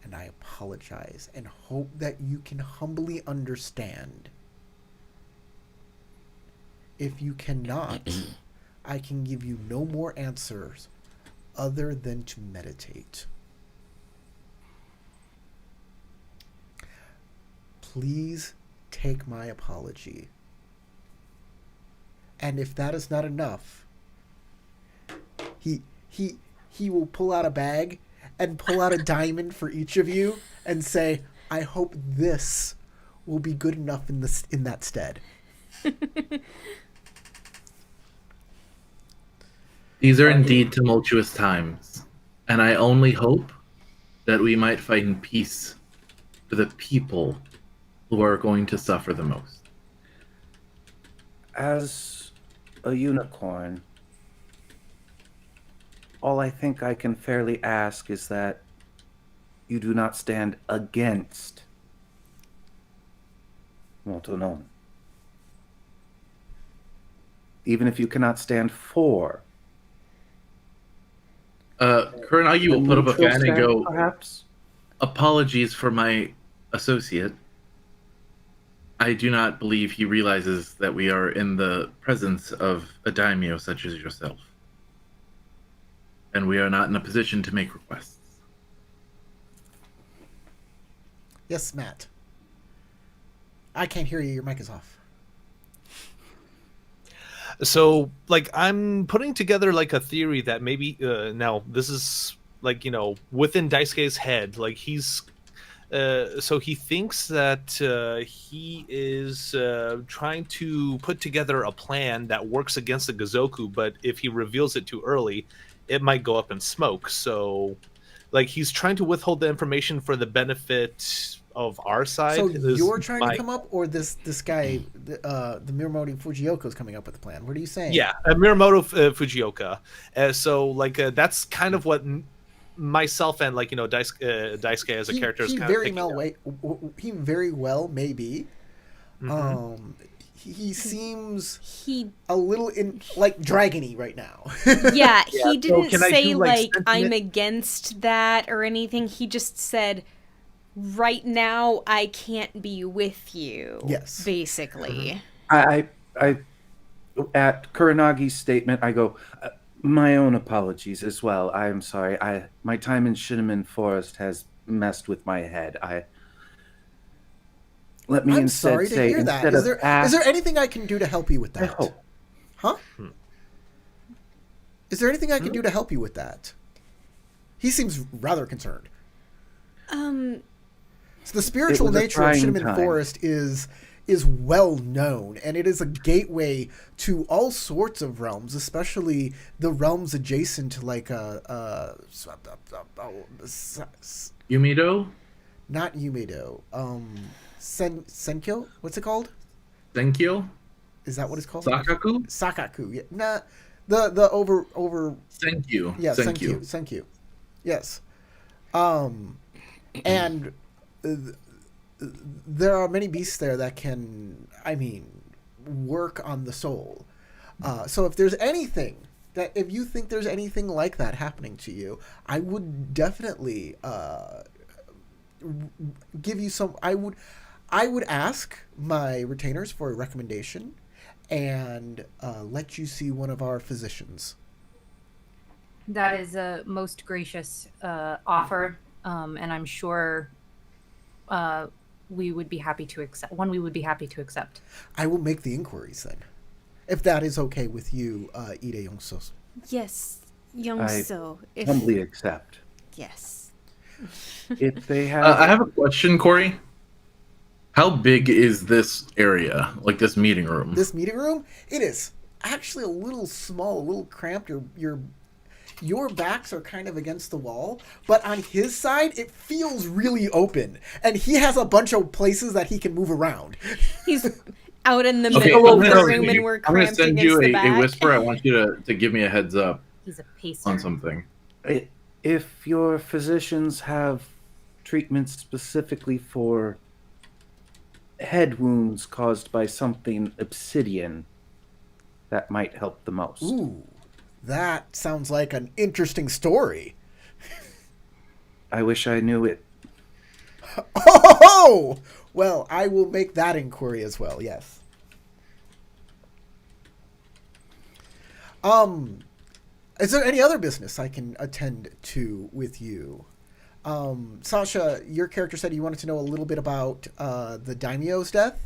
And I apologize and hope that you can humbly understand. If you cannot, I can give you no more answers other than to meditate. Please take my apology. And if that is not enough, he will pull out a bag and pull out a diamond for each of you and say, "I hope this will be good enough in that stead." These are indeed tumultuous times, and I only hope that we might find peace for the people who are going to suffer the most. As a unicorn, all I think I can fairly ask is that you do not stand against Motonon. Even if you cannot stand for. Kuranagi will put up a neutral fan and stand, go, perhaps? apologies for my associate. I do not believe he realizes that we are in the presence of a daimyo such as yourself. And we are not in a position to make requests. Yes, Matt. I can't hear you. Your mic is off. So, like, I'm putting together like a theory that maybe now this is like, you know, within Daisuke's head. Like, he's so he thinks that he is trying to put together a plan that works against the Gozoku, but if he reveals it too early, it might go up in smoke. So, like, he's trying to withhold the information for the benefit of our side. So is you're trying my- to come up, or this guy, the Miyamoto Fujioka, is coming up with the plan? What are you saying? Yeah, Miyamoto Fujioka. So, like, that's kind of what myself and, like, you know, Daisuke as a character is He kind of very thinking. he very well may be. Mhm. He seems He a little like dragony right now. yeah, Yeah, he so didn't can I say do, like, I'm sentiment- against that or anything. He just said right now I can't be with you. Yes. Basically. I at Kuranagi's statement, I go, my own apologies as well. I am sorry. My time in Shinneman Forest has messed with my head. Let me I'm instead sorry to say, hear that. instead Is of there ask, anything I can do to help you with I that? hope. Huh? Is there anything I can do to help you with that? He seems rather concerned. So the spiritual was a nature of trying Shinneman time. Forest is well known, and it is a gateway to all sorts of realms, especially the realms adjacent to like Yumido? not Yumido, Senkyo. What's it called? Senkyo? Is that what it's called? Sakaku? Sakaku. Yeah, nah, the over. Senkyu. Yeah, Senkyu. Senkyu. Yes. And there are many beasts there that can, work on the soul. So if there's anything if you think there's anything like that happening to you, I would definitely give you some. I would ask my retainers for a recommendation and let you see one of our physicians. That is a most gracious offer, and I'm sure we would be happy to accept. One we would be happy to accept. I will make the inquiries then, if that is okay with you, Ide Yongso. Yes, Youngso. Humbly accept. Yes. If they have, I have a question, Corey. How big is this area? Like this meeting room? This meeting room, it is actually a little small, a little cramped. Your backs are kind of against the wall, but on his side, it feels really open, and he has a bunch of places that he can move around. He's out in the Okay, middle I'm of the gonna room send and you- we're I'm gonna cramped send against you the a back. whisper. I want you to give me a heads up He's a pacer. on something. If your physicians have treatments specifically for head wounds caused by something obsidian, that might help the most. Ooh, that sounds like an interesting story. I wish I knew it. Oh, well, I will make that inquiry as well. Yes. Is there any other business I can attend to with you? Sasha, your character said you wanted to know a little bit about the daimyo's death.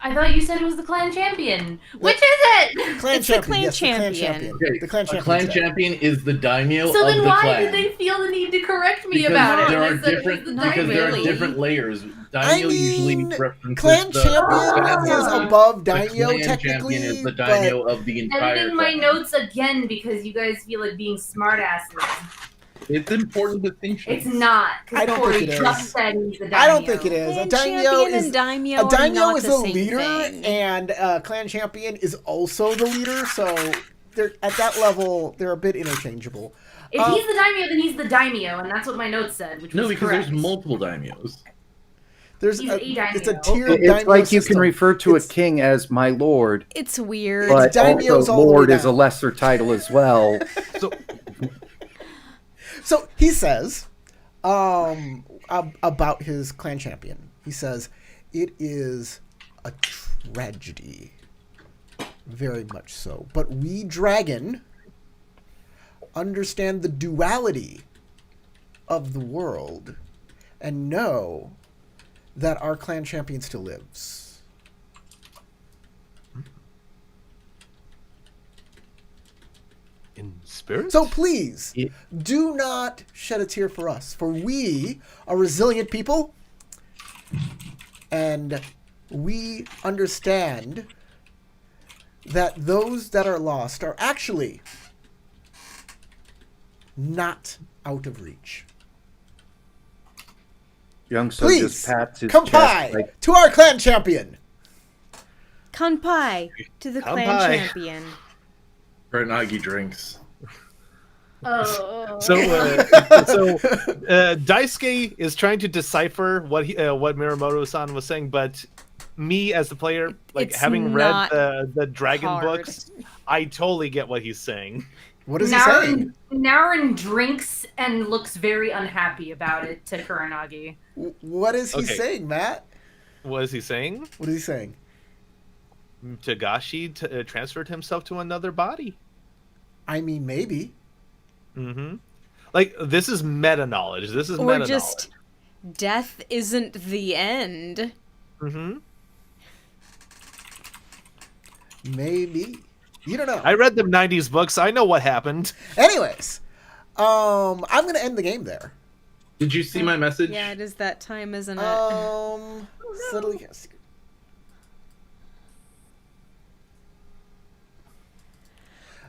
I thought you said it was the clan champion. Which is it? Clan It's the champion. clan Yes, champion. the clan champion. Okay, The clan a champion. clan champion is the daimyo So of then the why clan. did they feel the need to correct me Because about it? there when are I said it was different the because there are daimyo? different layers. Daimyo I mean, usually references clan the champion is family. above The daimyo clan technically, champion is the but daimyo of the entire Editing my clan. notes again because you guys feel like being smartasses. It's important distinction. It's not. 'Cause I don't Corey think it just is. said he's the daimyo. I don't think it is. Clan A daimyo champion is and daimyo a are daimyo not is the a same leader, thing. and clan champion is also the leader. So they're at that level. They're a bit interchangeable. If he's the daimyo, then he's the daimyo, and that's what my notes said, which No, was because correct. there's multiple daimyos. There's He's a, a daimyo. it's a tiered It's daimyo like you system. can refer to It's- a king as my lord, It's weird. but daimyos also all the way lord is a down. lesser title as well. So he says, about his clan champion. He says, it is a tragedy. Very much so. But we dragon understand the duality of the world and know that our clan champion still lives. In spirit? So please, Yeah. do not shed a tear for us, for we are resilient people, and we understand that those that are lost are actually not out of reach. Young So Please, just pats his come chest by like, to our clan champion. Kanpai to the clan Kanpai. champion. Kurenagi drinks. Oh. So Daisuke is trying to decipher what Miyamoto-san was saying, but me as the player, like It's having read not the dragon hard. books, I totally get what he's saying. What is he saying? Naren drinks and looks very unhappy about it to Kurenagi. What is he Okay. saying, Matt? What is he saying? What is he saying? Tagashi transferred himself to another body. I mean, maybe. Mm-hmm. Like, this is meta knowledge. This is Or meta just death isn't the end. knowledge. Mm-hmm. Maybe. You don't know. I read the 90s books. I know what happened. Anyways, I'm gonna end the game there. Did you see my message? Yeah, it is that time, isn't it? Subtly cast.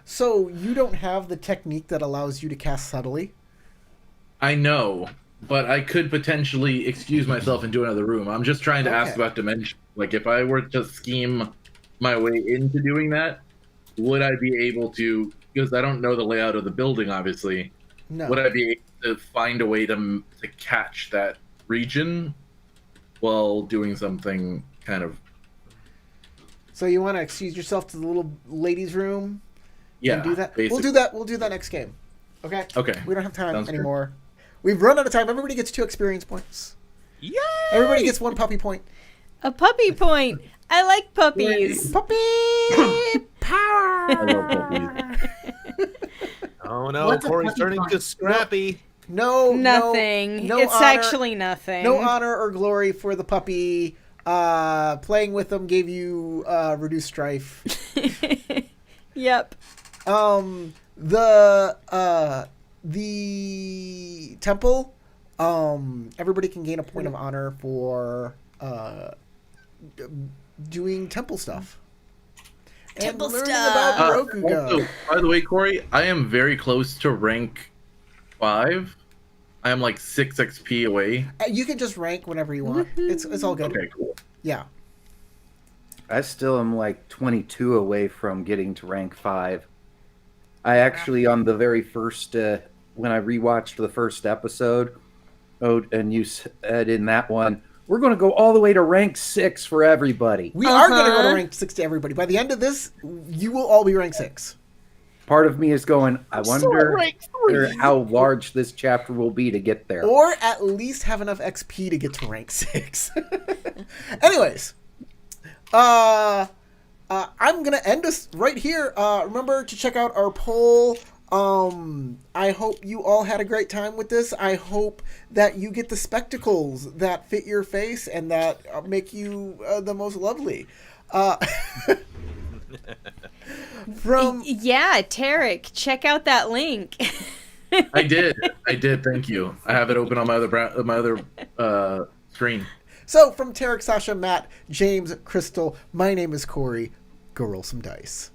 So you don't have the technique that allows you to cast subtly? I know, but I could potentially excuse myself and do another room. I'm just trying to ask Okay. about dimension. Like, if I were to scheme my way into doing that, would I be able to? Because I don't know the layout of the building, obviously. No. Would I be able to find a way to catch that region while doing something kind of? So you want to excuse yourself to the little ladies' room Yeah, and do that? basically. We'll do that. We'll do that next game. Okay. Okay. We don't have time Sounds good. anymore. We've run out of time. Everybody gets 2 experience points. Yay! Everybody gets 1 puppy point. A puppy point. I like puppies. Puppy power. I love puppies. Oh no, What's a Corey's puppy turning to point? Scrappy. No, Nothing. No it's honor, actually nothing. no honor or glory for the puppy. Playing with them gave you reduced strife. Yep. The temple. Everybody can gain a point of honor for doing temple stuff. Temple and learning stuff. about Rokugan. Also, by the way, Corey, I am very close to rank 5. I am like 6 XP away. You can just rank whenever you want. It's all good. Okay, cool. Yeah. I still am like 22 away from getting to rank 5. I actually, on the very first, when I rewatched the first episode, and you said in that one, we're going to go all the way to rank 6 for everybody. We are going to go to rank 6 to everybody. By the end of this, you will all be rank 6. Part of me is going, I wonder rank 3. how large this chapter will be to get there. Or at least have enough XP to get to rank 6. Anyways, I'm gonna end this right here. Remember to check out our poll. I hope you all had a great time with this. I hope that you get the spectacles that fit your face and that make you the most lovely. Yeah, Tarek, check out that link. I did. Thank you. I have it open on my other screen. So from Tarek, Sasha, Matt, James, Crystal, my name is Corey. Go roll some dice.